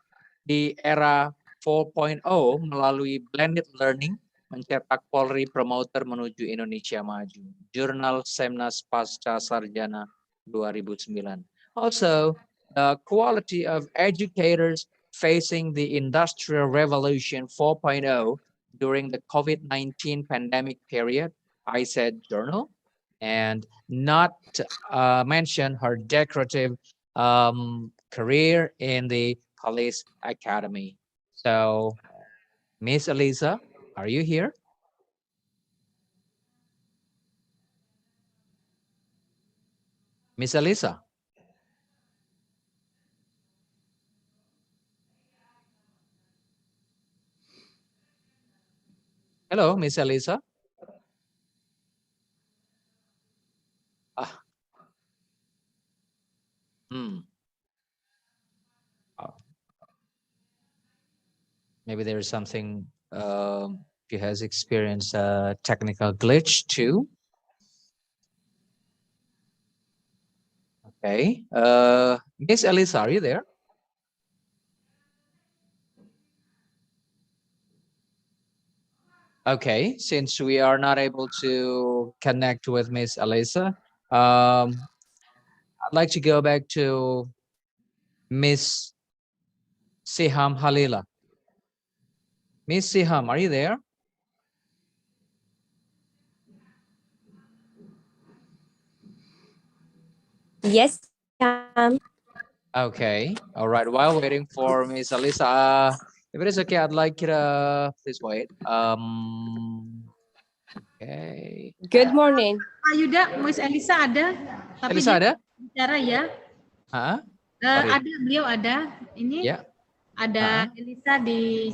di Era 4.0 melalui blended learning mencetak Polri Promoter menuju Indonesia Maju. Jurnal Semnas Pasca Sarjana 2009. Also, the quality of educators facing the Industrial Revolution 4.0 during the COVID-19 pandemic period, I said journal, and not mention her decorative career in the police academy. So, Miss Elisa, are you here? Miss Elisa? Hello, Miss Elisa. Ah. Hmm. Oh. Maybe there is something she has experienced a technical glitch too. Okay. Miss Elisa, are you there? Okay, since we are not able to connect with Miss Elisa, I'd like to go back to Miss Siham Halila. Miss Siham, are you there? Yes. Okay. All right. While waiting for Miss Elisa, if it is okay, I'd like you to please wait. Okay. Good morning. Yuda, Miss Elisa ada, tapi Elisa dia ada? bicara ya. Hah? Sorry. Ada, beliau ada. Ini Ya. ada Elisa di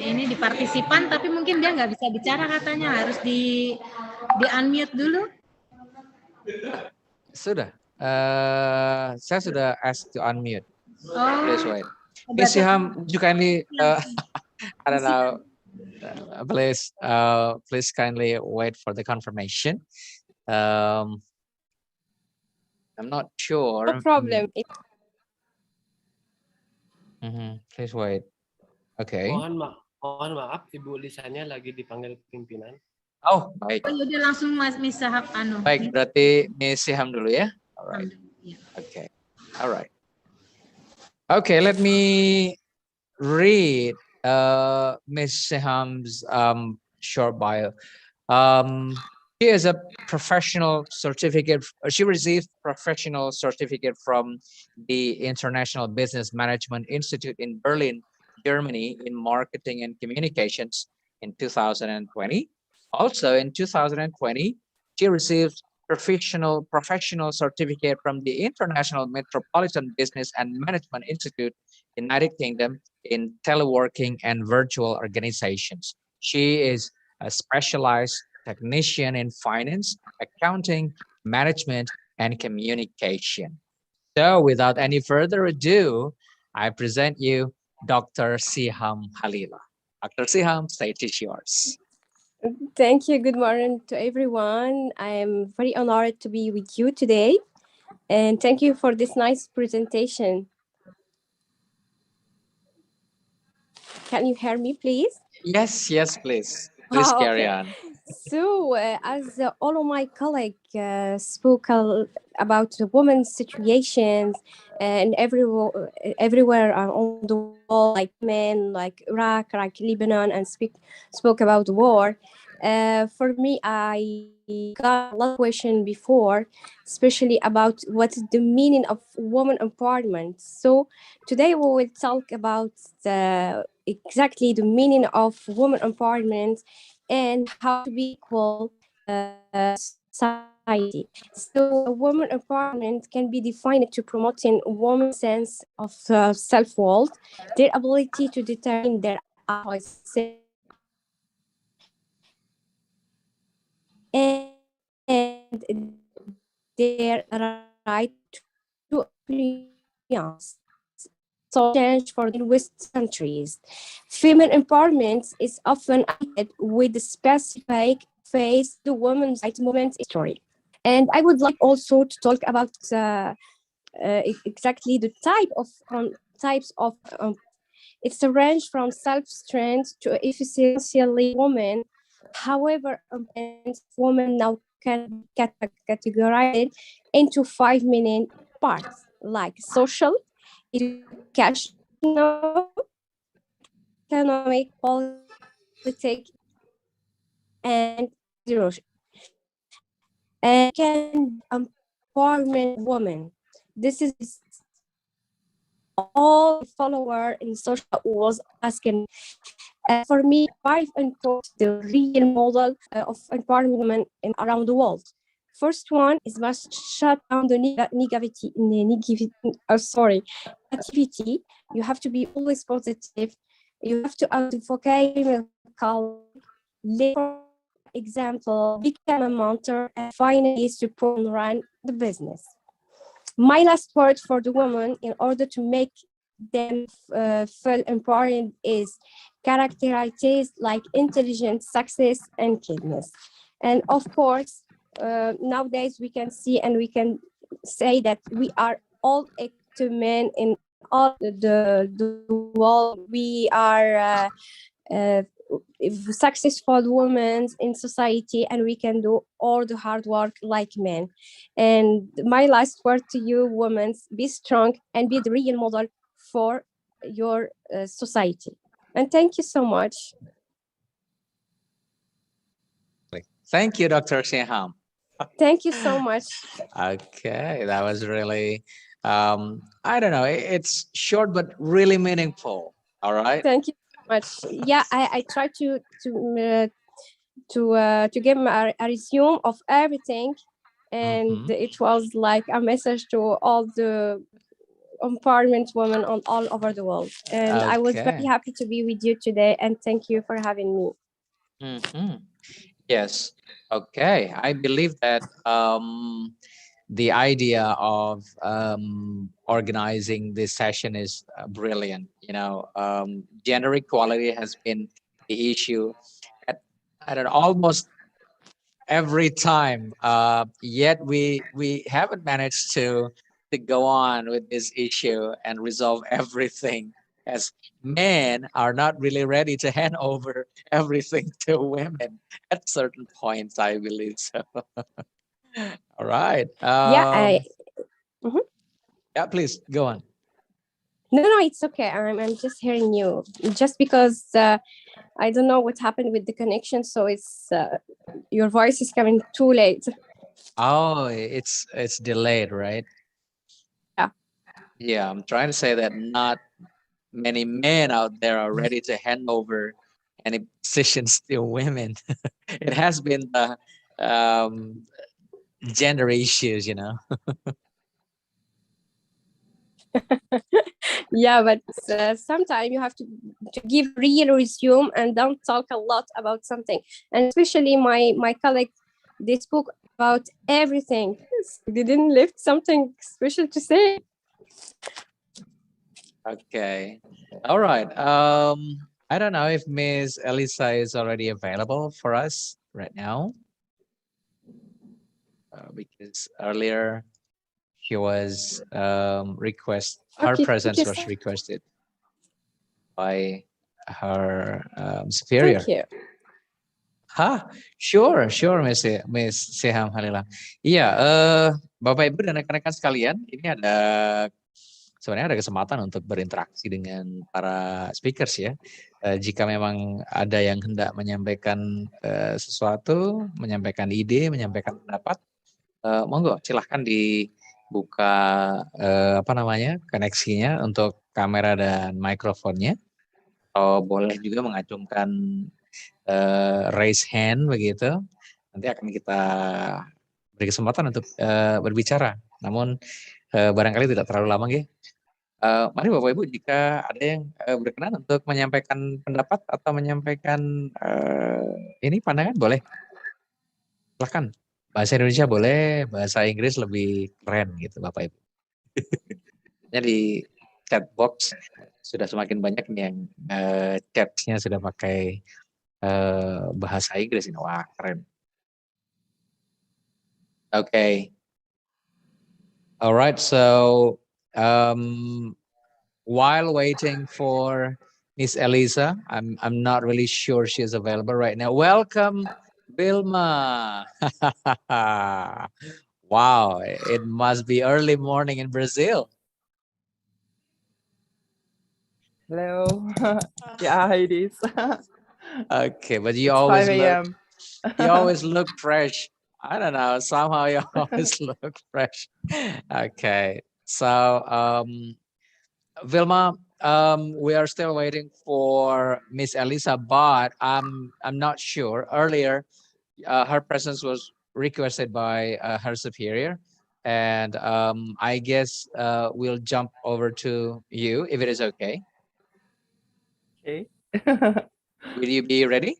ini di partisipan, tapi mungkin dia nggak bisa bicara katanya, harus di unmute dulu. Sudah. Saya sudah ask to unmute. Oh. Please wait. Miss Siham, would you kindly, I don't know, please kindly wait for the confirmation. I'm not sure. No problem. Please wait. Okay. Mohon maaf, Ibu Lisanya lagi dipanggil pimpinan. Oh, baik. Oh, yaudah langsung Miss Siham anu. Baik, berarti Miss Siham dulu ya. Alright. Okay. All right. Okay, let me read Miss Siham's short bio. She is a professional certificate. She received professional certificate from the International Business Management Institute in Berlin, Germany, in marketing and communications in 2020. Also in 2020, she received professional certificate from the International Metropolitan Business and Management Institute, United Kingdom, in teleworking and virtual organizations. She is a specialized technician in finance, accounting, management, and communication. So without any further ado, I present you Dr. Siham Halila. Dr. Siham, stage is yours. Thank you. Good morning to everyone. I am very honored to be with you today. And thank you for this nice presentation. Can you hear me, please? Yes, please. Please carry on. So, as all of my colleagues spoke about the women's situations and everywhere on the world, like men, like Iraq, like Lebanon, and spoke about the war. For me, I got a lot of questions before, especially about what is the meaning of woman empowerment. So today we will talk about exactly the meaning of woman empowerment and how to be equal society. So woman empowerment can be defined to promoting women's sense of self-worth, their ability to determine their choices, and their right to opinions. So change for in West countries. Female empowerment is often associated with the specific phase the women's rights movement history. And I would like also to talk about exactly the types of it's a range from self-strength to efficiently women. However, women now can be categorized into 5 main parts, like social, educational, economic, politics, and and can empowerment women. This is all follower in social was asking. For me, 5 important the real model of empowering women around the world. First one is must shut down the negativity. Negativity. You have to be always positive. You have to advocate for example, become a mentor, and finally support and run the business. My last word for the woman in order to make them feel important is characteristics like intelligence, success, and kindness. And of course, nowadays we can see and we can say that we are all active men in all the world. We are successful women in society, and we can do all the hard work like men. And my last word to you women, be strong and be the real model for your society. And thank you so much. Thank you, Dr. Seham. Thank you so much. Okay, that was really, I don't know, it's short but really meaningful. All right. Thank you so much. Yeah, I try to give a resume of everything, and it was like a message to all the empowerment women on all over the world. And I was very Okay. happy to be with you today, and thank you for having me. Yes. Okay. I believe that the idea of organizing this session is brilliant. You know, gender equality has been the issue at almost every time. Yet we haven't managed to go on with this issue and resolve everything, as men are not really ready to hand over everything to women at certain points, I believe so. All right. Yeah, Yeah, please go on. No, it's okay. I'm just hearing you. Just because I don't know what happened with the connection, so it's your voice is coming too late. Oh, it's delayed, right? Yeah. Yeah, I'm trying to say that not many men out there are ready to hand over any positions to women. It has been the gender issues, you know. Yeah, but sometimes you have to give real resume and don't talk a lot about something. And especially my colleagues, they spoke about everything. They didn't leave something special to say. Okay. All right. I don't know if Miss Elisa is already available for us right now. Because earlier she was her presence was requested by her superior. Thank you. Sure, Miss Seham Halila. Iya, Bapak Ibu dan rekan-rekan sekalian, ini sebenarnya ada kesempatan untuk berinteraksi dengan para speakers ya. Jika memang ada yang hendak menyampaikan sesuatu, menyampaikan ide, menyampaikan pendapat, monggo silahkan dibuka koneksinya untuk kamera dan mikrofonnya, atau boleh juga mengacungkan raise hand begitu. Nanti akan kita beri kesempatan untuk berbicara. Namun barangkali tidak terlalu lama ya. Mari Bapak Ibu, jika ada yang berkenan untuk menyampaikan pendapat atau menyampaikan ini pandangan, boleh. Silahkan. Bahasa Indonesia boleh, bahasa Inggris lebih keren gitu Bapak Ibu. Jadi chat box sudah semakin banyak nih yang chatnya sudah pakai bahasa Inggris ini. Wah, keren. Okay. All right, so while waiting for Miss Elisa, I'm not really sure she is available right now. Welcome, Vilma. Wow, it must be early morning in Brazil. Hello. Yeah, it is. Okay, but you It's always 5 look a.m. you always look fresh I don't know. Somehow you always look fresh. Okay. So, Vilma, we are still waiting for Miss Elisa, but I'm not sure. Earlier, her presence was requested by her superior, and I guess we'll jump over to you if it is okay. Okay. Will you be ready?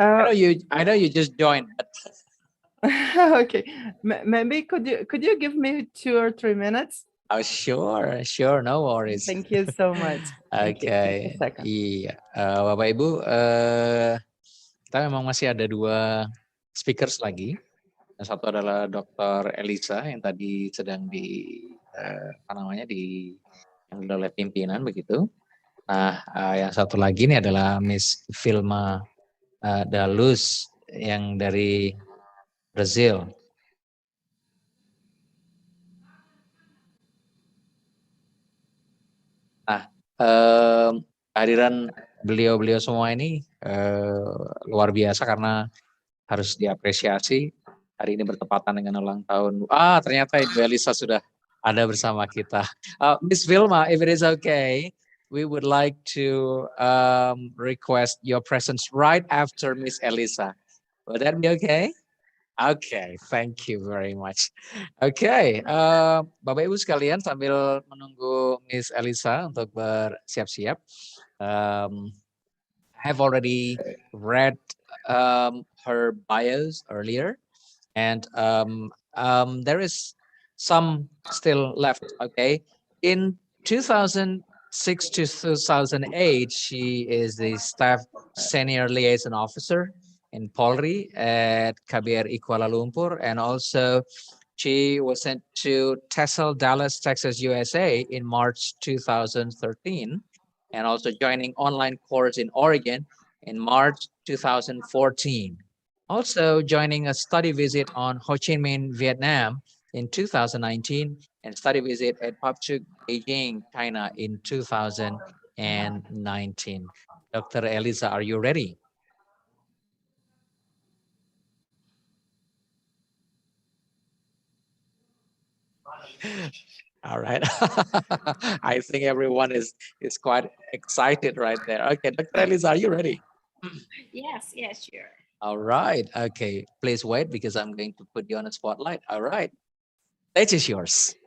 I know you just joined. Okay. Maybe could you give me 2 or 3 minutes? Oh, sure, no worries. Thank you so much. Thank you. Just a Okay, second. iya, Bapak Ibu, kita memang masih ada 2 speakers lagi. Yang satu adalah Dr. Elisa yang tadi sedang diambil oleh pimpinan begitu. Nah, yang satu lagi ini adalah Miss Vilma Dalus yang dari Brazil. Nah, kehadiran beliau-beliau semua ini luar biasa karena harus diapresiasi. Hari ini bertepatan dengan ulang tahun. Ternyata Ibu Elisa sudah ada bersama kita. Miss Vilma, if it is okay, we would like to request your presence right after Miss Elisa. Would that be okay? Okay, thank you very much. Okay, Bapak Ibu sekalian, sambil menunggu Miss Elisa untuk bersiap-siap, I have already read her bios earlier, and there is some still left. Okay, in 2006 to 2008, she is the staff senior liaison officer in Polri at KBRI Kuala Lumpur, and also she was sent to TESOL, Dallas, Texas, USA in March 2013, and also joining online course in Oregon in March 2014. Also joining a study visit on Ho Chi Minh, Vietnam in 2019, and study visit at Papchuk, Beijing, China in 2019. Dr. Elisa, are you ready? All right. I think everyone is quite excited right there. Okay, Dr. Elisa, are you ready? Yes, sure. All right. Okay, please wait because I'm going to put you on a spotlight. All right. Stage is yours.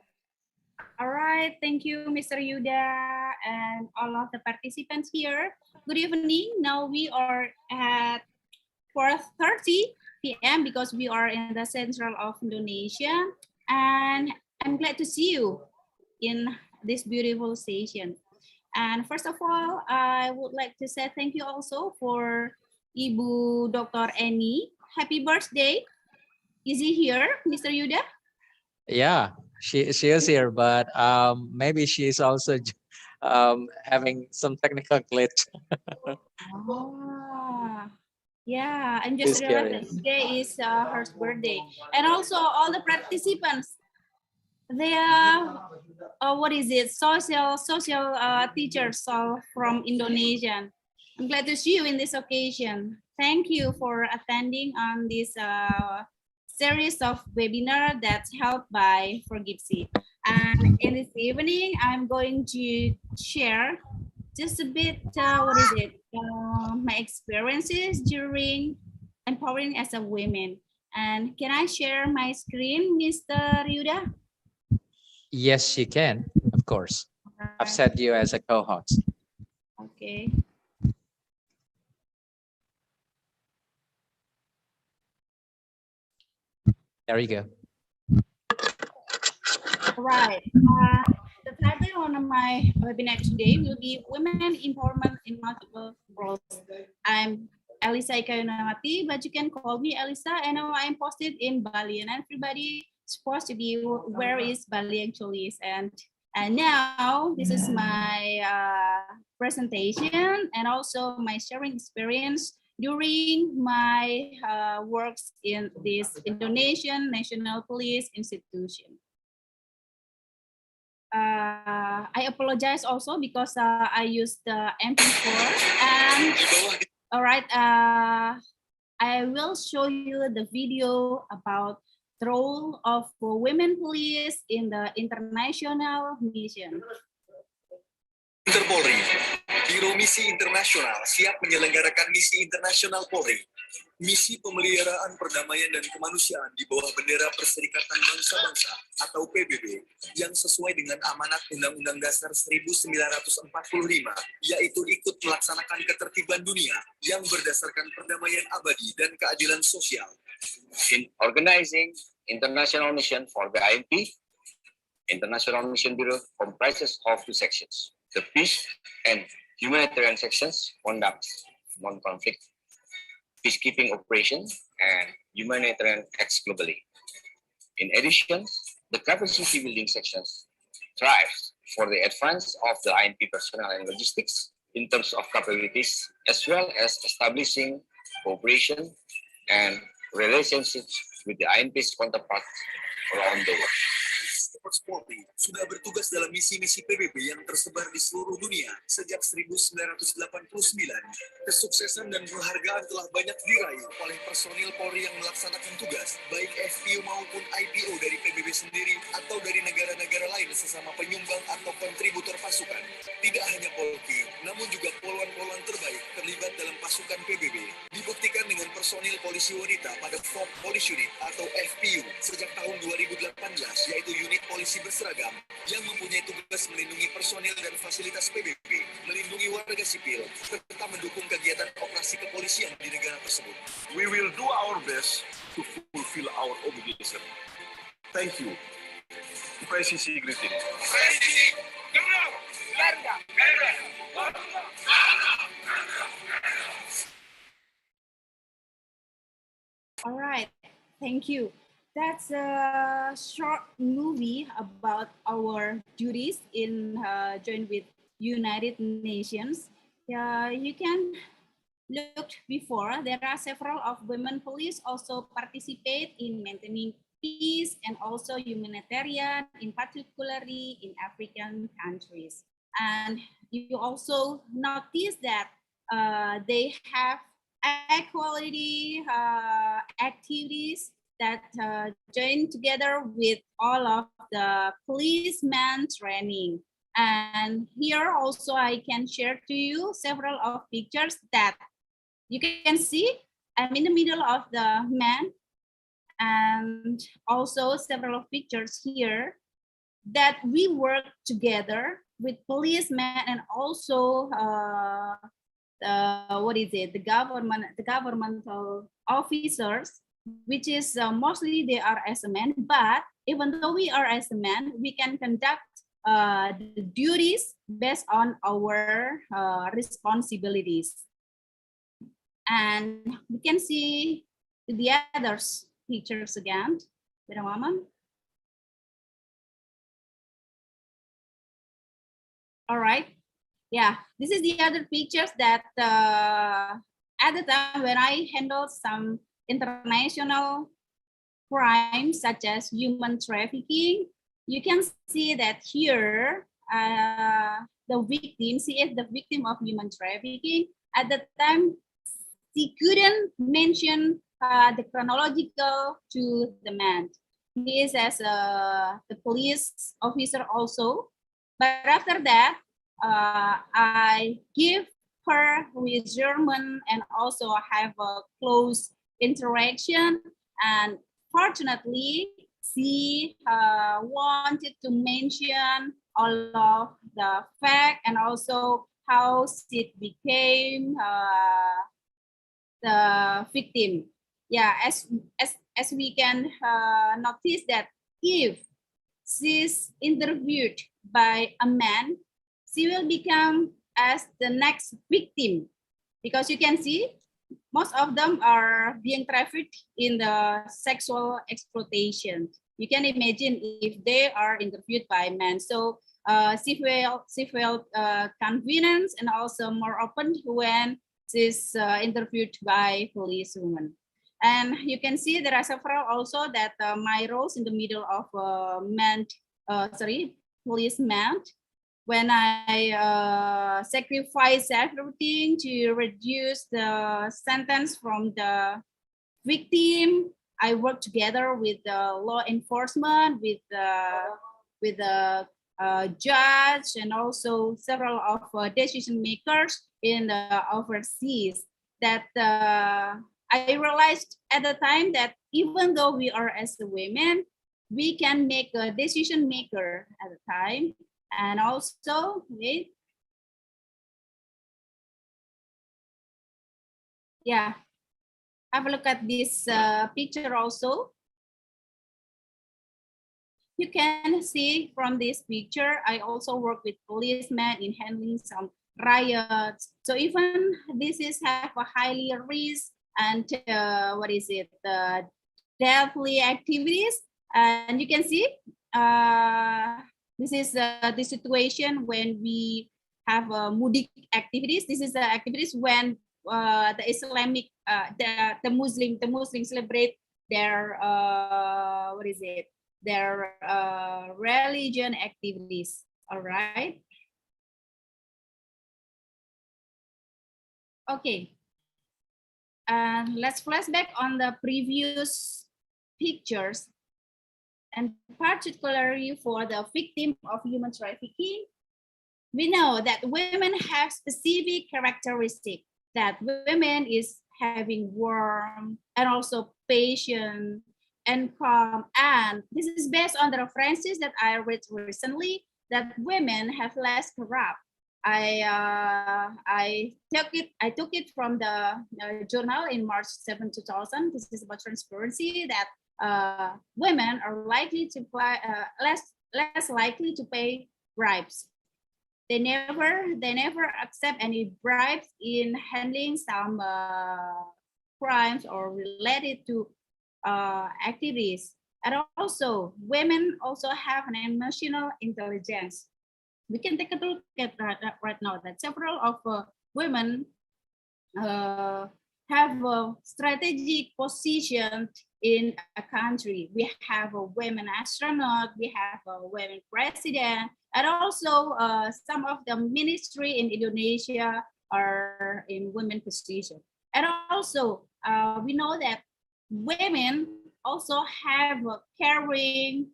All right, thank you, Mr. Yuda, and all of the participants here. Good evening. Now we are at 4:30 p.m. because we are in the central of Indonesia, and I'm glad to see you in this beautiful session. And first of all, I would like to say thank you also for Ibu Dr. Eni. Happy birthday. Is he here, Mr. Yuda? Yeah, she is here, but maybe she is also having some technical glitch. Yeah, I'm just realized that today is her birthday. And also all the participants, they are, what is it, social teachers from Indonesia. I'm glad to see you in this occasion. Thank you for attending on this series of webinar that's held by Forgipsy. And in this evening, I'm going to share just a bit, my experiences during empowering as a woman. And can I share my screen, Mr. Yuda? Yes, you can, of course. I've set you as a co-host. Okay. There you go. All right. The title on my webinar today will be Women Empowerment in Multiple Roles. I'm Elisa Ikayunawati, but you can call me Elisa. And now I'm posted in Bali, and everybody is supposed to be where is Bali actually is. And now this is my presentation and also my sharing experience during my works in this Indonesian National Police Institution. I apologize also because I used the MP4 and all right. I will show you the video about the role of women police in the international mission. Interpolri, Biro Misi Internasional siap menyelenggarakan misi internasional Polri. Misi pemeliharaan perdamaian dan kemanusiaan di bawah bendera Perserikatan Bangsa-Bangsa atau PBB yang sesuai dengan amanat Undang-Undang Dasar 1945, yaitu ikut melaksanakan ketertiban dunia yang berdasarkan perdamaian abadi dan keadilan sosial. In organizing international mission for the INP, International Mission Bureau comprises of two sections. The peace and humanitarian sections conducts non-conflict peacekeeping operations and humanitarian acts globally. In addition, the capacity building sections strives for the advance of the INP personnel and logistics in terms of capabilities, as well as establishing cooperation and relationships with the INP's counterparts around the world. Polri sudah bertugas dalam misi-misi PBB yang tersebar di seluruh dunia sejak 1989. Kesuksesan dan penghargaan telah banyak diraih oleh personil Polri yang melaksanakan tugas, baik FPU maupun IPO dari PBB sendiri atau dari negara-negara lain sesama penyumbang atau kontributor pasukan. Tidak hanya Polri, namun juga poluan-poluan terbaik terlibat dalam pasukan PBB. Dibuktikan dengan personil polisi wanita pada FOB Police Unit atau FPU sejak tahun 2018, yaitu unit polisi berseragam yang mempunyai tugas melindungi personil dan fasilitas PBB, melindungi warga sipil, serta mendukung kegiatan operasi kepolisian di negara tersebut. We will do our best to fulfill our obligation. Thank you. PCC greeting. All right, thank you. That's a short movie about our duties in join with United Nations. You can look before, there are several of women police also participate in maintaining peace and also humanitarian, in particularly in African countries. And you also notice that they have equality activities that join together with all of the policemen training. And here also I can share to you several of pictures that you can see. I'm in the middle of the man, and also several pictures here that we work together with policemen and also the governmental officers, which is mostly they are as a man, but even though we are as a man, we can conduct the duties based on our responsibilities. And we can see the others pictures again. Wait a moment. All right. Yeah, this is the other pictures that at the time when I handled some international crimes such as human trafficking, you can see that here the victim, she is the victim of human trafficking. At the time, she couldn't mention the chronological to the man. He is as the police officer also. But after that, I give her with German and also have a close interaction. And fortunately, she wanted to mention all of the fact and also how she became the victim. Yeah, as we can notice that if she's interviewed by a man, she will become as the next victim, because you can see most of them are being trafficked in the sexual exploitation. You can imagine if they are interviewed by men. So she felt convenient and also more open when she's interviewed by policewoman. And you can see there are several also that my roles in the middle of policeman. when I sacrifice everything to reduce the sentence from the victim. I work together with the law enforcement, with the judge, and also several of decision makers in the overseas. That I realized at the time that even though we are as the women, we can make a decision maker at the time. And also, wait. Yeah, have a look at this picture also. You can see from this picture, I also work with policemen in handling some riots. So even this is have a highly risk and deadly activities. And you can see this is the situation when we have mudik activities. This is the activities when the Islamic, the Muslims celebrate their their religion activities. All right. Okay. And let's flashback on the previous pictures, and particularly for the victim of human trafficking. We know that women have specific characteristics, that women is having warmth and also patient and calm. And this is based on the references that I read recently, that women have less corrupt. I took it from the journal in March 7, 2000. This is about transparency, that women are likely to less likely to pay bribes. They never accept any bribes in handling some crimes or related to activities. And also, women also have an emotional intelligence. We can take a look at right now that several of women have a strategic position in a country. We have a women astronaut, we have a women president, and also some of the ministry in Indonesia are in women position. And also, we know that women also have caring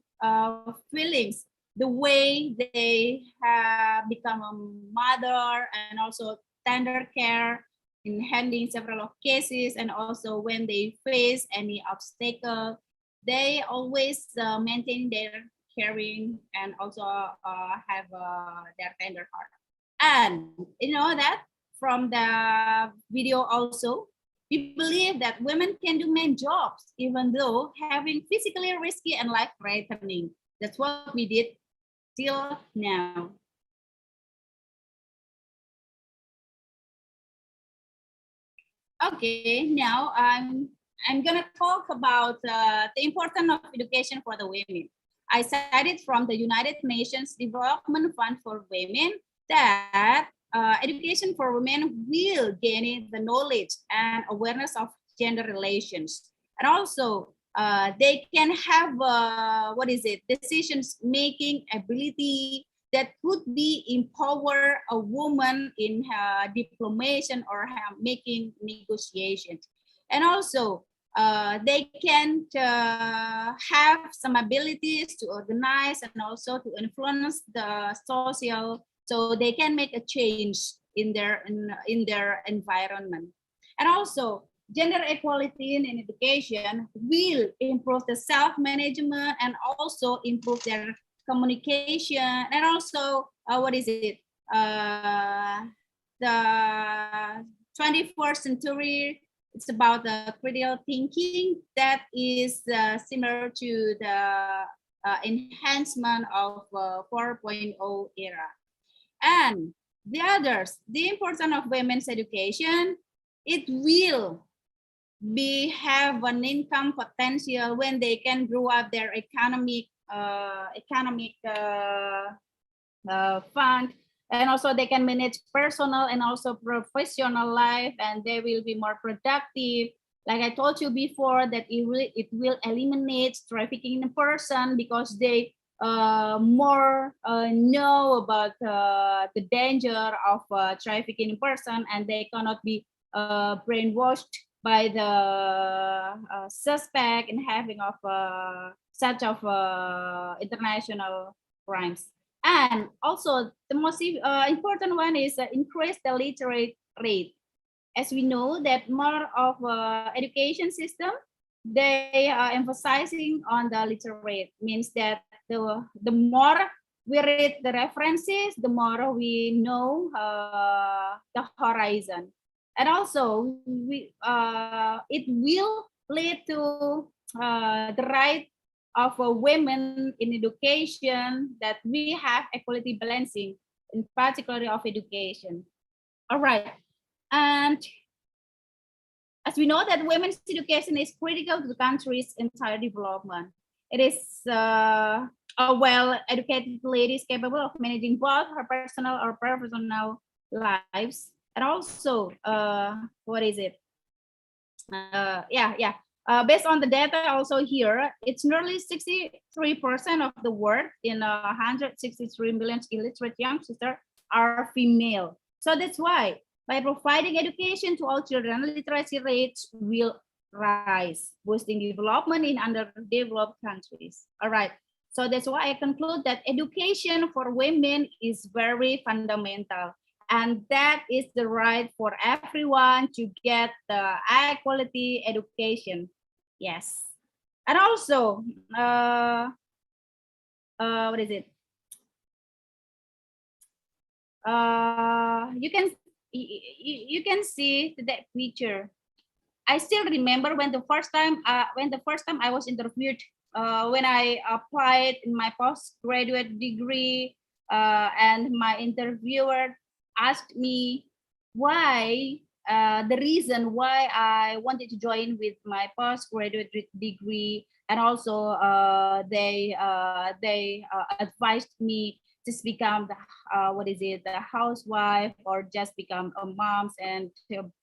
feelings, the way they have become a mother, and also tender care in handling several of cases, and also when they face any obstacle, they always maintain their caring and also have their tender heart. And you know that from the video also, we believe that women can do many jobs, even though having physically risky and life-threatening. That's what we did till now. Okay, now I'm gonna talk about the importance of education for the women. I cited from the United Nations Development Fund for Women that education for women will gain the knowledge and awareness of gender relations. And also they can have decisions-making ability that could be empower a woman in her diplomacy or her making negotiations. And also they can have some abilities to organize and also to influence the social, so they can make a change in their environment. And also gender equality in education will improve the self-management and also improve their communication, and also the 21st century, it's about the critical thinking that is similar to the enhancement of 4.0 era. And the importance of women's education, it will have an income potential when they can grow up their economic fund, and also they can manage personal and also professional life, and they will be more productive. Like I told you before, that it will eliminate trafficking in person, because they more know about the danger of trafficking person, and they cannot be brainwashed by the suspect in having of such of international crimes. And also the most important one is increase the literate rate. As we know that more of education system, they are emphasizing on the literate, means that the more we read the references, the more we know the horizon. And also it will lead to the right of women in education, that we have equality balancing, in particular of education. All right. And as we know that women's education is critical to the country's entire development. It is a well-educated lady is capable of managing both her personal or professional lives. And also, based on the data also here, it's nearly 63% of the world in 163 million illiterate youngsters are female. So that's why by providing education to all children, literacy rates will rise, boosting development in underdeveloped countries. All right. So that's why I conclude that education for women is very fundamental. And that is the right for everyone to get the high quality education. Yes. And also, you can see that picture. I still remember when the first time I was interviewed when I applied in my postgraduate degree, and my interviewer asked me why the reason why I wanted to join with my postgraduate degree, and also they advised me just become the the housewife, or just become a mom, and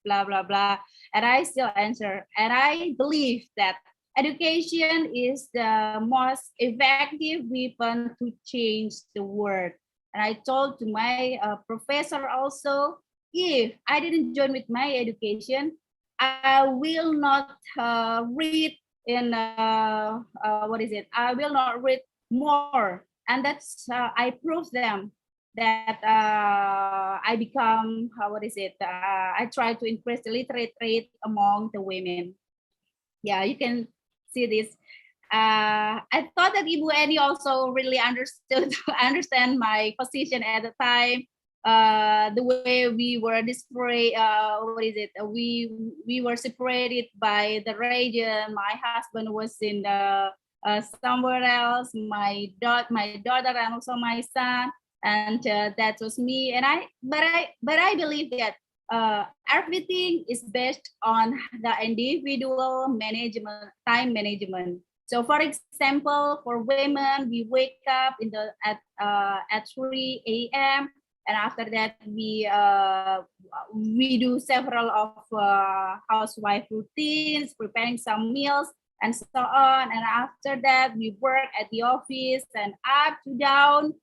blah blah blah. And I still answer, and I believe that education is the most effective weapon to change the world. And I told to my professor also, if I didn't join with my education, I will not read in I will not read more. And that's I prove them that I become I try to increase the literate rate among the women. Yeah, you can see this. I thought that Ibu Eni also really understand my position at the time. The way we were we were separated by the region. My husband was in the somewhere else, my daughter and also my son, and that was me. And I believe that everything is based on the individual management, time management. So for example, for women, we wake up at 3 a.m. and after that we do several of housewife routines, preparing some meals and so on. And after that, we work at the office, and up to down,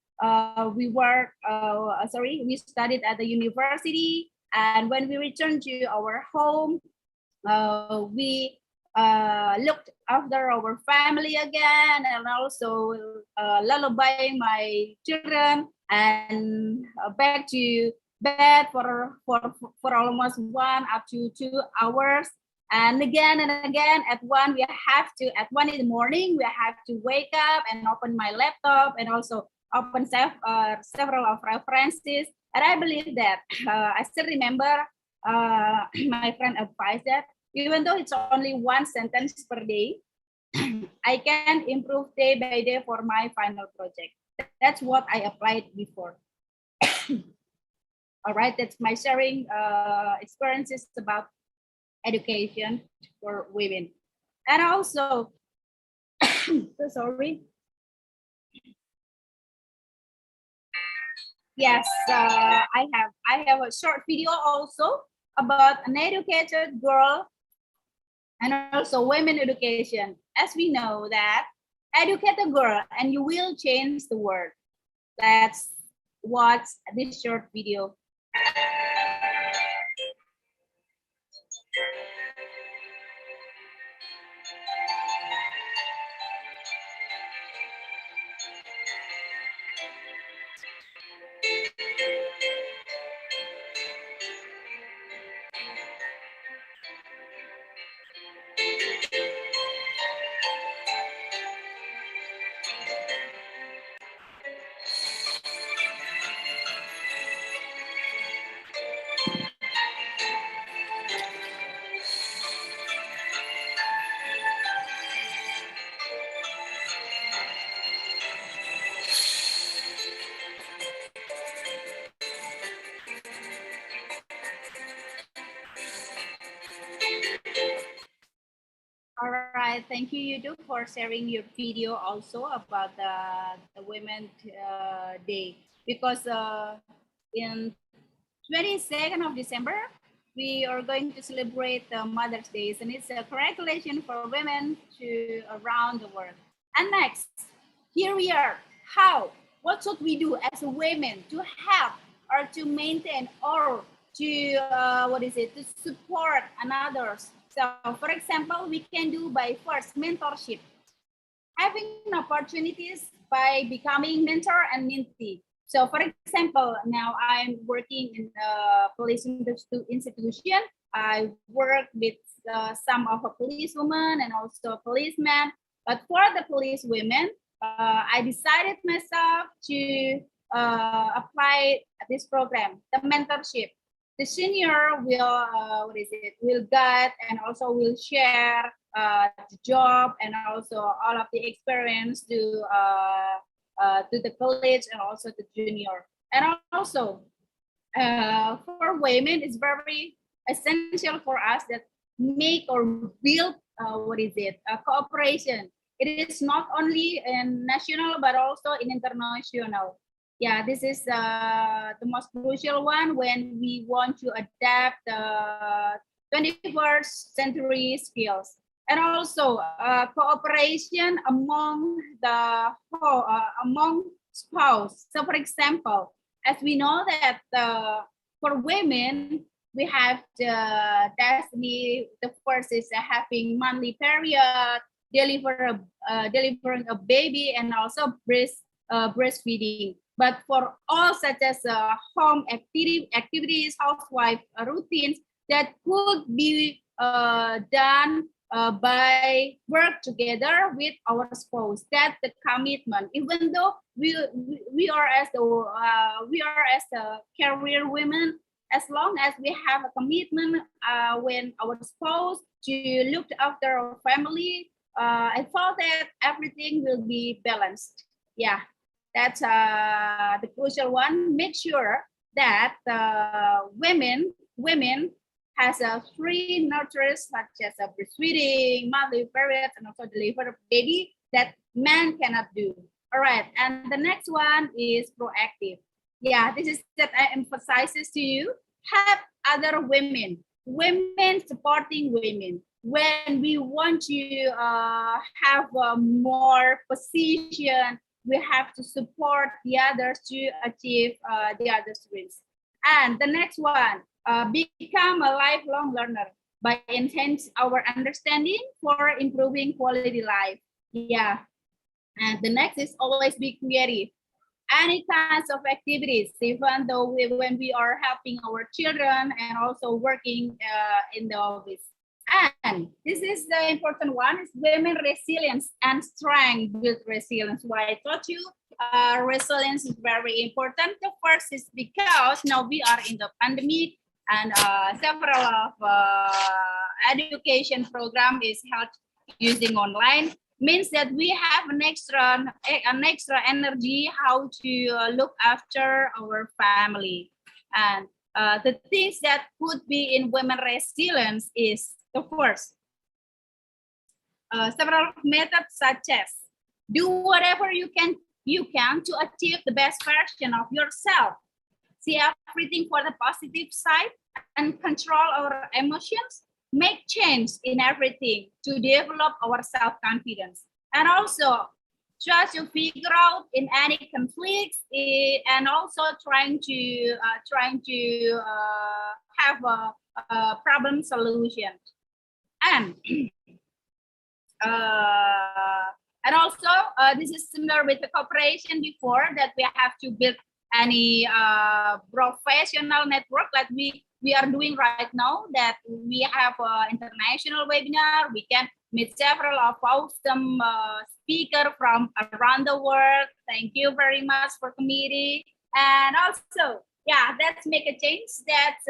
we studied at the university. And when we return to our home, we looked after our family again, and also lullaby my children, and back to bed for almost 1 up to 2 hours. And again, at 1 in the morning, we have to wake up and open my laptop, and also open several of references. And I believe that I still remember my friend advised that even though it's only 1 sentence per day, I can improve day by day for my final project. That's what I applied before. All right, that's my sharing experiences about education for women. And also, so sorry. Yes, I have a short video also about an educated girl and also women education. As we know that Educate a girl and you will change the world. Let's watch this short video. All right, thank you, Yudu, for sharing your video also about the Women's Day. Because in 22nd of December, we are going to celebrate Mother's Day, and it's a congratulations for women to around the world. And next, here we are. How? What should we do as a women to help or to maintain or to to support others? So, for example, we can do by first mentorship, having opportunities by becoming mentor and mentee. So, for example, now I'm working in a police institution. I work with some of a policewoman and also policemen. But for the policewomen, I decided myself to apply this program, the mentorship. The senior will will guide and also will share the job and also all of the experience to the college and also the junior. And also for women, it's very essential for us that make or build a cooperation. It is not only in national but also in international. Yeah, this is the most crucial one when we want to adapt the 21st century skills. And also cooperation among among spouse. So for example, as we know that for women, we have the destiny, the first is having monthly period, delivering a baby, and also breastfeeding. But for all such as home activities, housewife routines that could be done by work together with our spouse. That's the commitment. Even though we are as a career women, as long as we have a commitment when our spouse to look after our family, I thought that everything will be balanced. Yeah. That's the crucial one. Make sure that women has a free nurtures such as a breastfeeding, monthly periods, and also deliver a baby that men cannot do. All right, and the next one is proactive. Yeah, this is that I emphasizes to you. Help other women supporting women. When we want to have more position, we have to support the others to achieve the other's dreams. And the next one, become a lifelong learner by enhance our understanding for improving quality life. Yeah. And the next is always be creative. Any kinds of activities, even though when we are helping our children and also working in the office. And this is the important one, is women resilience and strength build resilience. Why I taught you resilience is very important. The first is because now we are in the pandemic and several of education program is held using online. Means that we have an extra energy how to look after our family. And the things that could be in women resilience is the first, several methods such as do whatever you can to achieve the best version of yourself. See everything for the positive side and control our emotions. Make change in everything to develop our self-confidence. And also try to figure out in any conflicts, and also trying to have a problem solution. And also this is similar with the cooperation before, that we have to build any professional network like we are doing right now, that we have an international webinar. We can meet several of awesome speakers from around the world. Thank you very much for committee. And also, yeah, let's make a change that's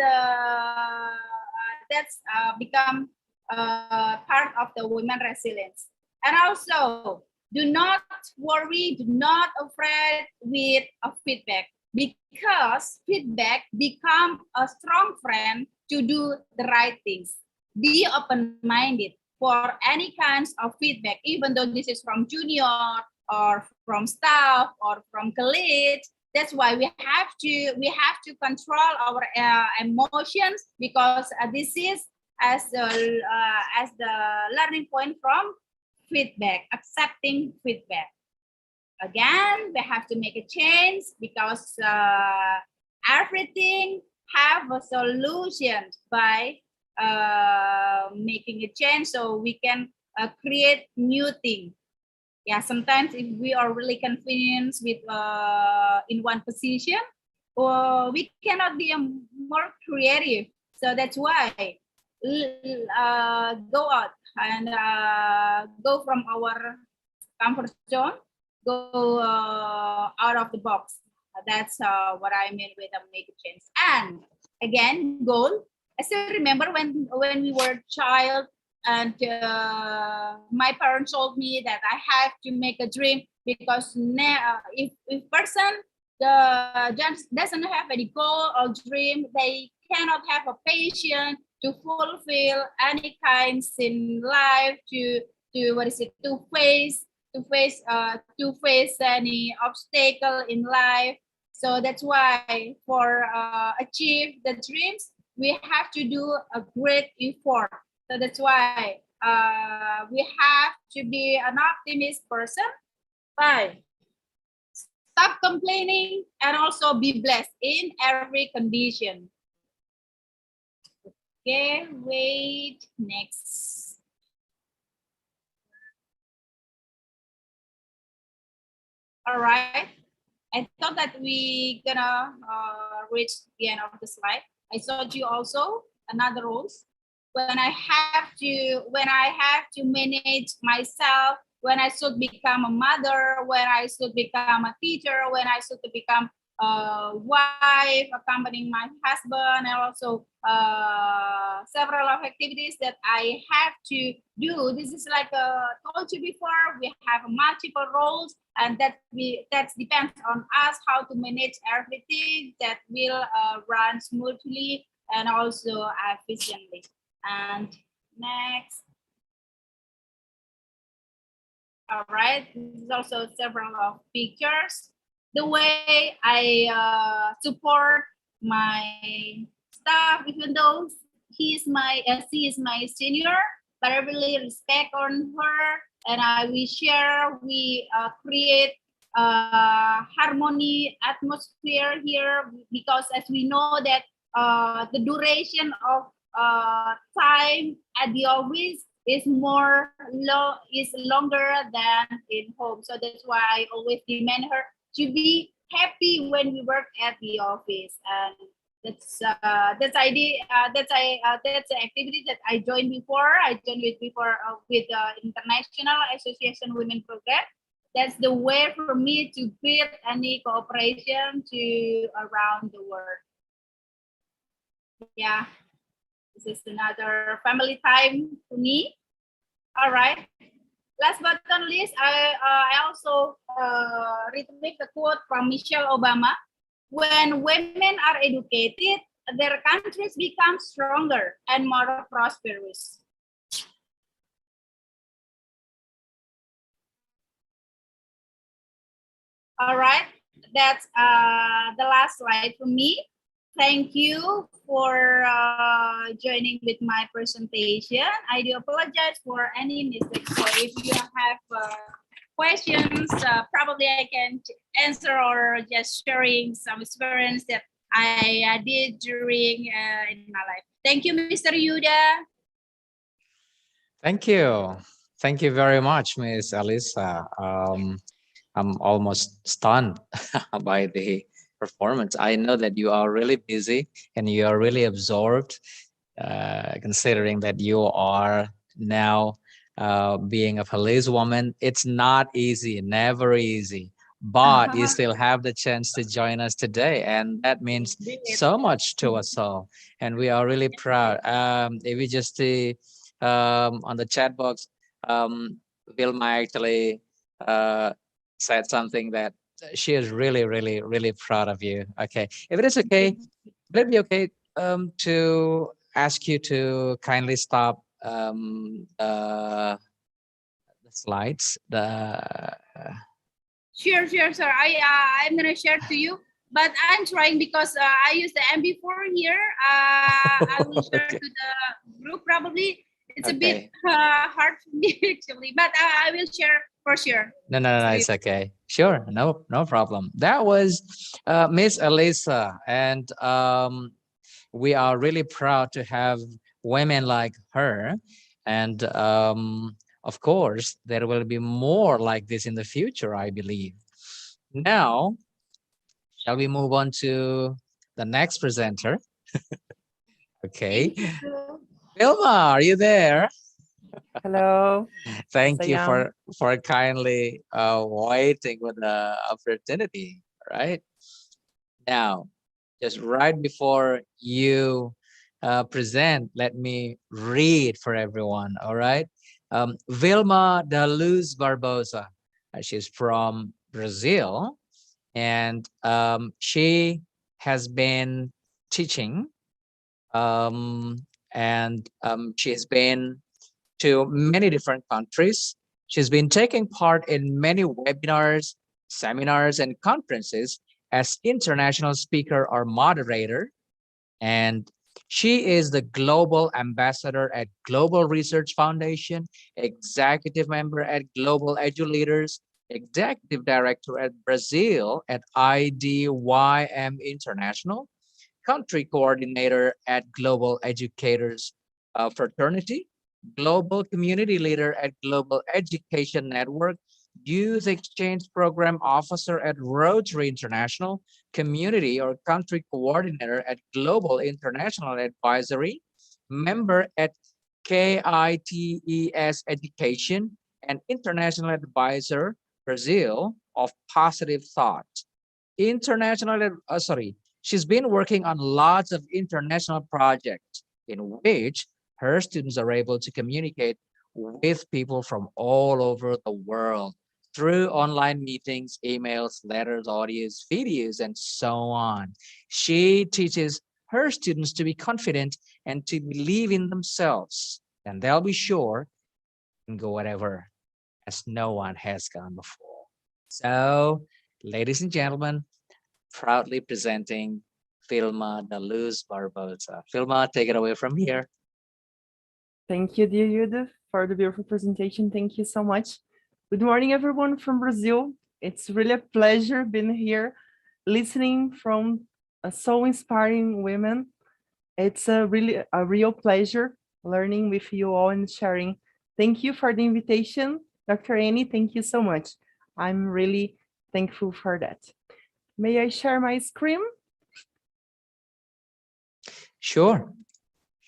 become part of the women resilience. And also, do not worry, do not afraid with a feedback, because feedback become a strong friend to do the right things. Be open-minded for any kinds of feedback, even though this is from junior or from staff or from colleagues. That's why we have to control our emotions, because this is as the learning point from feedback, accepting feedback. Again, we have to make a change, because everything have a solution by making a change, so we can create new thing. Yeah, sometimes if we are really convinced with in one position, or we cannot be more creative. So that's why go out and go from our comfort zone, go out of the box. That's what I mean with a make a change. And again, goal. I still remember when we were child, and my parents told me that I have to make a dream, because if person doesn't have any goal or dream, they cannot have a passion to fulfill any kinds in life, to face any obstacle in life. So that's why for achieve the dreams, we have to do a great effort. So that's why we have to be an optimist person. Bye. Stop complaining and also be blessed in every condition. Okay, wait, next. All right, I thought that we gonna reach the end of the slide. I showed you also another rules. When I have to manage myself, when I should become a mother, when I should become a teacher, when I should become a wife, accompanying my husband, and also several of activities that I have to do. This is like I told you before, we have multiple roles, and that depends on us how to manage everything that will run smoothly and also efficiently. And next. All right, this is also several of pictures. The way I support my staff, even though she is my senior, but I really respect on her, and we share, we create harmony atmosphere here, because as we know that the duration of time at the office is longer than in home. So that's why I always demand her to be happy when we work at the office. And that's the activity that I joined before. I joined with International Association Women Program. That's the way for me to build any cooperation to around the world. Yeah, this is another family time for me. All right. Last but not least, I also retrieved a quote from Michelle Obama. When women are educated, their countries become stronger and more prosperous. All right, that's the last slide for me. Thank you for joining with my presentation. I do apologize for any mistakes. So if you have questions. Probably I can answer or just sharing some experience that I did during in my life. Thank you, Mr. Yuda. Thank you. Thank you very much, Miss Alisa. I'm almost stunned by the performance. I know that you are really busy and you are really absorbed, considering that you are now being a policewoman. It's not easy, never easy, but you still have the chance to join us today. And that means so much to us all. And we are really proud. If we just see on the chat box, Vilma actually said something that she is really, really, really proud of you. Okay. If it is okay, would it be okay to ask you to kindly stop the slides? Sure, sir. I'm gonna share to you, but I'm trying because I use the MB4 here. I will share to the group probably. It's a bit hard for me actually, but I will share for sure. No, it's okay. Sure, no problem. That was Miss Alisa, and we are really proud to have women like her, and of course there will be more like this in the future, I believe. Now, shall we move on to the next presenter? Okay. Vilma, are you there? Hello. Thank you Sayang. for kindly waiting with the opportunity. Right now, just right before you present, let me read for everyone. All right. Vilma da Luz Barbosa. She's from Brazil, and she has been teaching, and she has been to many different countries. She's been taking part in many webinars, seminars, and conferences as international speaker or moderator. And she is the global ambassador at Global Research Foundation, executive member at Global EduLeaders, executive director at Brazil at IDYM International, country coordinator at Global Educators Fraternity, global community leader at Global Education Network, youth exchange program officer at Rotary International, community or country coordinator at Global International Advisory, member at KITES Education, and international advisor, Brazil, of Positive Thought. She's been working on lots of international projects in which her students are able to communicate with people from all over the world through online meetings, emails, letters, audios, videos, and so on. She teaches her students to be confident and to believe in themselves, and they'll be sure and go whatever as no one has gone before. So, ladies and gentlemen, proudly presenting Vilma da Luz Barbosa. Vilma, take it away from here. Thank you, dear Yuda, for the beautiful presentation. Thank you so much. Good morning, everyone from Brazil. It's really a pleasure being here, listening from so inspiring women. It's really a real pleasure learning with you all and sharing. Thank you for the invitation, Dr. Annie. Thank you so much. I'm really thankful for that. May I share my screen? Sure.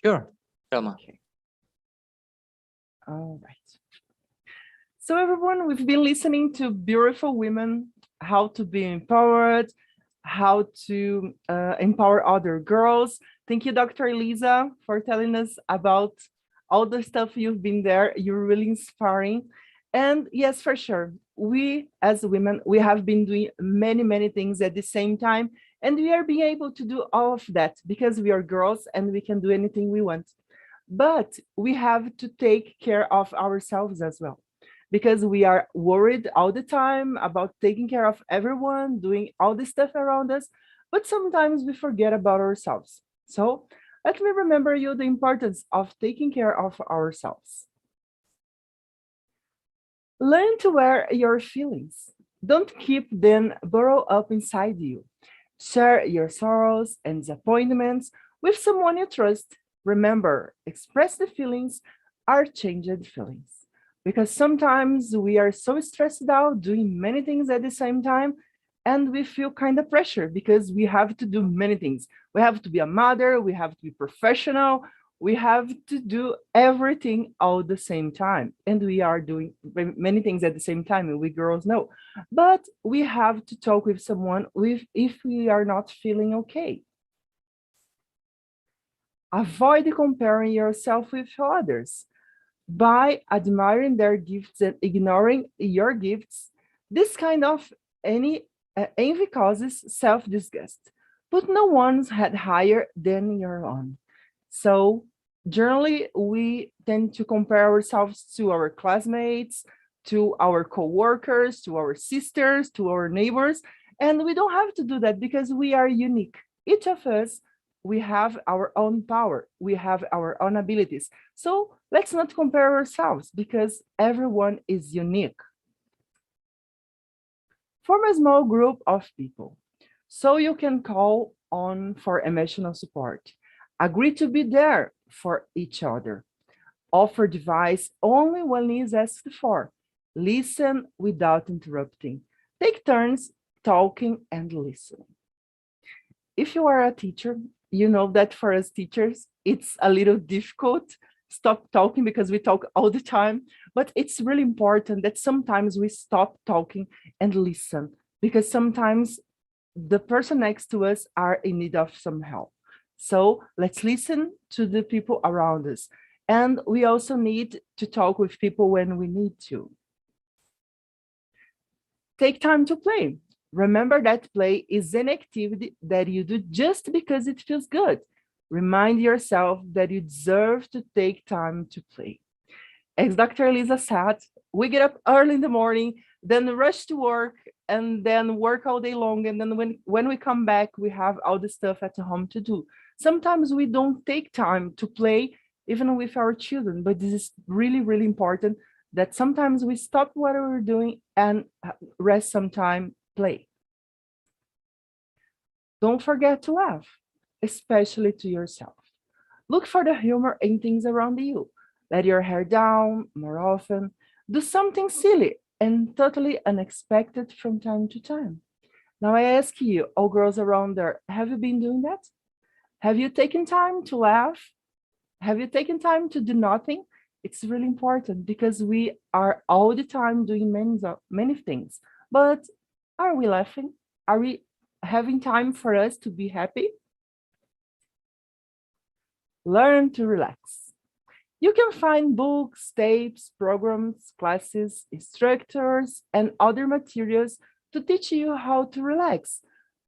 Vilma. Okay. All right. So everyone, we've been listening to beautiful women, how to be empowered, how to empower other girls. Thank you, Dr. Elisa, for telling us about all the stuff you've been there. You're really inspiring. And yes, for sure, we as women, we have been doing many, many things at the same time. And we are being able to do all of that because we are girls and we can do anything we want. But we have to take care of ourselves as well, because we are worried all the time about taking care of everyone, doing all the stuff around us, but sometimes we forget about ourselves. So let me remember you the importance of taking care of ourselves. Learn to wear your feelings. Don't keep them burrow up inside you. Share your sorrows and disappointments with someone you trust. Remember, express the feelings are changed feelings. Because sometimes we are so stressed out doing many things at the same time, and we feel kind of pressure because we have to do many things. We have to be a mother, we have to be professional, we have to do everything all the same time. And we are doing many things at the same time, and we girls know. But we have to talk with someone if we are not feeling okay. Avoid comparing yourself with others. By admiring their gifts and ignoring your gifts, this kind of envy causes self-disgust. Put no one's head higher than your own. So generally, we tend to compare ourselves to our classmates, to our co-workers, to our sisters, to our neighbors, and we don't have to do that because we are unique. Each of us, we have our own power, we have our own abilities. So let's not compare ourselves because everyone is unique. Form a small group of people so you can call on for emotional support. Agree to be there for each other. Offer advice only when is asked for. Listen without interrupting. Take turns talking and listening. If you are a teacher, you know that for us teachers, it's a little difficult. Stop talking because we talk all the time, but it's really important that sometimes we stop talking and listen because sometimes the person next to us are in need of some help. So let's listen to the people around us. And we also need to talk with people when we need to. Take time to play. Remember that play is an activity that you do just because it feels good. Remind yourself that you deserve to take time to play. As Dr. Lisa said, we get up early in the morning, then rush to work, and then work all day long. And then when we come back, we have all the stuff at home to do. Sometimes we don't take time to play even with our children, but this is really, really important that sometimes we stop what we're doing and rest some time, play. Don't forget to laugh, especially to yourself. Look for the humor in things around you. Let your hair down more often. Do something silly and totally unexpected from time to time. Now I ask you, all girls around there, have you been doing that? Have you taken time to laugh? Have you taken time to do nothing? It's really important because we are all the time doing many things. But are we laughing? Are we having time for us to be happy? Learn to relax. You can find books, tapes, programs, classes, instructors, and other materials to teach you how to relax.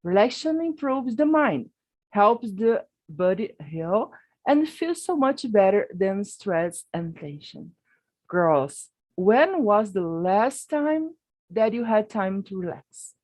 Relaxation improves the mind, helps the body heal, and feels so much better than stress and tension. Girls, when was the last time that you had time to relax?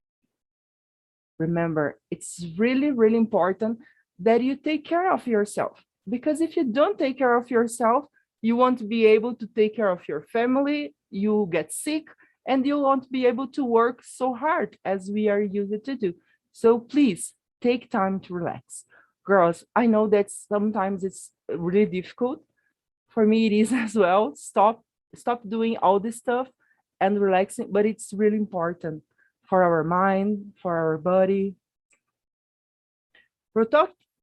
Remember, it's really, really important that you take care of yourself. Because if you don't take care of yourself, you won't be able to take care of your family, you get sick, and you won't be able to work so hard as we are used to do. So please take time to relax. Girls, I know that sometimes it's really difficult. For me, it is as well. Stop doing all this stuff and relaxing, but it's really important for our mind, for our body.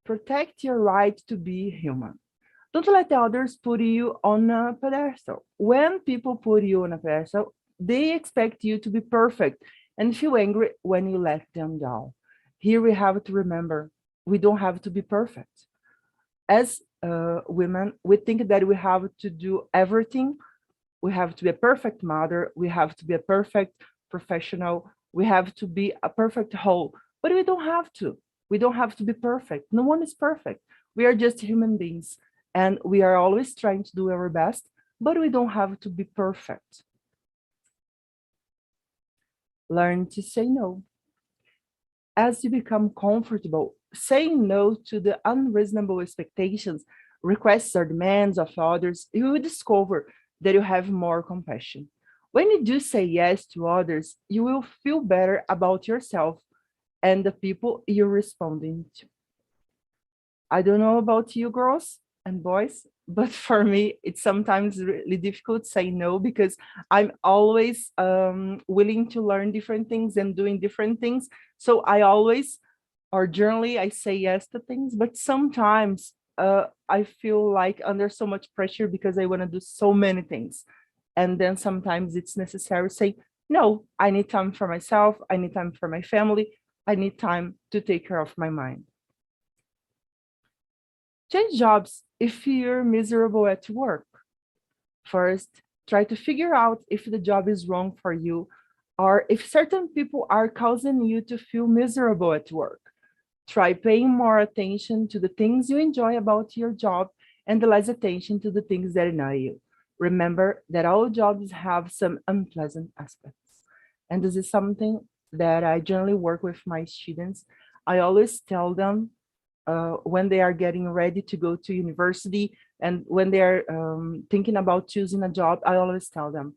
Protect your right to be human. Don't let the others put you on a pedestal. When people put you on a pedestal, they expect you to be perfect and feel angry when you let them down. Here we have to remember, we don't have to be perfect. As women, we think that we have to do everything. We have to be a perfect mother. We have to be a perfect professional. We have to be a perfect whole, but we don't have to. We don't have to be perfect. No one is perfect. We are just human beings and we are always trying to do our best, but we don't have to be perfect. Learn to say no. As you become comfortable saying no to the unreasonable expectations, requests, or demands of others, you will discover that you have more compassion. When you do say yes to others, you will feel better about yourself and the people you're responding to. I don't know about you girls and boys, but for me, it's sometimes really difficult to say no because I'm always willing to learn different things and doing different things. So I always, or generally, I say yes to things, but sometimes I feel like under so much pressure because I want to do so many things. And then sometimes it's necessary to say, no, I need time for myself. I need time for my family. I need time to take care of my mind. Change jobs if you're miserable at work. First, try to figure out if the job is wrong for you or if certain people are causing you to feel miserable at work. Try paying more attention to the things you enjoy about your job and less attention to the things that annoy you. Remember that all jobs have some unpleasant aspects. And this is something that I generally work with my students. I always tell them when they are getting ready to go to university and when they are thinking about choosing a job, I always tell them,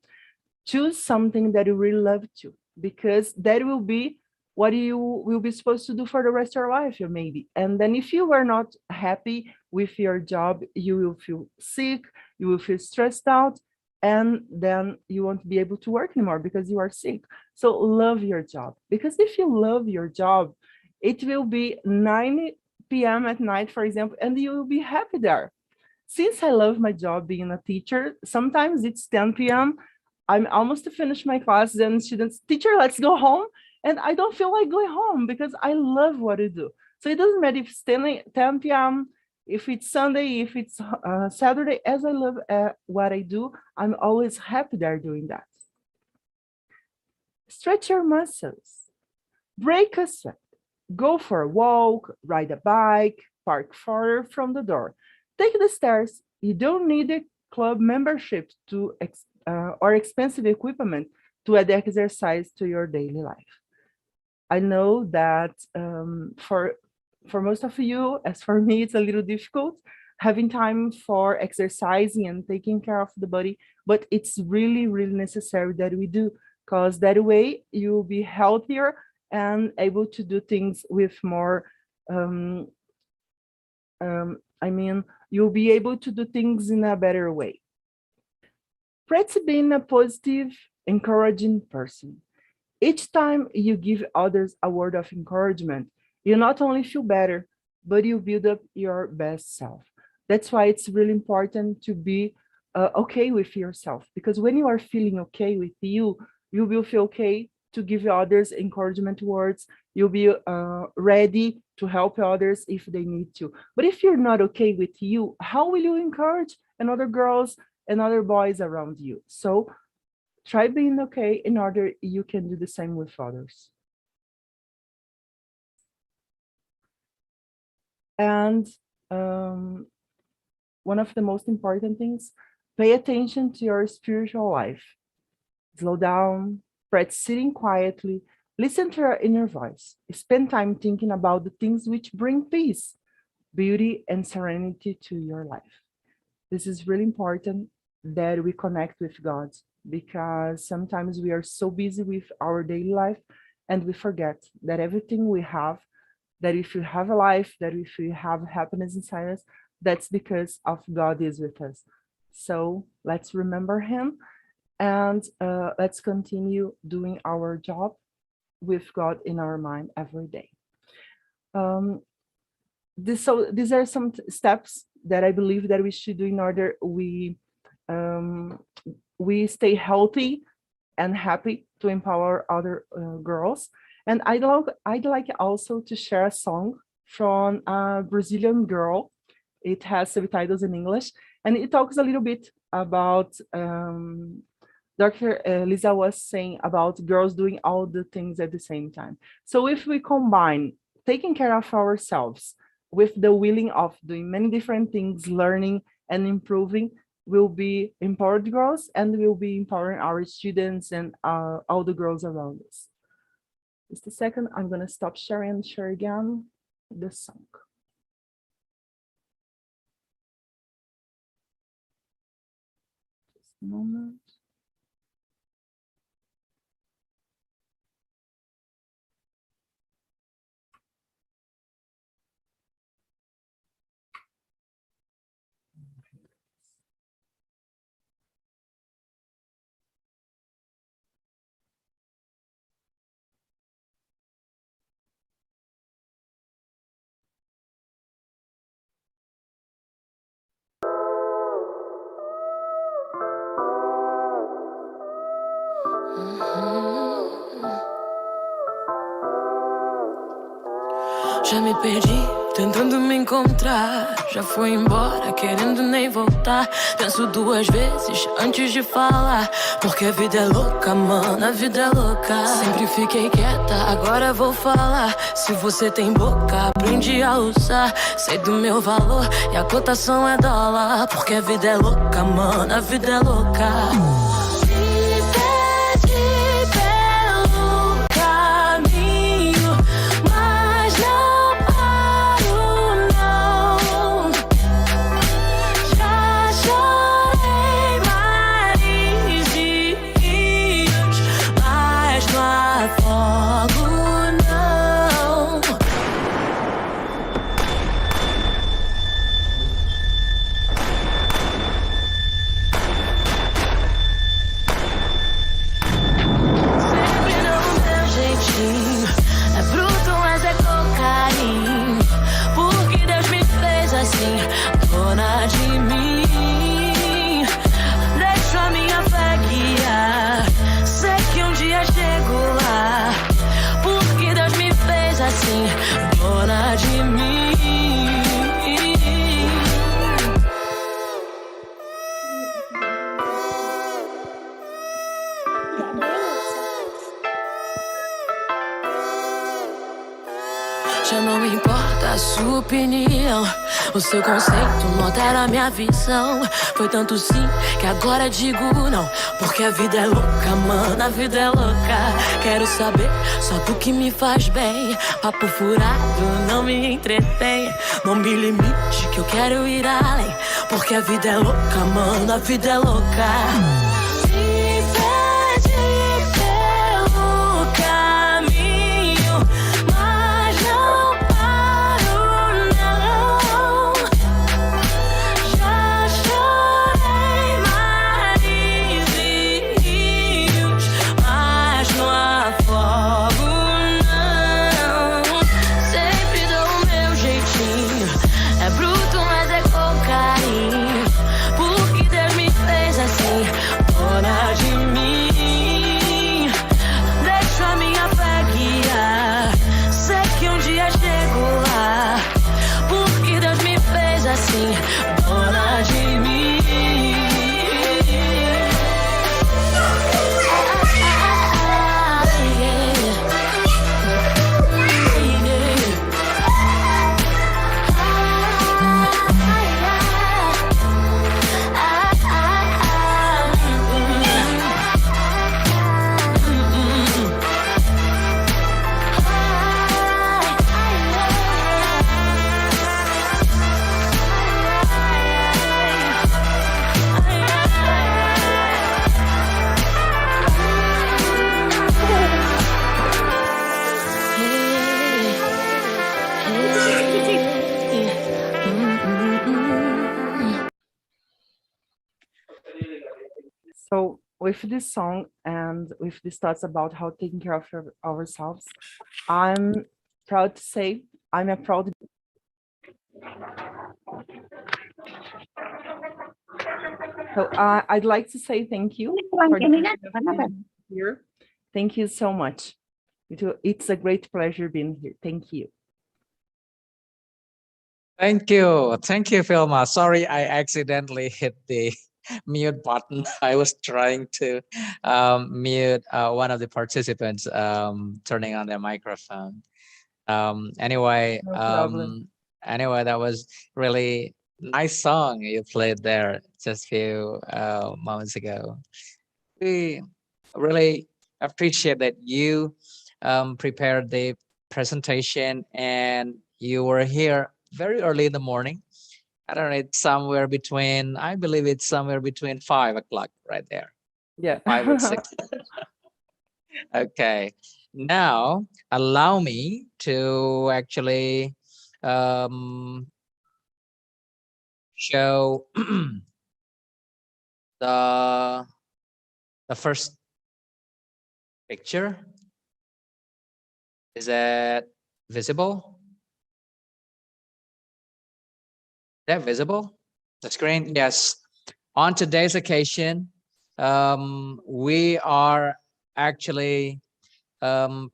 choose something that you really love to, because that will be what you will be supposed to do for the rest of your life, maybe. And then if you are not happy with your job, you will feel sick, you will feel stressed out, and then you won't be able to work anymore because you are sick. So love your job, because if you love your job, it will be 9 p.m. at night, for example, and you will be happy there. Since I love my job being a teacher, sometimes it's 10 p.m. I'm almost to finish my classes and students, teacher, let's go home. And I don't feel like going home because I love what I do. So it doesn't matter if it's 10 p.m., if it's Sunday, if it's Saturday, as I love what I do, I'm always happy there doing that. Stretch your muscles, break a sweat, go for a walk, ride a bike, park farther from the door. Take the stairs. You don't need a club membership or expensive equipment to add exercise to your daily life. I know that for most of you, as for me, it's a little difficult having time for exercising and taking care of the body, but it's really, really necessary that we do, because that way you'll be healthier and able to do things with more, you'll be able to do things in a better way. Practice being a positive, encouraging person. Each time you give others a word of encouragement, you not only feel better, but you build up your best self. That's why it's really important to be okay with yourself, because when you are feeling okay with you, you will feel okay to give others encouragement words. You'll be ready to help others if they need to. But if you're not okay with you, how will you encourage another girls and other boys around you? So try being okay in order you can do the same with others. And one of the most important things, pay attention to your spiritual life. Slow down, practice sitting quietly, listen to your inner voice. Spend time thinking about the things which bring peace, beauty, and serenity to your life. This is really important that we connect with God, because sometimes we are so busy with our daily life and we forget that everything we have, that if you have a life, that if you have happiness inside us, that's because of God is with us. So let's remember him and let's continue doing our job with God in our mind every day. These are some steps that I believe that we should do in order we stay healthy and happy to empower other girls. And I'd like also to share a song from a Brazilian girl. It has subtitles in English, and it talks a little bit about Dr. Lisa was saying about girls doing all the things at the same time. So if we combine taking care of ourselves with the willing of doing many different things, learning and improving, will be empowered girls, and will be empowering our students and all the girls around us. Just a second, I'm gonna stop sharing and share again the song. Just a moment. Já me perdi, tentando me encontrar. Já fui embora, querendo nem voltar. Penso duas vezes antes de falar. Porque a vida é louca, mano, a vida é louca. Sempre fiquei quieta, agora vou falar. Se você tem boca, aprende a usar. Sei do meu valor e a cotação é dólar. Porque a vida é louca, mano, a vida é louca. Dona de mim, deixo a minha fé guiar. Sei que um dia chego lá, porque Deus me fez assim, dona de mim. Já não importa a sua opinião, o seu conceito não altera a minha visão. Foi tanto sim que agora digo não. Porque a vida é louca, mano, a vida é louca. Quero saber só do que me faz bem. Papo furado não me entretém. Não me limite que eu quero ir além. Porque a vida é louca, mano, a vida é louca. Dona de mim. So with this song and with these thoughts about how taking care of ourselves, I'm proud to say I'm a proud. So I'd like to say thank you for being here. Thank you so much. It's a great pleasure being here. Thank you. Thank you. Thank you, Filma. Sorry, I accidentally hit the mute button. I was trying to mute one of the participants turning on their microphone. Anyway, No problem. anyway, that was really nice song you played there just a few moments ago. We really appreciate that you prepared the presentation and you were here very early in the morning. I don't know, it's somewhere between, I believe it's somewhere between 5 o'clock right there. Yeah. 5 or 6. Okay. Now, allow me to actually show the first picture. Is that visible? Is that visible? The screen? Yes. On today's occasion, we are actually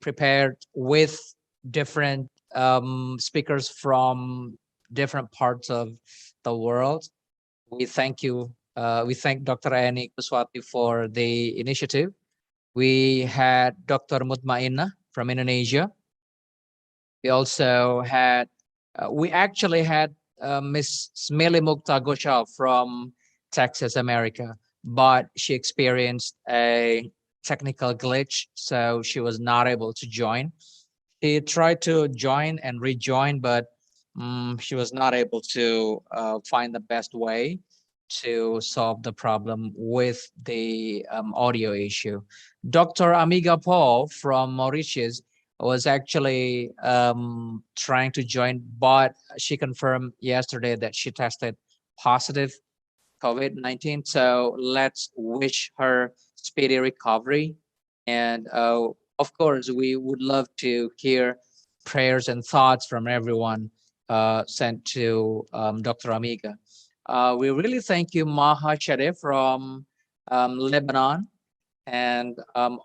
prepared with different speakers from different parts of the world. We thank you. We thank Dr. Annie Kuswati for the initiative. We had Dr. Mutmainah from Indonesia. We also had, we actually had Miss Smili Mukta Ghoshal from Texas, America, but she experienced a technical glitch, so she was not able to join. She tried to join and rejoin, but she was not able to find the best way to solve the problem with the audio issue. Dr. Amiga Paul from Mauritius was actually trying to join, but she confirmed yesterday that she tested positive COVID-19. So let's wish her speedy recovery. And of course, we would love to hear prayers and thoughts from everyone sent to Dr. Amiga. We really thank you, Maha Sharif from Lebanon. And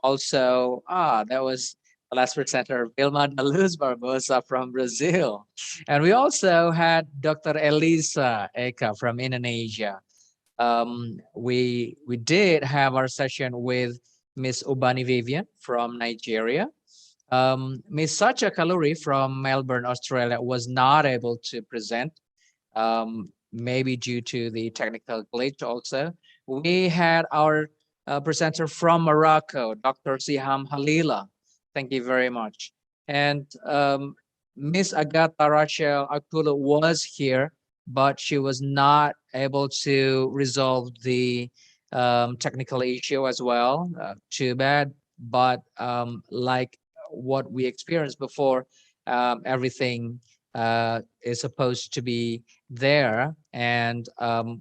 also, that was the last presenter, Vilma da Luz Barbosa from Brazil. And we also had Dr. Elisa Eka from Indonesia. We did have our session with Miss Ubani Vivian from Nigeria. Miss Sacha Kaluri from Melbourne, Australia was not able to present, maybe due to the technical glitch also. We had our presenter from Morocco, Dr. Siham Halila. Thank you very much. And Miss Agatha Rachel Akula was here, but she was not able to resolve the technical issue as well. Too bad, but like what we experienced before, everything is supposed to be there, and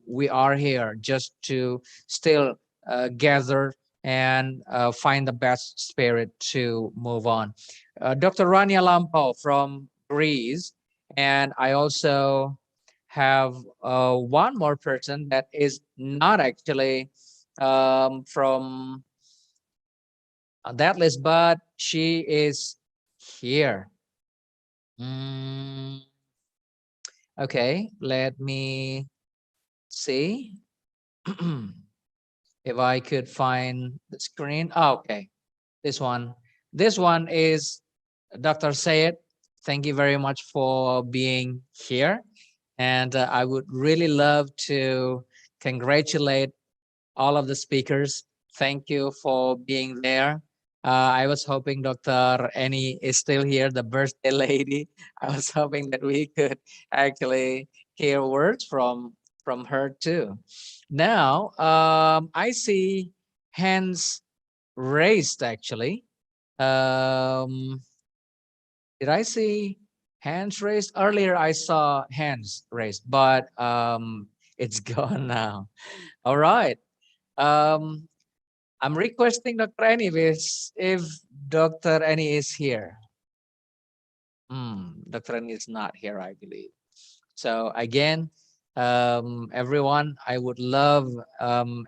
we are here just to still gather and find the best spirit to move on. Dr. Rania Lampo from Greece, and I also have one more person that is not actually from that list, but she is here. Okay, let me see if I could find the screen. Okay, this one. This one is Dr. Sayed. Thank you very much for being here. And I would really love to congratulate all of the speakers. Thank you for being there. I was hoping Dr. Annie is still here, the birthday lady. I was hoping that we could actually hear words from her too. Now, I see hands raised actually. Did I see hands raised? Earlier I saw hands raised, but it's gone now. All right. I'm requesting Dr. Annie if Dr. Annie is here. Dr. Annie is not here, I believe. So again, everyone, I would love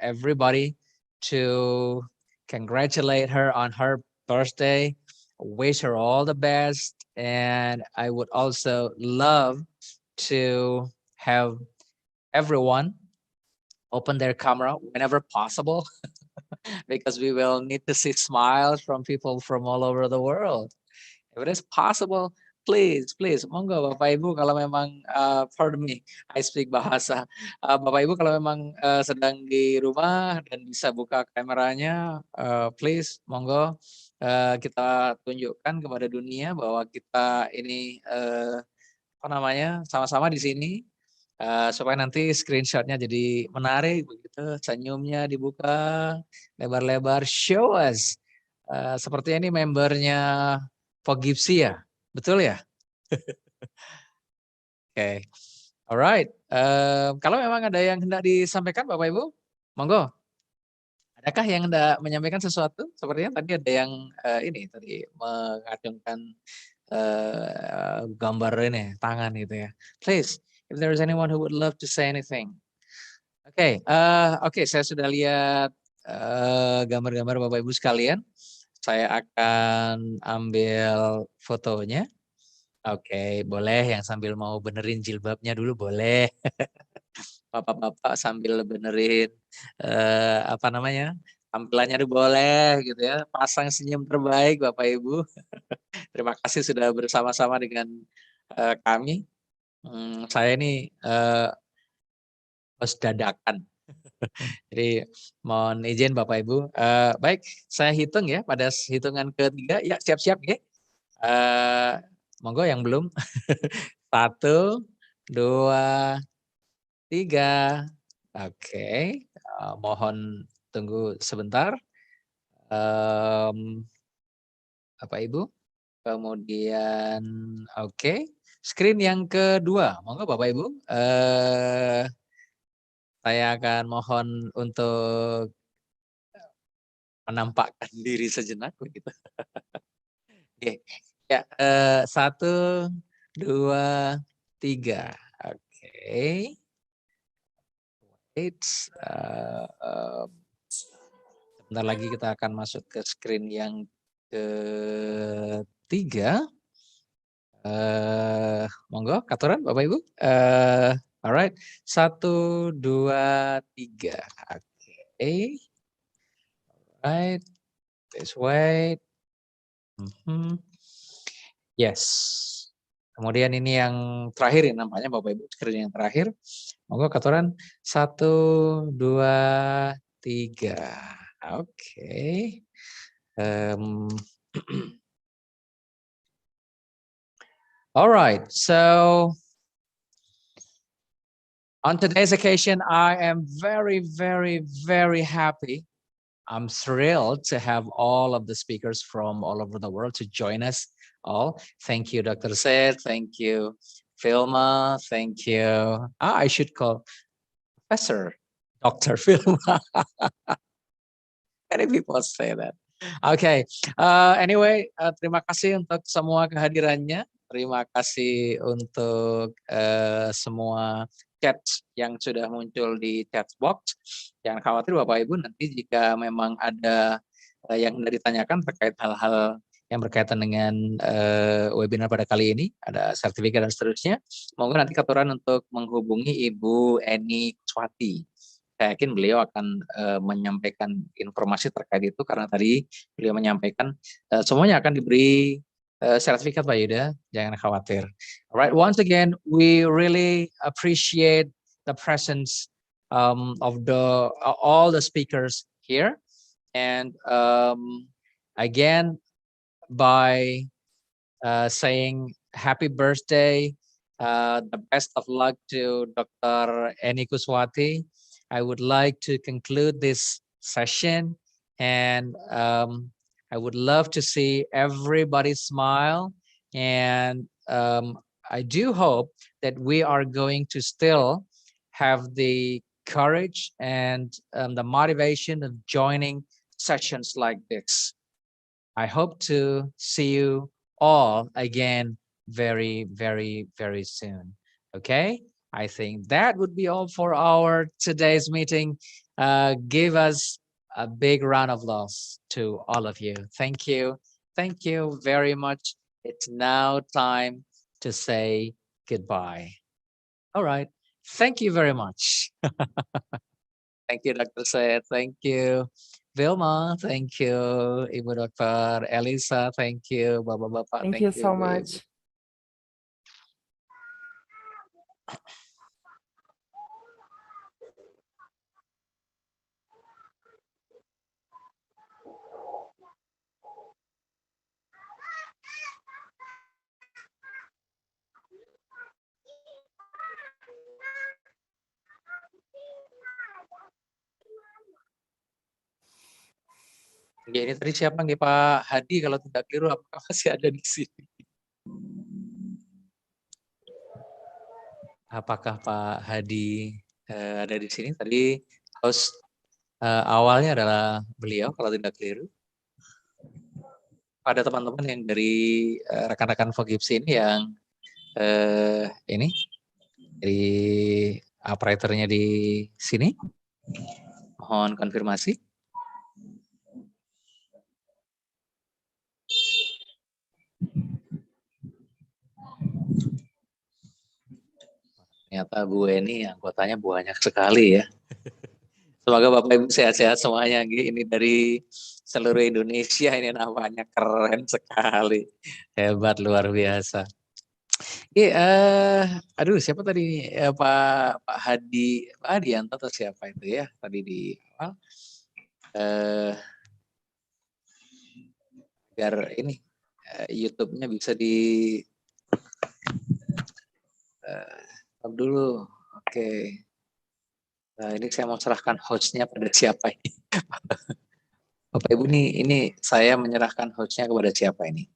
everybody to congratulate her on her birthday, wish her all the best, and I would also love to have everyone open their camera whenever possible because we will need to see smiles from people from all over the world. If it is possible, please, monggo Bapak Ibu kalau memang, pardon me, I speak bahasa. Bapak Ibu kalau memang sedang di rumah dan bisa buka kameranya, please, monggo kita tunjukkan kepada dunia bahwa kita ini apa namanya sama-sama di sini. Supaya nanti screenshotnya jadi menarik begitu, senyumnya dibuka lebar-lebar, show us. Seperti ini membernya Fogipsi ya, betul ya? Oke, alright. Kalau memang ada yang hendak disampaikan Bapak Ibu, monggo. Adakah yang hendak menyampaikan sesuatu? Sepertinya tadi ada yang ini tadi mengacungkan gambar ini tangan gitu ya. Please. If there is anyone who would love to say anything. Oke, saya sudah lihat gambar-gambar Bapak Ibu sekalian. Saya akan ambil fotonya. Oke, boleh yang sambil mau benerin jilbabnya dulu boleh. Bapak-bapak sambil benerin apa namanya? Tampilannya dulu boleh gitu ya. Pasang senyum terbaik Bapak Ibu. Terima kasih sudah bersama-sama dengan kami. Saya ini host dadakan. Jadi mohon izin Bapak Ibu. Baik, saya hitung ya pada hitungan ketiga. Ya siap-siap ya. Monggo yang belum. 1, 2, 3. Oke, mohon tunggu sebentar. Bapak Ibu. Kemudian oke. Screen yang kedua. Monggo Bapak Ibu. Saya akan mohon untuk menampakkan diri sejenak begitu. Oke. Ya, 1, 2, 3. Oke. Sebentar lagi kita akan masuk ke screen yang ketiga. Monggo, katuran Bapak Ibu. Alright, 1, 2, 3. Oke. Right, this way. Yes. Kemudian ini yang terakhir ini nampaknya Bapak Ibu, screen yang terakhir. Monggo katuran 1, 2, 3. Oke. All right, so on today's occasion, I am very, very, very happy. I'm thrilled to have all of the speakers from all over the world to join us all. Thank you, Dr. Said. Thank you, Vilma. Thank you. I should call Professor Dr. Vilma. Many people say that. Okay. Anyway, terima kasih untuk semua kehadirannya. Terima kasih untuk semua chat yang sudah muncul di chat box. Jangan khawatir Bapak Ibu, nanti jika memang ada yang ditanyakan terkait hal-hal yang berkaitan dengan webinar pada kali ini, ada sertifikat dan seterusnya, monggo nanti katuran untuk menghubungi Ibu Eni Kuswati. Saya yakin beliau akan menyampaikan informasi terkait itu karena tadi beliau menyampaikan semuanya akan diberi sertifikat Pak Yuda, jangan khawatir. Alright, once again, we really appreciate the presence of all the speakers here, and again, by saying happy birthday, the best of luck to Dr. Eni Kuswati. I would like to conclude this session, and I would love to see everybody smile, and I do hope that we are going to still have the courage and the motivation of joining sessions like this. I hope to see you all again very, very, very soon. Okay, I think that would be all for our today's meeting. Give us a big round of applause to all of you. Thank you. Thank you very much. It's now time to say goodbye. All right. Thank you very much. Thank you, Dr. Syed. Thank you. Vilma, thank you. Ibu Dr. Elisa, thank you. Bapak-bapak, Thank you so Ibu-ibu. much. Oke, ini tadi siapa nih Pak Hadi kalau tidak keliru apakah masih ada di sini? Apakah Pak Hadi ada di sini? Tadi host awalnya adalah beliau kalau tidak keliru. Ada teman-teman yang dari rekan-rekan Fogipsi ini yang ini dari operatornya di sini. Mohon konfirmasi. Ternyata Bu Eni anggotanya banyak sekali ya. Semoga Bapak Ibu sehat-sehat semuanya. Ini dari seluruh Indonesia, ini namanya keren sekali. Hebat, luar biasa. Aduh, siapa tadi? Pak Hadianto atau siapa itu ya? Tadi di awal. Agar ini YouTube-nya bisa di stop dulu. Oke. Nah, ini saya mau serahkan host-nya pada siapa ini? Bapak Ibu ini saya menyerahkan host-nya kepada siapa ini?